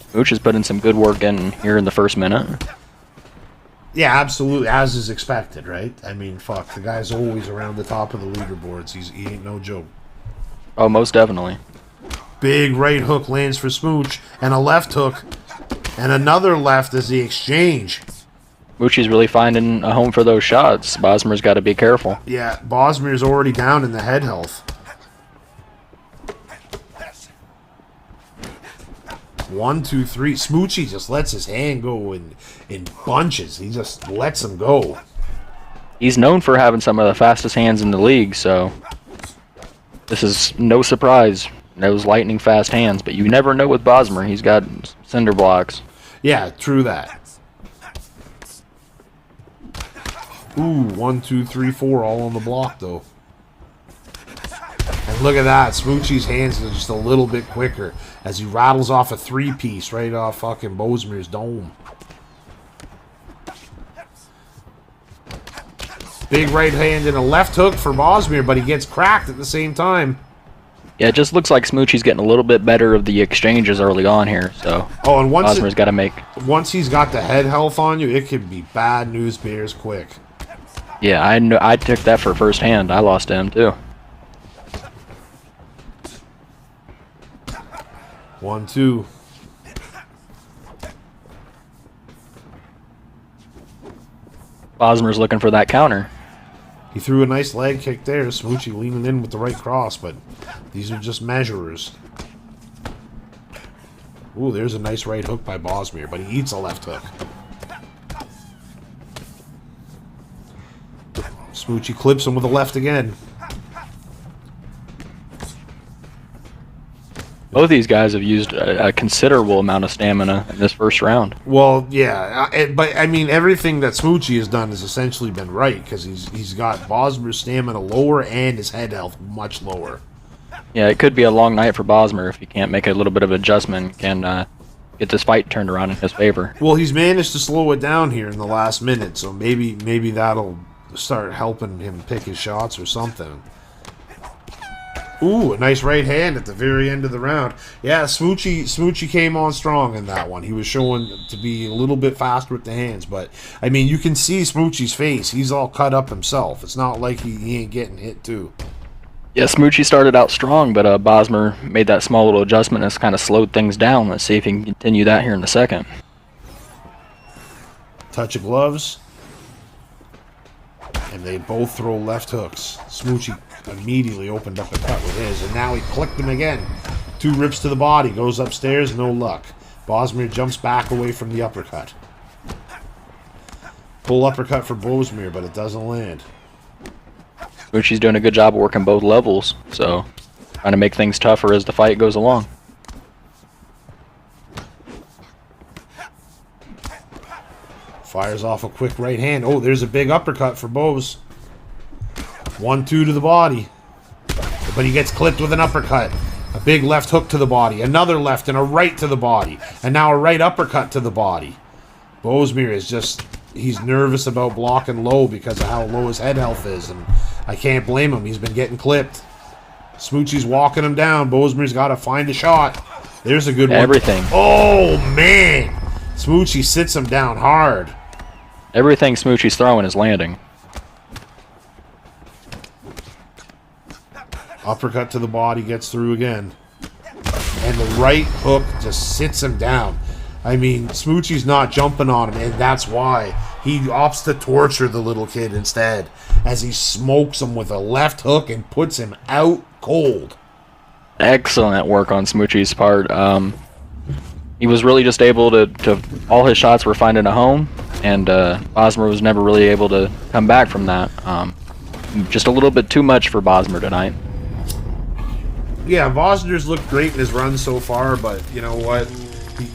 Smooch has put in some good work in here in the first minute. Yeah, absolutely, as is expected, right? I mean, fuck, the guy's always around the top of the leaderboards. He ain't no joke. Oh, most definitely. Big right hook lands for Smooch, and a left hook, and another left as the exchange. Smoochie's really finding a home for those shots. Bosmer's got to be careful. Yeah, Bosmir's already down in the head health. 1, 2, 3. Smoochie just lets his hand go in bunches. He just lets him go. He's known for having some of the fastest hands in the league, so this is no surprise. Those lightning fast hands, but you never know with Bosmer. He's got cinder blocks. Yeah, true that. Ooh, 1, 2, 3, 4, all on the block though. And look at that, Smoochie's hands are just a little bit quicker as he rattles off a 3-piece right off fucking Bosmer's dome. Big right hand and a left hook for Bosmer, but he gets cracked at the same time. Yeah, it just looks like Smoochie's getting a little bit better of the exchanges early on here, so oh, and Bosmer's got to make... Once he's got the head health on you, it could be bad news bears quick. Yeah, I took that for first hand. I lost to him, too. 1, 2. Bosmer's looking for that counter. He threw a nice leg kick there. Smoochie leaning in with the right cross, but these are just measurers. Ooh, there's a nice right hook by Bosmer, but he eats a left hook. Smoochie clips him with a left again. Both these guys have used a considerable amount of stamina in this first round. Well, yeah, but I mean, everything that Smoochie has done has essentially been right, because he's got Bosmer's stamina lower and his head health much lower. Yeah, it could be a long night for Bosmer if he can't make a little bit of adjustment, can get this fight turned around in his favor. Well, he's managed to slow it down here in the last minute, so maybe that'll start helping him pick his shots or something. Ooh, a nice right hand at the very end of the round. Yeah, Smoochie came on strong in that one. He was showing to be a little bit faster with the hands, but I mean, you can see Smoochie's face. He's all cut up himself. It's not like he ain't getting hit too. Yeah, Smoochie started out strong, but Bosmer made that small little adjustment that's kind of slowed things down. Let's see if he can continue that here in a second. Touch of gloves. And they both throw left hooks. Smoochie immediately opened up a cut with his, and now he clicked him again. 2 rips to the body, goes upstairs, no luck. Bosmer jumps back away from the uppercut. Full uppercut for Bosmer, but it doesn't land. Smoochie's doing a good job of working both levels, so trying to make things tougher as the fight goes along. Fires off a quick right hand. Oh, there's a big uppercut for Bose. 1, 2 to the body. But he gets clipped with an uppercut. A big left hook to the body. Another left and a right to the body. And now a right uppercut to the body. Bosmer is just... He's nervous about blocking low because of how low his head health is. And I can't blame him. He's been getting clipped. Smoochie's walking him down. Bosmer's got to find a shot. There's a good one. Everything. Oh, man. Smoochie sits him down hard. Everything Smoochie's throwing is landing. Uppercut to the body, gets through again. And the right hook just sits him down. I mean, Smoochie's not jumping on him, and that's why he opts to torture the little kid instead, as he smokes him with a left hook and puts him out cold. Excellent work on Smoochie's part. he was really just able to all his shots were finding a home, and Bosmer was never really able to come back from that. Just a little bit too much for Bosmer tonight. Yeah, Vosner's looked great in his run so far, but you know what?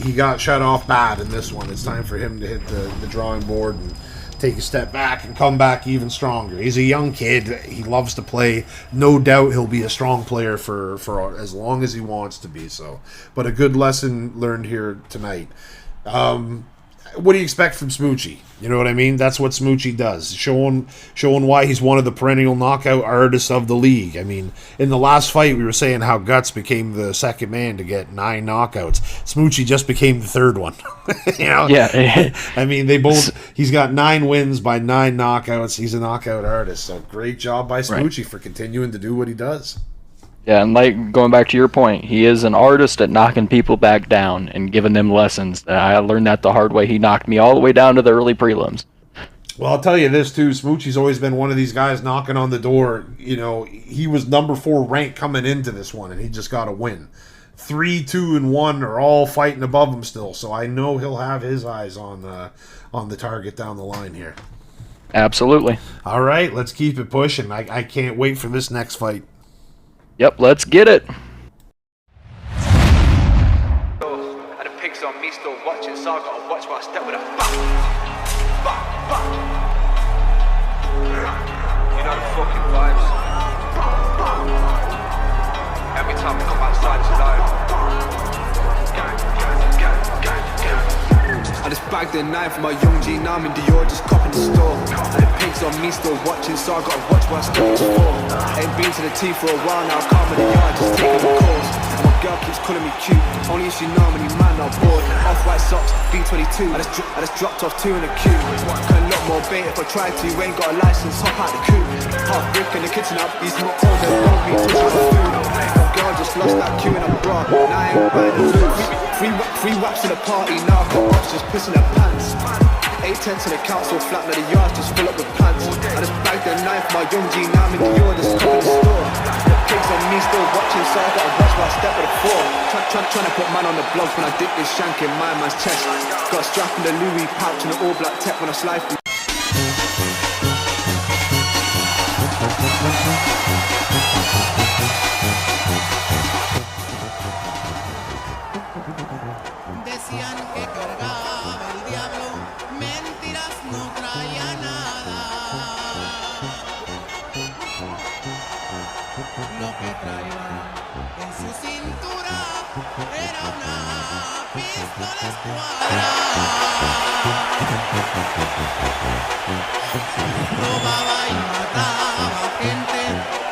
He got shut off bad in this one. It's time for him to hit the drawing board and take a step back and come back even stronger. He's a young kid. He loves to play. No doubt he'll be a strong player for as long as he wants to be. So, but a good lesson learned here tonight. What do you expect from Smoochie? You know what I mean? That's what Smoochie does. Showing why he's one of the perennial knockout artists of the league. I mean, in the last fight, we were saying how Guts became the second man to get 9 knockouts. Smoochie just became the third one. You know? Yeah. I mean, he's got 9 wins by 9 knockouts. He's a knockout artist. So great job by Smoochie for continuing to do what he does. Yeah, and like going back to your point, he is an artist at knocking people back down and giving them lessons. I learned that the hard way. He knocked me all the way down to the early prelims. Well, I'll tell you this too. Smoochie's always been one of these guys knocking on the door. You know, he was number 4 ranked coming into this one, and he just got a win. 3, 2, and 1 are all fighting above him still, so I know he'll have his eyes on the target down the line here. Absolutely. All right, let's keep it pushing. I can't wait for this next fight. Yep, let's get it. And the pigs on me still watching, so I gotta watch my step with a bop. Bop, bop. You know the fucking vibes. Every time I come outside tonight. I just bagged a knife for my young G, now I'm in Dior, just copping the store. And the pigs on me still watching, so I gotta watch where I step this for. Ain't been to the T for a while now, calm in the yard, just taking the calls. And my girl keeps calling me cute, only if she know many man are bored. Off-white socks, B22, I just dropped off 2 in a queue. Can look more bait if I try to, ain't got a license, hop out the coupe. Half brick in the kitchen up, these not all, they won't be touching the food. My girl just lost that queue and I'm bra, now I ain't buying the food. Free waps in the party, now I've got ops just pissing their pants. 8 tents in the council flat, now the yard just full up with plants. I just bagged a knife, my young G, now I'm in Dior, just copping the store. The pigs on me still watching, so I gotta watch where I step with a 4. Trying to put man on the blogs when I dip this shank in my man's chest. Got a strap in the Louis pouch and an all black tech when I slide through. Decían que cargaba el diablo, mentiras no traía nada. Lo que traía en su cintura era una pistola escuadra. Robaba y mataba gente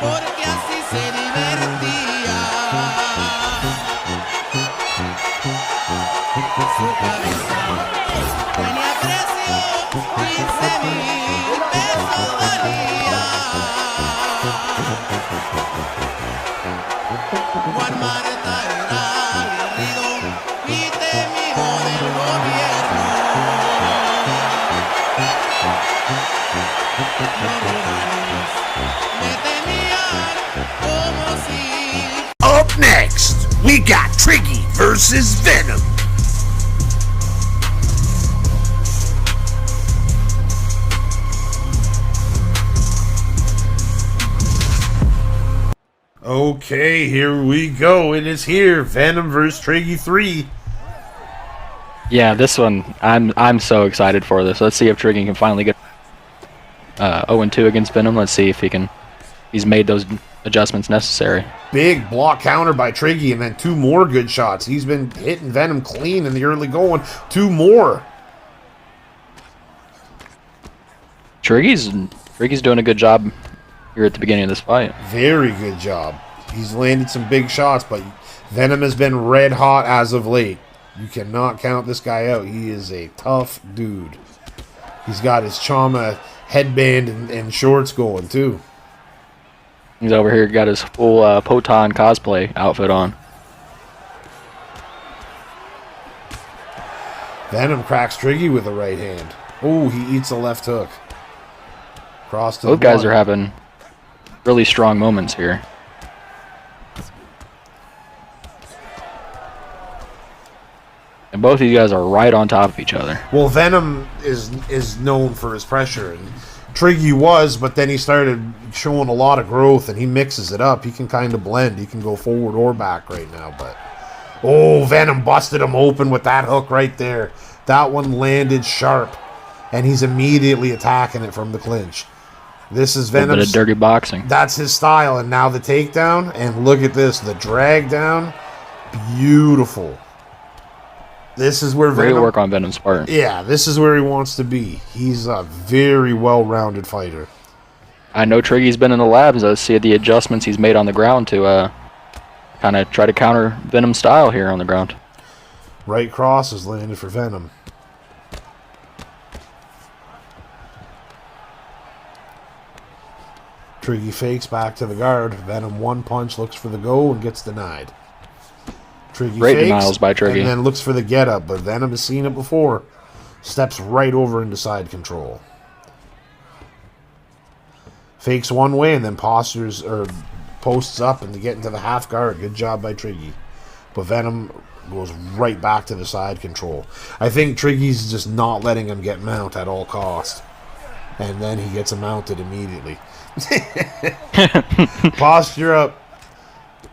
porque así se divertía. Su cabeza tenía precio, 15,000 pesos valía. Juan Marta era aguerrido y temido del gobierno. Los rurales me temían como si. Up next, we got Triggy versus Venom. Okay, here we go. It is here. Venom versus Triggy 3. Yeah, this one, I'm so excited for this. Let's see if Triggy can finally get 0-2 against Venom. Let's see if he's made those adjustments necessary. Big block counter by Triggy, and then 2 more good shots. He's been hitting Venom clean in the early going. 2 more. Triggy's doing a good job here at the beginning of this fight. Very good job. He's landed some big shots, but Venom has been red hot as of late. You cannot count this guy out. He is a tough dude. He's got his Chama headband and shorts going, too. He's over here, got his full Poton cosplay outfit on. Venom cracks Triggy with a right hand. Oh, he eats a left hook. Cross to Both guys are having really strong moments here. And both of these guys are right on top of each other. Well, Venom is known for his pressure, and Triggy was, but then he started showing a lot of growth, and he mixes it up. He can kind of blend. He can go forward or back right now, but... Oh, Venom busted him open with that hook right there. That one landed sharp, and he's immediately attacking it from the clinch. This is Venom's... A bit of dirty boxing. That's his style, and now the takedown, and look at this, the drag down. Beautiful. This is where Great Venom... work on Venom's part. Yeah, this is where he wants to be. He's a very well-rounded fighter. I know Triggy's been in the labs. I see the adjustments he's made on the ground to kind of try to counter Venom's style here on the ground. Right cross is landed for Venom. Triggy fakes back to the guard. Venom one punch, looks for the go, and gets denied. Triggy Great fakes, denials by Triggy. and then looks for the get up, but Venom has seen it before. Steps right over into side control. Fakes one way and then postures or posts up and to get into the half guard. Good job by Triggy. But Venom goes right back to the side control. I think Triggy's just not letting him get mount at all cost. And then he gets him mounted immediately. Posture up.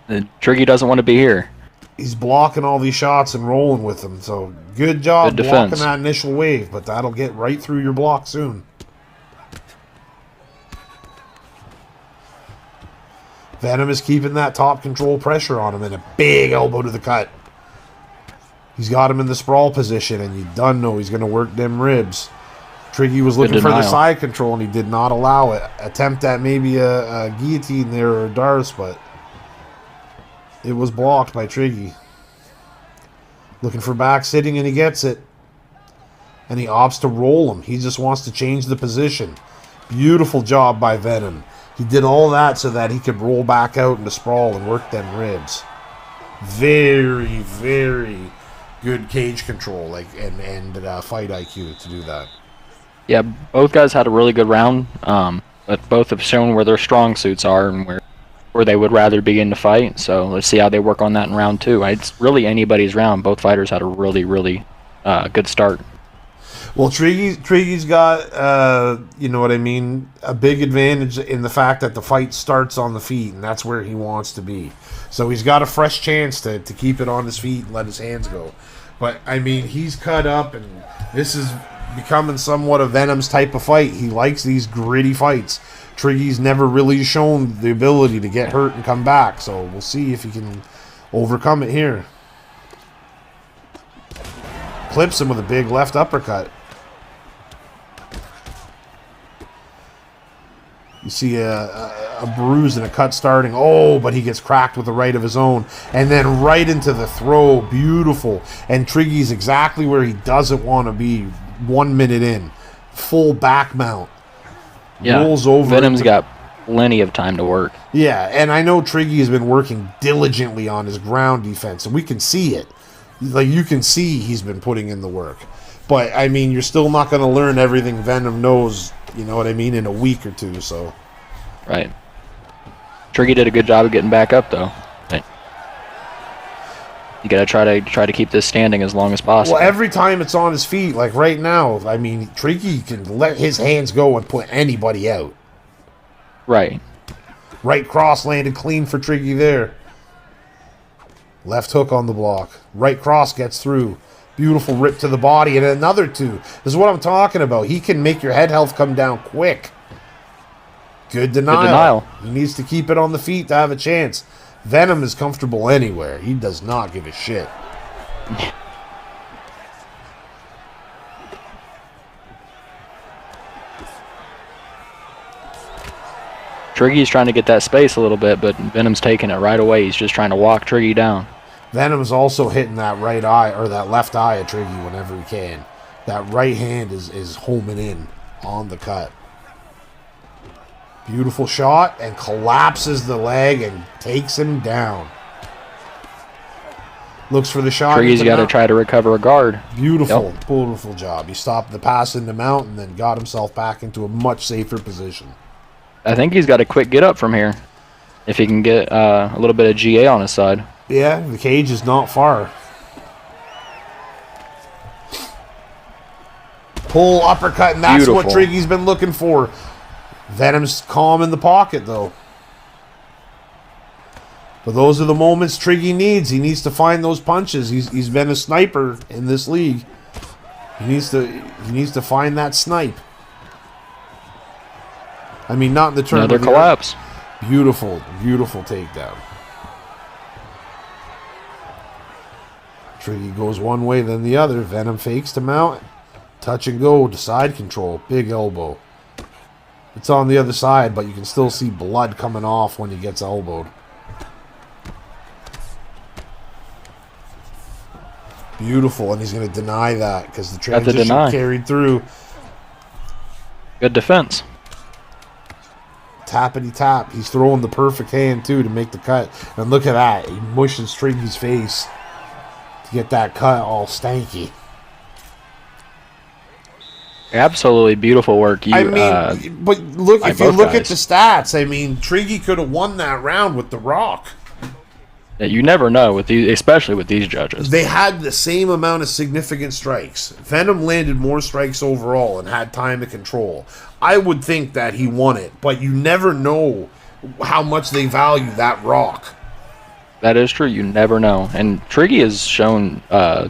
Triggy doesn't want to be here. He's blocking all these shots and rolling with them. So good job Good blocking defense. that initial wave, but that'll get right through your block soon. Venom is keeping that top control pressure on him and a big elbow to the cut. He's got him in the sprawl position, and you done know he's going to work them ribs. Triggy was looking for the denial. side control, and he did not allow it. Attempt at maybe a guillotine there or a Darce, but it was blocked by Triggy. Looking for back sitting, and he gets it. And he opts to roll him. He just wants to change the position. Beautiful job by Venom. He did all that so that he could roll back out into sprawl and work them ribs. Very, very good cage control and fight IQ to do that. Yeah, both guys had a really good round, but both have shown where their strong suits are and where they would rather be in the fight. So let's see how they work on that in round two. It's really anybody's round. Both fighters had a really, really good start. Well, Triggy's got, you know what I mean, a big advantage in the fact that the fight starts on the feet, and that's where he wants to be. So he's got a fresh chance to keep it on his feet and let his hands go. But, I mean, he's cut up, and this is becoming somewhat a Venom's type of fight. He likes these gritty fights. Triggy's never really shown the ability to get hurt and come back, so we'll see if he can overcome it here. Clips him with a big left uppercut. You see a bruise and a cut starting. Oh, but he gets cracked with the right of his own. And then right into the throw. Beautiful. And Triggy's exactly where he doesn't want to be 1 minute in. Full back mount. Yeah, Rolls over. Venom's got plenty of time to work. Yeah, and I know Triggy has been working diligently on his ground defense, and we can see it. Like, you can see he's been putting in the work. But, I mean, you're still not going to learn everything Venom knows, you know what I mean, in a week or two, so. Right. Triggy did a good job of getting back up, though. You gotta try to keep this standing as long as possible. Well, every time it's on his feet, like right now, I mean, Triggy can let his hands go and put anybody out. Right. Right cross landed clean for Triggy there. Left hook on the block. Right cross gets through. Beautiful rip to the body and another two. This is what I'm talking about. He can make your head health come down quick. Good denial. Good denial. He needs to keep it on the feet to have a chance. Venom is comfortable anywhere. He does not give a shit. Triggy's trying to get that space a little bit, but Venom's taking it right away. He's just trying to walk Triggy down. Venom's also hitting that right eye, or that left eye of Triggy whenever he can. That right hand is homing in on the cut. Beautiful shot, and collapses the leg and takes him down. Looks for the shot. Triggy's got to try to recover a guard. Beautiful, Yep. beautiful job. He stopped the pass in the mount and then got himself back into a much safer position. I think he's got a quick get up from here. If he can get a little bit of GA on his side. Yeah, the cage is not far. Pull, uppercut, and that's what Beautiful. Triggy's been looking for. Venom's calm in the pocket, though. But those are the moments Triggy needs. He needs to find those punches. He's been a sniper in this league. He needs to find that snipe. I mean, not in the tournament. Another collapse. Beautiful, beautiful takedown. Triggy goes one way, then the other. Venom fakes to mount. Touch and go to side control. Big elbow. It's on the other side, but you can still see blood coming off when he gets elbowed. Beautiful, and he's going to deny that because the transition carried through. Good defense. Tappity tap. He's throwing the perfect hand, too, to make the cut. And look at that. He mushes Triggy's face to get that cut all stanky. Absolutely beautiful work. I mean, but look, if you look at the stats, I mean, Triggy could have won that round with The Rock. Yeah, you never know, with these, especially with these judges. They had the same amount of significant strikes. Venom landed more strikes overall and had time to control. I would think that he won it, but you never know how much they value that Rock. That is true. You never know. And Triggy has shown that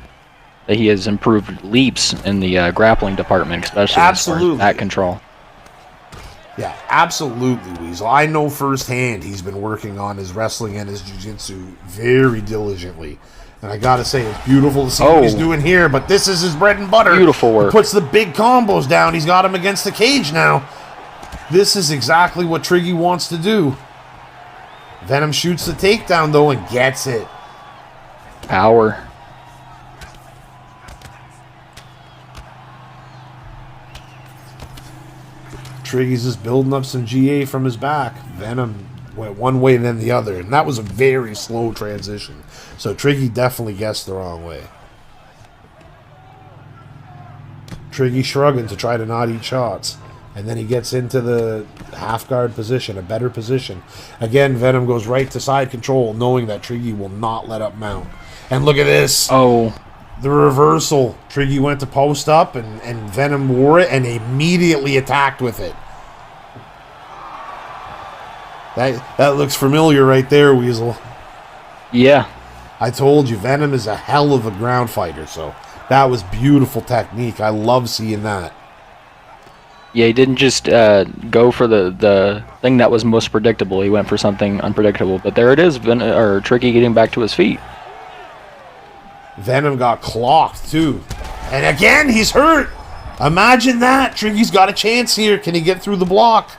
he has improved leaps in the grappling department, especially as far as that control. Yeah, absolutely, Weasel. I know firsthand he's been working on his wrestling and his jiu-jitsu very diligently. And I gotta say, it's beautiful to see what he's doing here, but this is his bread and butter. Beautiful work. He puts the big combos down. He's got him against the cage now. This is exactly what Triggy wants to do. Venom shoots the takedown, though, and gets it. Power. Triggy's just building up some GA from his back. Venom went one way and then the other, and that was a very slow transition. So Triggy definitely guessed the wrong way. Triggy shrugging to try to not eat shots. And then he gets into the half guard position, a better position. Again, Venom goes right to side control, knowing that Triggy will not let up mount. And look at this. Oh. The reversal. Triggy went to post up, and Venom wore it and immediately attacked with it. That looks familiar right there, Weasel. Yeah. I told you, Venom is a hell of a ground fighter, so that was beautiful technique. I love seeing that. Yeah, he didn't just go for the thing that was most predictable. He went for something unpredictable. But there it is, Triggy getting back to his feet. Venom got clocked, too. And again, he's hurt. Imagine that. Triggy's got a chance here. Can he get through the block?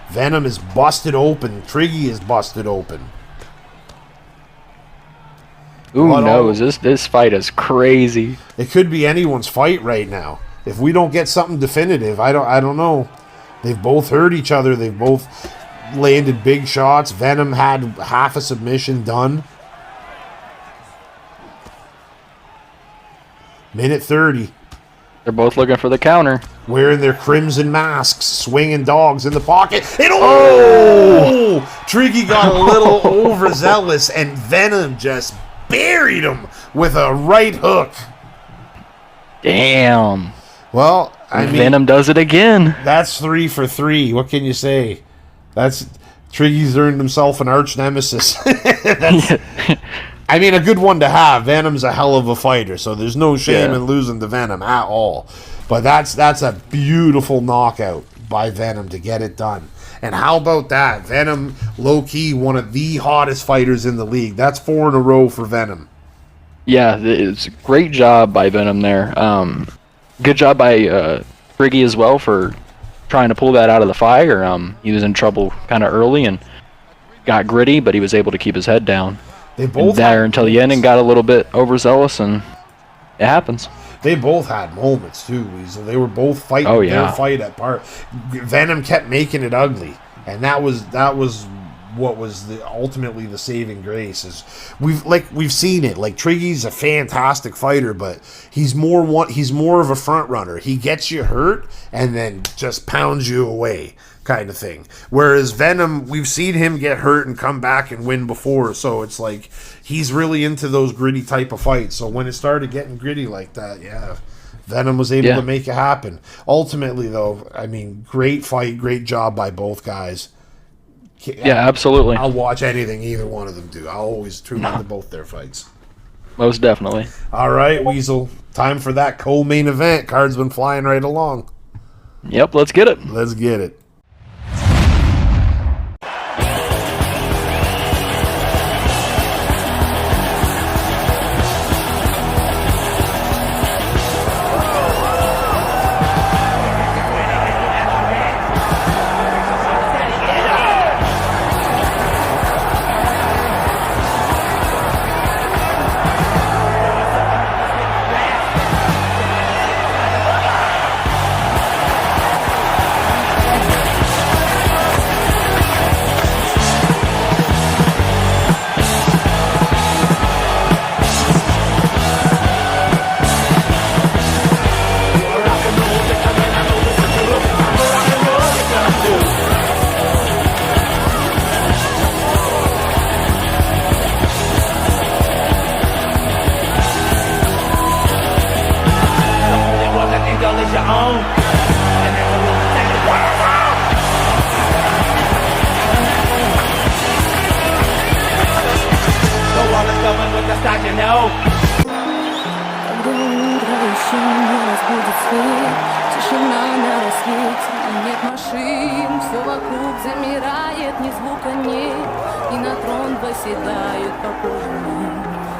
Venom is busted open. Triggy is busted open. Who knows? This fight is crazy. It could be anyone's fight right now. If we don't get something definitive, I don't know. They've both hurt each other. They've both landed big shots. Venom had half a submission done. Minute 30. They're both looking for the counter. Wearing their crimson masks, swinging dogs in the pocket. And Triggy got a little overzealous, and Venom just buried him with a right hook. Damn. Well, I mean, Venom does it again. That's 3 for 3. What can you say? Triggy's earned himself an arch nemesis. I mean, a good one to have. Venom's a hell of a fighter, so there's no shame in losing to Venom at all. But that's a beautiful knockout by Venom to get it done. And how about that? Venom, low-key, one of the hottest fighters in the league. That's 4 in a row for Venom. Yeah, it's a great job by Venom there. Good job by Triggy as well for trying to pull that out of the fire. He was in trouble kind of early and got gritty, but he was able to keep his head down. They both there until the end and got a little bit overzealous, and it happens. They both had moments too, Weasel. They were both fighting their fight at part. Venom kept making it ugly, and that was what was ultimately the saving grace. Is we've seen it. Like, Triggy's a fantastic fighter, but he's more of a front runner. He gets you hurt and then just pounds you away. kind of thing. Whereas Venom, we've seen him get hurt and come back and win before, so it's like he's really into those gritty type of fights. So when it started getting gritty like that, yeah, Venom was able to make it happen. Ultimately, though, I mean, great fight, great job by both guys. Yeah, absolutely. I'll watch anything either one of them do. I'll always tune into both their fights. Most definitely. All right, Weasel. Time for that co-main event. Card's been flying right along. Yep, let's get it. Let's get it.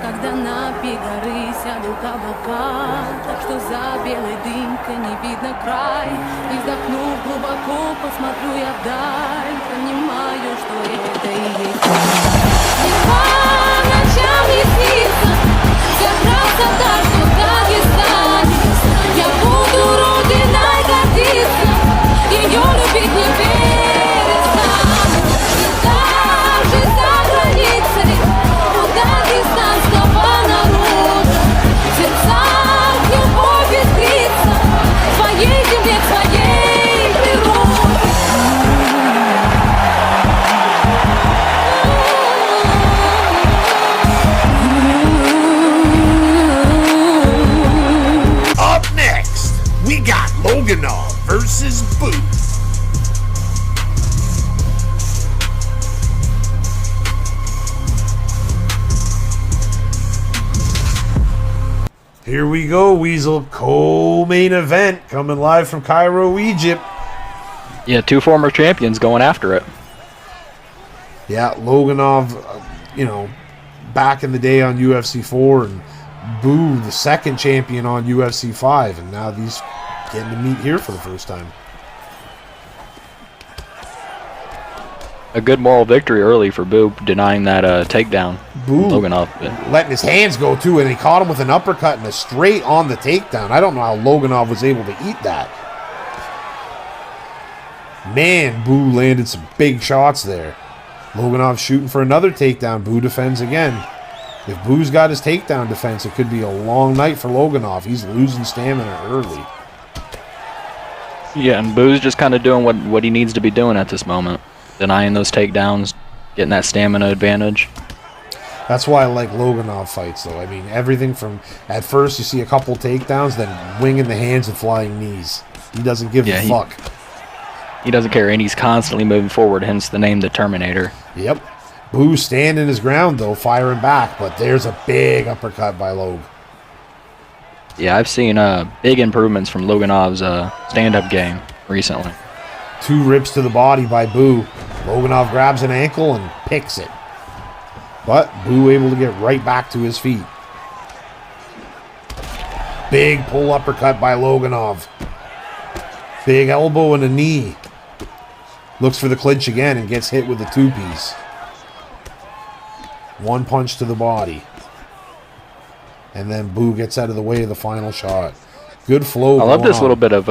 Когда на горы сядут облака, так что за белой дымкой не видно край. И вздохнув глубоко, посмотрю я вдаль, понимаю, что это и есть. Зима ночам не снится, забрался так, что в Дагестане. Я буду родиной гордиться, ее любить не перестану. Даже за границей у дагестанского народа в сердцах любовь искрится к своей земле, к своей природе. Up next, we got Loganov versus Boo. Here we go, Weasel. Co-main event coming live from Cairo, Egypt. Yeah, two former champions going after it. Yeah, Loganov, back in the day on UFC 4, and Boo, the second champion on UFC 5, and now these getting to meet here for the first time. A good moral victory early for Boo, denying that takedown. Boo Loganov. letting his hands go too, and he caught him with an uppercut and a straight on the takedown. I don't know how Loganov was able to eat that. Man, Boo landed some big shots there. Loganov shooting for another takedown. Boo defends again. If Boo's got his takedown defense, it could be a long night for Loganov. He's losing stamina early. Yeah, and Boo's just kind of doing what he needs to be doing at this moment. Denying those takedowns, getting that stamina advantage. That's why I like Loganov fights, though. I mean, everything from, at first you see a couple takedowns, then winging the hands and flying knees. He doesn't give a fuck. He doesn't care, and he's constantly moving forward, hence the name the Terminator. Yep. Boo standing his ground, though, firing back, but there's a big uppercut by Log. Yeah, I've seen big improvements from Loganov's stand-up game recently. 2 rips to the body by Boo. Loganov grabs an ankle and picks it. But Boo able to get right back to his feet. Big pull uppercut by Loganov. Big elbow and a knee. Looks for the clinch again and gets hit with a 2-piece. 1 punch to the body. And then Boo gets out of the way of the final shot. Good flow. I love this little bit of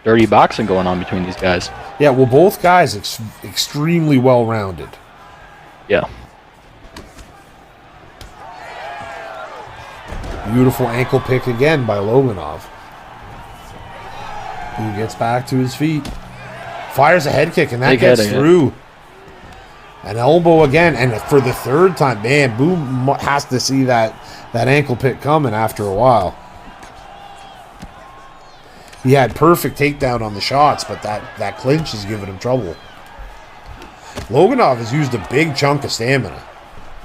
dirty boxing going on between these guys. Yeah, well, both guys extremely well-rounded. Yeah. Beautiful ankle pick again by Loganov. Who gets back to his feet. Fires a head kick, and that Big gets head, yeah. through. An elbow again, and for the third time, man, Boo has to see that ankle pick coming after a while. He had perfect takedown on the shots, but that clinch is giving him trouble. Loganov has used a big chunk of stamina.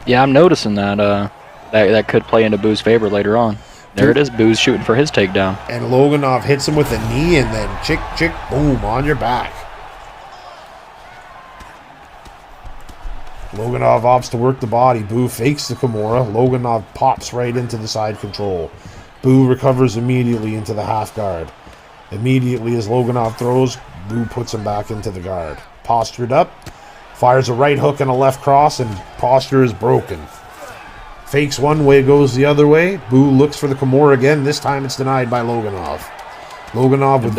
Yeah, I'm noticing that. That could play into Boo's favor later on. There it is. Boo's shooting for his takedown. And Loganov hits him with a knee, and then chick, boom, on your back. Loganov opts to work the body. Boo fakes the Kimura. Loganov pops right into the side control. Boo recovers immediately into the half guard. Immediately as Loganov throws, Boo puts him back into the guard. Postured up, fires a right hook and a left cross, and posture is broken. Fakes one way, goes the other way. Boo looks for the Kimura again. This time it's denied by Loganov. Loganov with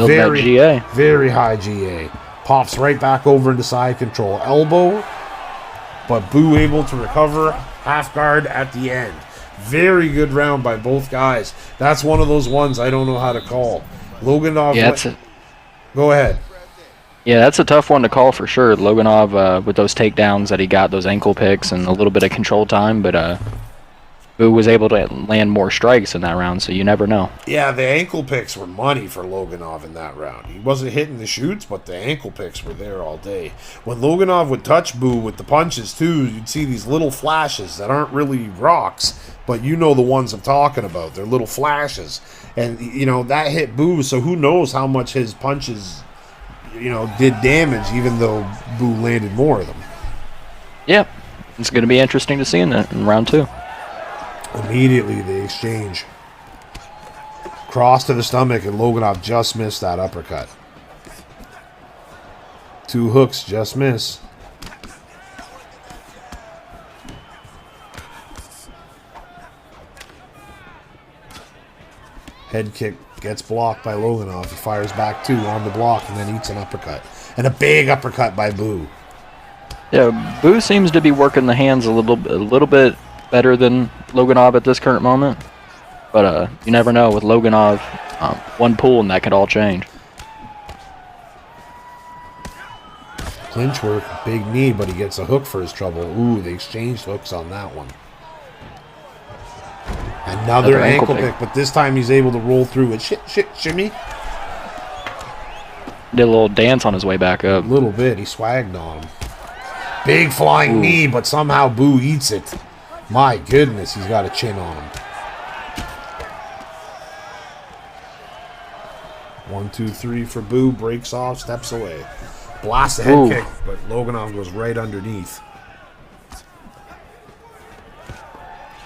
very high GA. Pops right back over into side control. Elbow, but Boo able to recover. Half guard at the end. Very good round by both guys. That's one of those ones I don't know how to call. Loganov. Yeah, go ahead. Yeah, that's a tough one to call for sure. Loganov with those takedowns that he got, those ankle picks, and a little bit of control time, but Boo was able to land more strikes in that round, so you never know. Yeah, the ankle picks were money for Loganov in that round. He wasn't hitting the shoots, but the ankle picks were there all day. When Loganov would touch Boo with the punches too, you'd see these little flashes that aren't really rocks, but you know the ones I'm talking about. They're little flashes. And, you know, that hit Boo, so who knows how much his punches, you know, did damage, even though Boo landed more of them. Yeah, it's going to be interesting to see in round 2. Immediately they exchange. Cross to the stomach, and Loganov just missed that uppercut. 2 hooks, just miss. Head kick gets blocked by Loganov. He fires back 2 on the block and then eats an uppercut. And a big uppercut by Boo. Yeah, Boo seems to be working the hands a little bit better than Loganov at this current moment. But you never know with Loganov. One pull and that could all change. Clinch work, big knee, but he gets a hook for his trouble. Ooh, they exchanged hooks on that one. Another ankle pick, but this time he's able to roll through it. Shimmy. Did a little dance on his way back up. A little bit. He swagged on him. Big flying knee, but somehow Boo eats it. My goodness, he's got a chin on him. 1, 2, 3 for Boo. Breaks off, steps away. Blasts a head kick, but Loganov goes right underneath.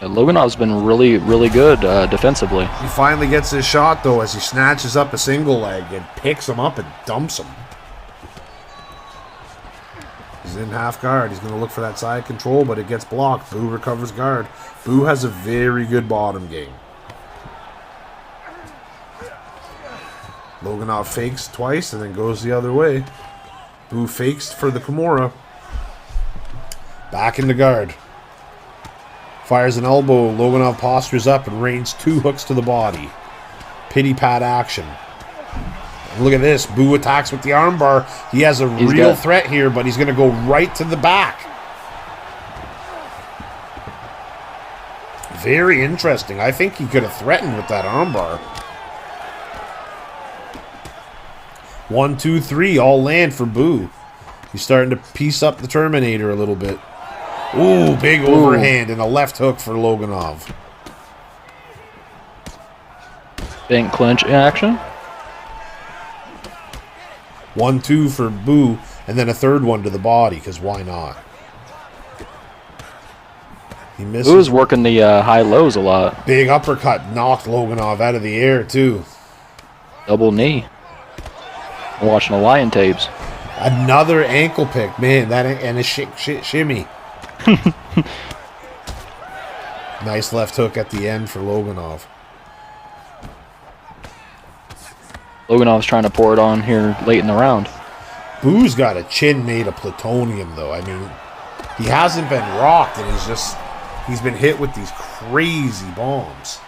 Loganov's been really, really good defensively. He finally gets his shot, though, as he snatches up a single leg and picks him up and dumps him. He's in half guard. He's going to look for that side control, but it gets blocked. Boo recovers guard. Boo has a very good bottom game. Loganov fakes twice and then goes the other way. Boo fakes for the Kimura. Back into guard. Fires an elbow. Loganov postures up and rains 2 hooks to the body. Pity pat action. And look at this. Boo attacks with the armbar. He has a real threat here, but he's going to go right to the back. Very interesting. I think he could have threatened with that armbar. 1, 2, 3. All land for Boo. He's starting to piece up the Terminator a little bit. Ooh, big overhand and a left hook for Loganov. Bank clinch action. 1, 2 for Boo, and then a third one to the body, because why not? He misses. Boo's working the high lows a lot. Big uppercut knocked Loganov out of the air, too. Double knee. I'm watching the Lion tapes. Another ankle pick, man. That and a shimmy. Nice left hook at the end for Loganov. Loganov's trying to pour it on here late in the round. Boo's got a chin made of plutonium, though. I mean, he hasn't been rocked, and he's been hit with these crazy bombs.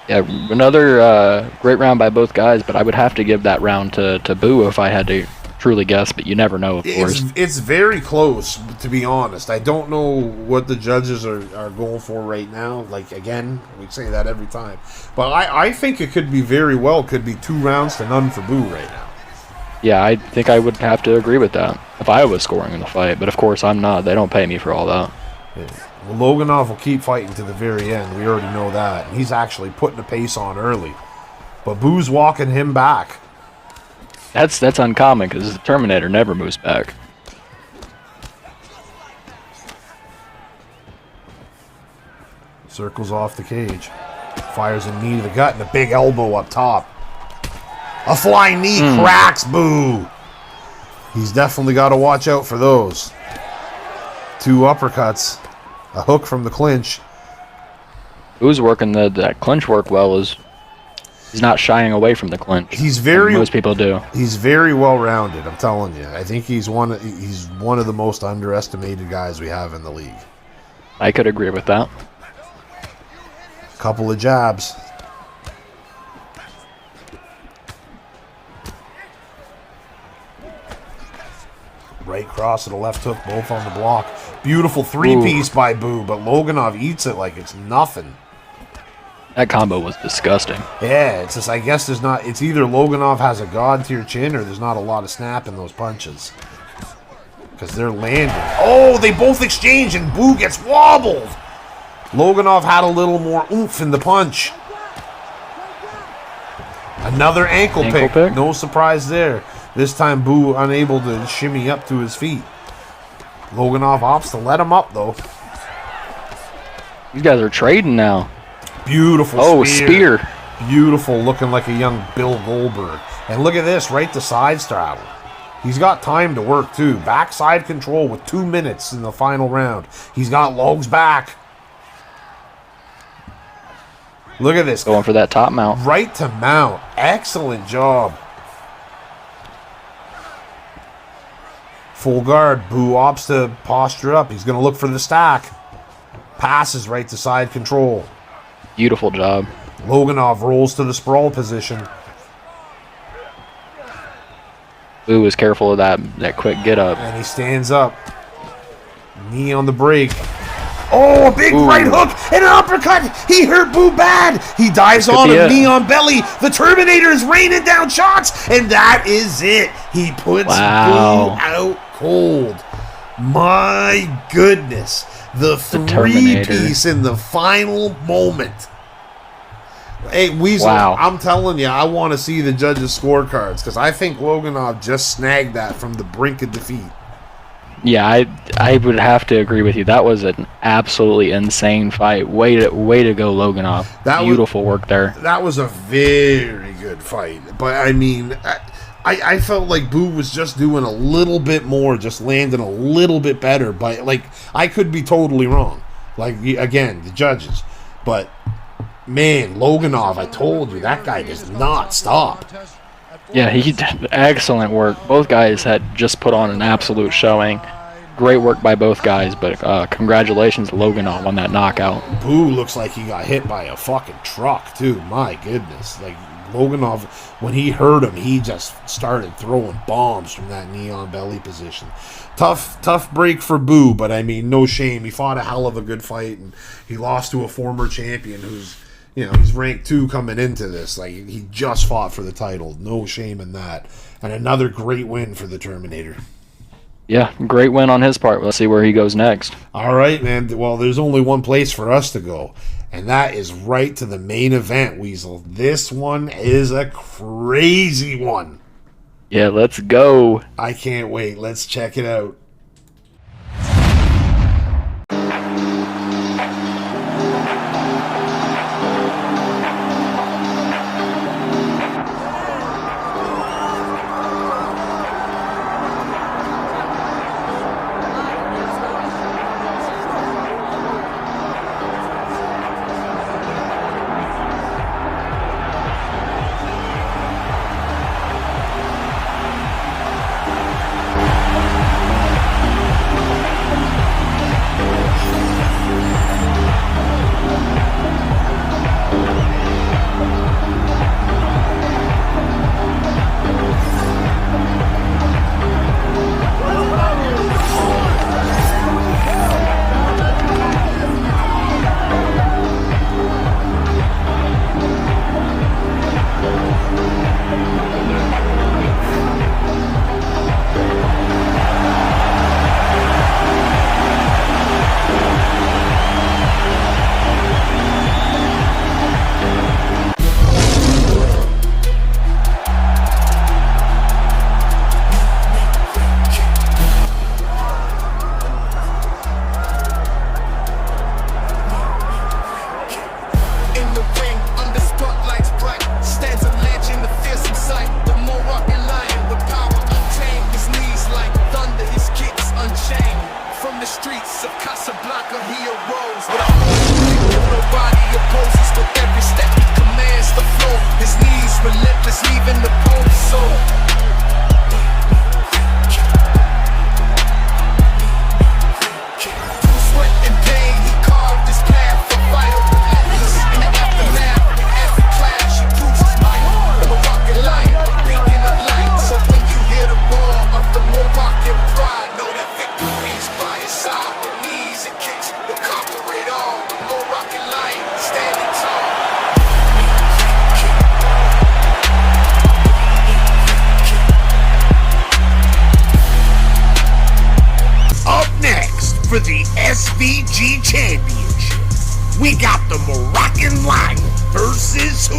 Yeah, another great round by both guys, but I would have to give that round to Boo if I had to truly guess, but you never know, of course. It's very close, to be honest. I don't know what the judges are going for right now. Like, again, we say that every time. But I think it could be could be 2 rounds to none for Boo right now. Yeah, I think I would have to agree with that if I was scoring in the fight, but of course I'm not. They don't pay me for all that. Yeah. Well, Loganov will keep fighting to the very end. We already know that. He's actually putting the pace on early. But Boo's walking him back. That's uncommon because the Terminator never moves back. Circles off the cage. Fires a knee to the gut and a big elbow up top. A flying knee cracks Boo. He's definitely got to watch out for those. 2 uppercuts. A hook from the clinch. Boo's working that clinch work well. He's not shying away from the clinch. Most people do. He's very well rounded. I'm telling you. I think he's one of the most underestimated guys we have in the league. I could agree with that. Couple of jabs. Right cross to the left hook, both on the block. Beautiful 3-piece by Boo, but Loganov eats it like it's nothing. That combo was disgusting. Yeah, it's just, I guess it's either Loganov has a god tier chin or there's not a lot of snap in those punches. Because they're landing. Oh, they both exchange and Boo gets wobbled. Loganov had a little more oomph in the punch. Another ankle pick. No surprise there. This time Boo unable to shimmy up to his feet. Loganov opts to let him up though. You guys are trading now. Beautiful spear. Beautiful, looking like a young Bill Goldberg. And look at this, right to side straddle. He's got time to work too. Backside control with 2 minutes in the final round. He's got Logs back. Look at this. Going for that top mount. Right to mount. Excellent job. Full guard. Boo opts to posture up. He's going to look for the stack. Passes right to side control. Beautiful job. Loganov rolls to the sprawl position. Boo was careful of that quick get up. And he stands up. Knee on the break. Oh, a big right hook and an uppercut. He hurt Boo bad. He dives on him, knee on belly. The Terminator is raining down shots, and that is it. He puts Boo out cold. My goodness. The 3-piece in the final moment. Hey, Weasel, I'm telling you, I want to see the judges' scorecards because I think Loganov just snagged that from the brink of defeat. Yeah, I would have to agree with you. That was an absolutely insane fight. Way to go, Loganov. Beautiful work there. That was a very good fight. But, I mean, I felt like Boo was just doing a little bit more, just landing a little bit better. But, like, I could be totally wrong. Like, again, the judges. But, man, Loganov, I told you, that guy does not stop. Yeah, he did excellent work. Both guys had just put on an absolute showing. Great work by both guys, but congratulations to Loganov on that knockout. Boo looks like he got hit by a fucking truck, too. My goodness. Like, Loganov, when he heard him, he just started throwing bombs from that knee on belly position. Tough break for Boo, but I mean, no shame. He fought a hell of a good fight, and he lost to a former champion who's, you know, he's ranked 2 coming into this. Like, he just fought for the title. No shame in that. And another great win for the Terminator. Yeah, great win on his part. Let's see where he goes next. All right, man. Well, there's only one place for us to go, and that is right to the main event, Weasel. This one is a crazy one. Yeah, let's go. I can't wait. Let's check it out. SVG Championship. We got the Moroccan Lion versus who?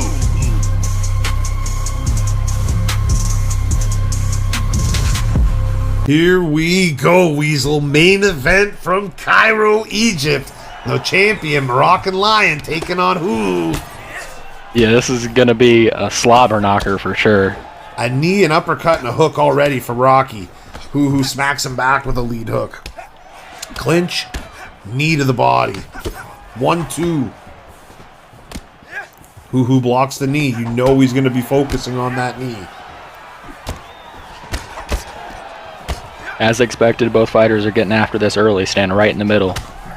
Here we go, Weasel. Main event from Cairo, Egypt. The champion Moroccan Lion taking on who? Yeah, this is going to be a slobber knocker for sure. A knee, an uppercut, and a hook already for Rocky. Who smacks him back with a lead hook. Clinch, knee to the body. 1-2. Who blocks the knee. You know he's going to be focusing on that knee. As expected, both fighters are getting after this early, standing right in the middle.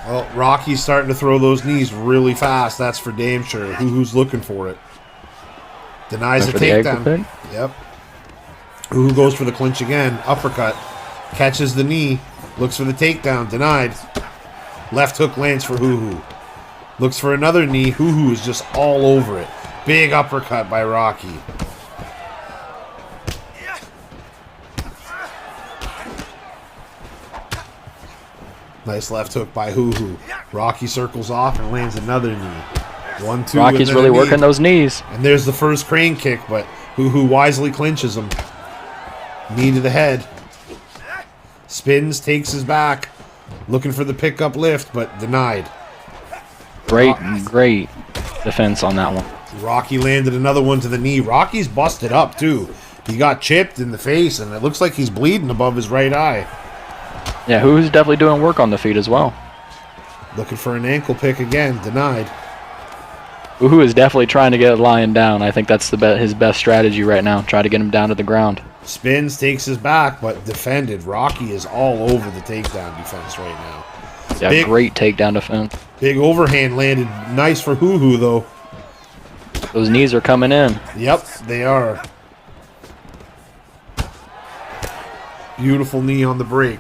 Well, Rocky's starting to throw those knees really fast. That's for damn sure. Who's looking for it? Denies the takedown. Yep. Who goes for the clinch again. Uppercut. Catches the knee. Looks for the takedown. Denied. Left hook lands for Hoo. Looks for another knee. Hoo is just all over it. Big uppercut by Rocky. Nice left hook by Hoo. Rocky circles off and lands another knee. 1-2. Rocky's really working those knees. And there's the first crane kick, but Hoo wisely clinches him. Knee to the head. Spins, takes his back. Looking for the pickup lift, but denied. Great defense on that one. Rocky landed another one to the knee. Rocky's busted up, too. He got chipped in the face, and it looks like he's bleeding above his right eye. Yeah, who's definitely doing work on the feet as well. Looking for an ankle pick again. Denied. Who is definitely trying to get Lion down. I think that's his best strategy right now. Try to get him down to the ground. Spins, takes his back, but defended. Rocky is all over the takedown defense right now. Yeah, great takedown defense. Big overhand landed. Nice for Hoo, though. Those knees are coming in. Yep, they are. Beautiful knee on the break.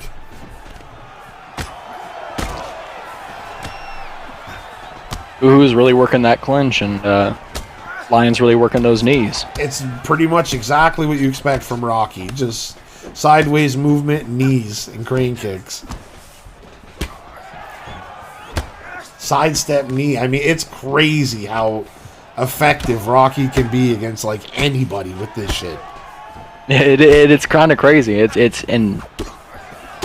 Who's really working that clinch, and Lion's really working those knees. It's pretty much exactly what you expect from Rocky. Just sideways movement, knees, and crane kicks. Sidestep knee. I mean, it's crazy how effective Rocky can be against like anybody with this shit. It's kind of crazy. And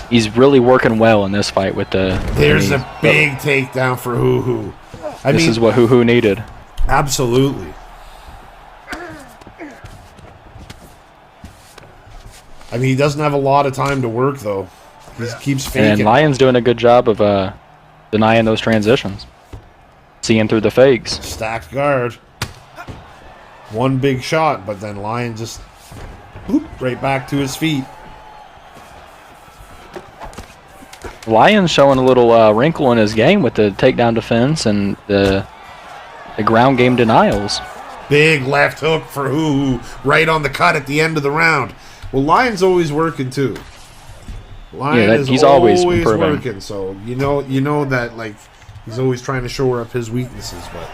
he's really working well in this fight with the. There's a big takedown for Hoo. This is what Hoo needed. Absolutely. I mean, he doesn't have a lot of time to work, though. He keeps faking. And Lion's doing a good job of denying those transitions. Seeing through the fakes. Stacked guard. One big shot, but then Lion just right back to his feet. Lion's showing a little wrinkle in his game with the takedown defense and the ground game denials. Big left hook for Hoo right on the cut at the end of the round. Well, Lion's always working too. Lion is he's always working, so you know that like he's always trying to shore up his weaknesses. But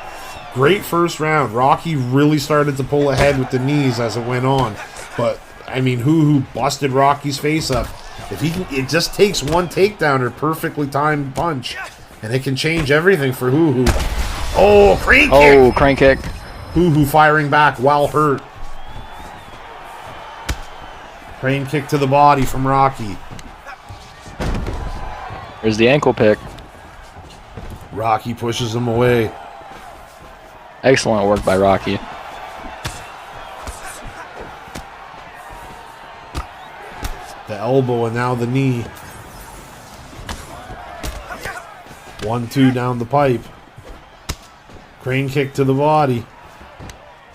great first round. Rocky really started to pull ahead with the knees as it went on. But I mean, Hoo busted Rocky's face up. If he can, it just takes one takedown or perfectly timed punch, and it can change everything for Hoo. Oh, crane kick! Oh, crane kick! Hoo firing back while hurt. Crane kick to the body from Rocky. There's the ankle pick. Rocky pushes him away. Excellent work by Rocky. The elbow and now the knee. 1-2 down the pipe. Crane kick to the body.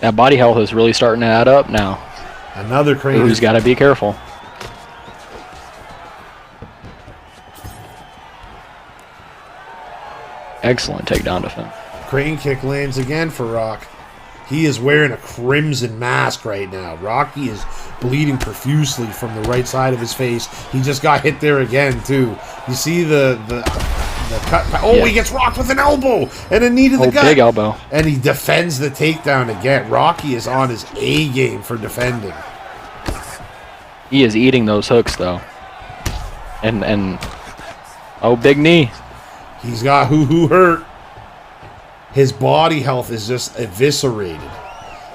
That body health is really starting to add up now. Another crane. Who's got to be careful. Excellent takedown defense. Crane kick lands again for Rock. He is wearing a crimson mask right now. Rocky is bleeding profusely from the right side of his face. He just got hit there again, too. You see the cut. Oh, yeah. He gets rocked with an elbow and a knee to the gut. Big elbow. And he defends the takedown again. Rocky is on his A game for defending. He is eating those hooks, though. And oh, big knee. He's got Hoo hurt. His body health is just eviscerated.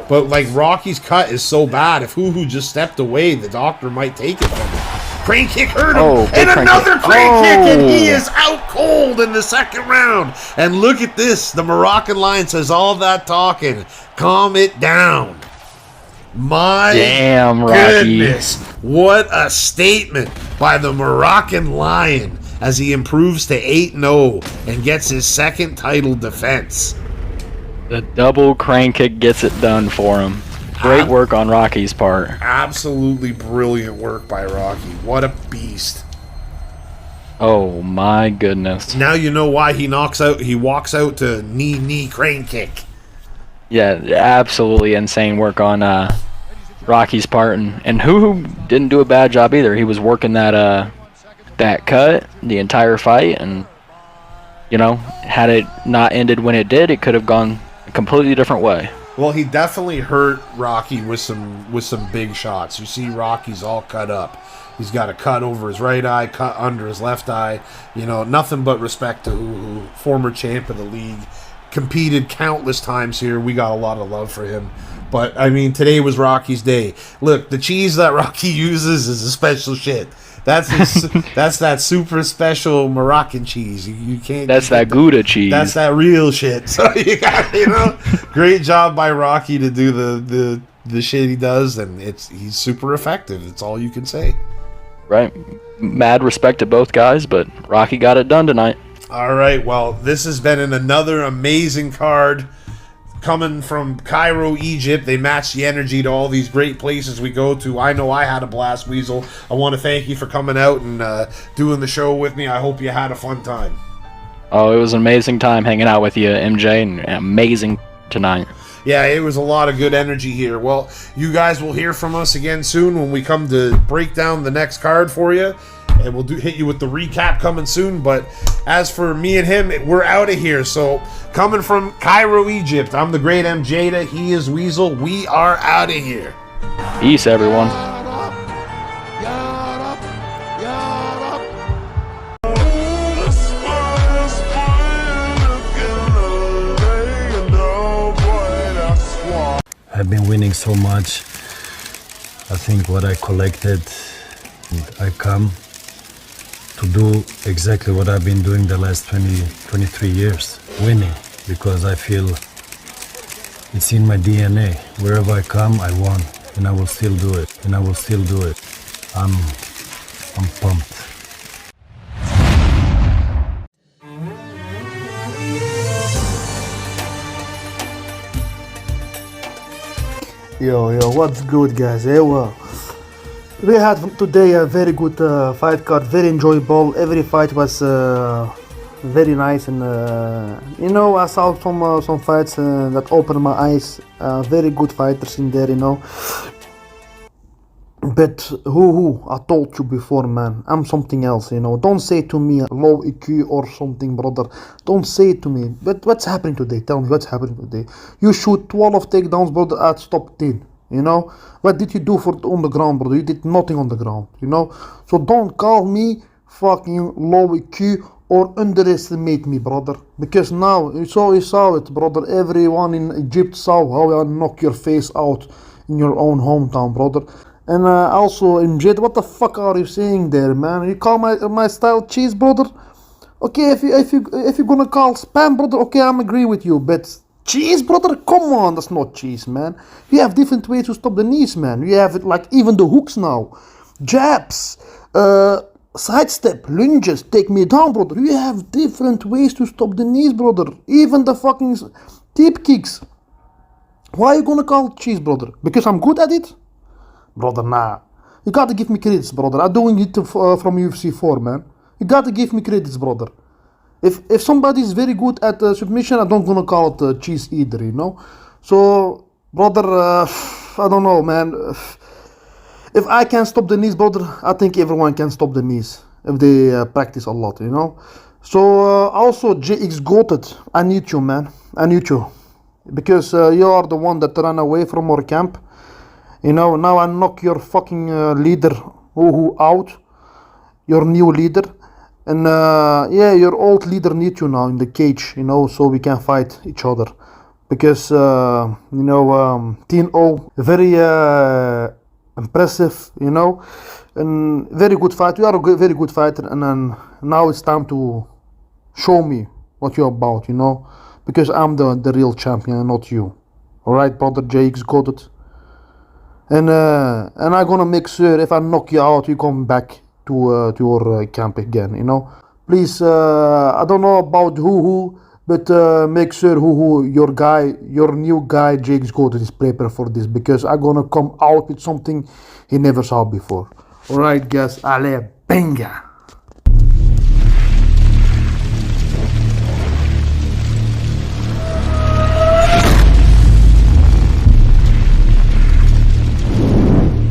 But like Rocky's cut is so bad, if Hoo just stepped away, the doctor might take it from him. Crane kick hurt him, and another crane kick, and he is out cold in the second round. And look at this, the Moroccan Lion says all that talking, calm it down. My damn, goodness, what a statement by the Moroccan Lion as he improves to 8-0 and gets his second title defense. The double crane kick gets it done for him. Great work on Rocky's part. Absolutely brilliant work by Rocky. What a beast. Oh my goodness. Now you know why he walks out to knee crane kick. Yeah, absolutely insane work on Rocky's part, and Hoo didn't do a bad job either. He was working that cut the entire fight, and you know, had it not ended when it did, it could have gone a completely different way. Well, he definitely hurt Rocky with some big shots. You see Rocky's all cut up. He's got a cut over his right eye, cut under his left eye. You know, nothing but respect to Hoo, former champ of the league. Competed countless times here. We got a lot of love for him. But, I mean, today was Rocky's day. Look, the cheese that Rocky uses is a special shit. That's that super special Moroccan cheese. You can't. That's that Gouda cheese. That's that real shit. So you got, you know, great job by Rocky to do the shit he does, and he's super effective. That's all you can say. Right. Mad respect to both guys, but Rocky got it done tonight. All right. Well, this has been another amazing card. Coming from Cairo, Egypt, they match the energy to all these great places we go to. I know I had a blast, Weasel. I want to thank you for coming out and doing the show with me. I hope you had a fun time. Oh, it was an amazing time hanging out with you, MJ, and amazing tonight. Yeah, it was a lot of good energy here. Well, you guys will hear from us again soon when we come to break down the next card for you. And we'll hit you with the recap coming soon. But as for me and him, we're out of here. So coming from Cairo, Egypt, I'm the great MJ. He is Weasel. We are out of here. Peace, everyone. I've been winning so much. I think what I collected, I come to do exactly what I've been doing the last 23 years, winning, because I feel it's in my DNA. Wherever I come, I won, and I will still do it, and I will still do it. I'm pumped. Yo, what's good, guys? Hey, well, we had today a very good fight card, very enjoyable. Every fight was very nice, and you know, I saw some fights that opened my eyes. Very good fighters in there, you know. But who? I told you before, man. I'm something else, you know. Don't say to me low EQ or something, brother. Don't say it to me. But what's happening today? Tell me what's happening today. You shoot 12 takedowns, brother. At stop 10. You know. What did you do on the ground, brother? You did nothing on the ground. You know. So don't call me fucking low EQ or underestimate me, brother. Because now you saw it, brother. Everyone in Egypt saw how I knock your face out in your own hometown, brother. And also, MJ, what the fuck are you saying there, man? You call my style cheese, brother? Okay, if you're gonna call spam, brother, okay, I'm agree with you. But cheese, brother, come on, that's not cheese, man. You have different ways to stop the knees, man. You have it like even the hooks now, jabs, sidestep, lunges, take me down, brother. You have different ways to stop the knees, brother. Even the fucking tip kicks. Why are you gonna call cheese, brother? Because I'm good at it? Brother, nah. You gotta give me credits, brother. I'm doing it from UFC 4, man. You gotta give me credits, brother. If somebody is very good at submission, I don't gonna call it cheese either, you know. So, brother, I don't know, man. If I can stop the knees, brother, I think everyone can stop the knees if they practice a lot, you know. So, also, JX Goated, I need you, man. I need you. Because you are the one that ran away from our camp. You know, now I knock your fucking leader who out, your new leader, And yeah, your old leader needs you now in the cage, you know, so we can fight each other. Because, you know, Teen O, very impressive, you know, and very good fight. You are a very good fighter, and then now it's time to show me what you're about, you know, because I'm the real champion, not you. Alright, brother Jake's got it. And I'm gonna make sure if I knock you out, you come back to your camp again, you know. Please, I don't know about who, but make sure who your new guy, Jake's got it, is prepared for this, because I'm gonna come out with something he never saw before. Alright, guys, allez, benga!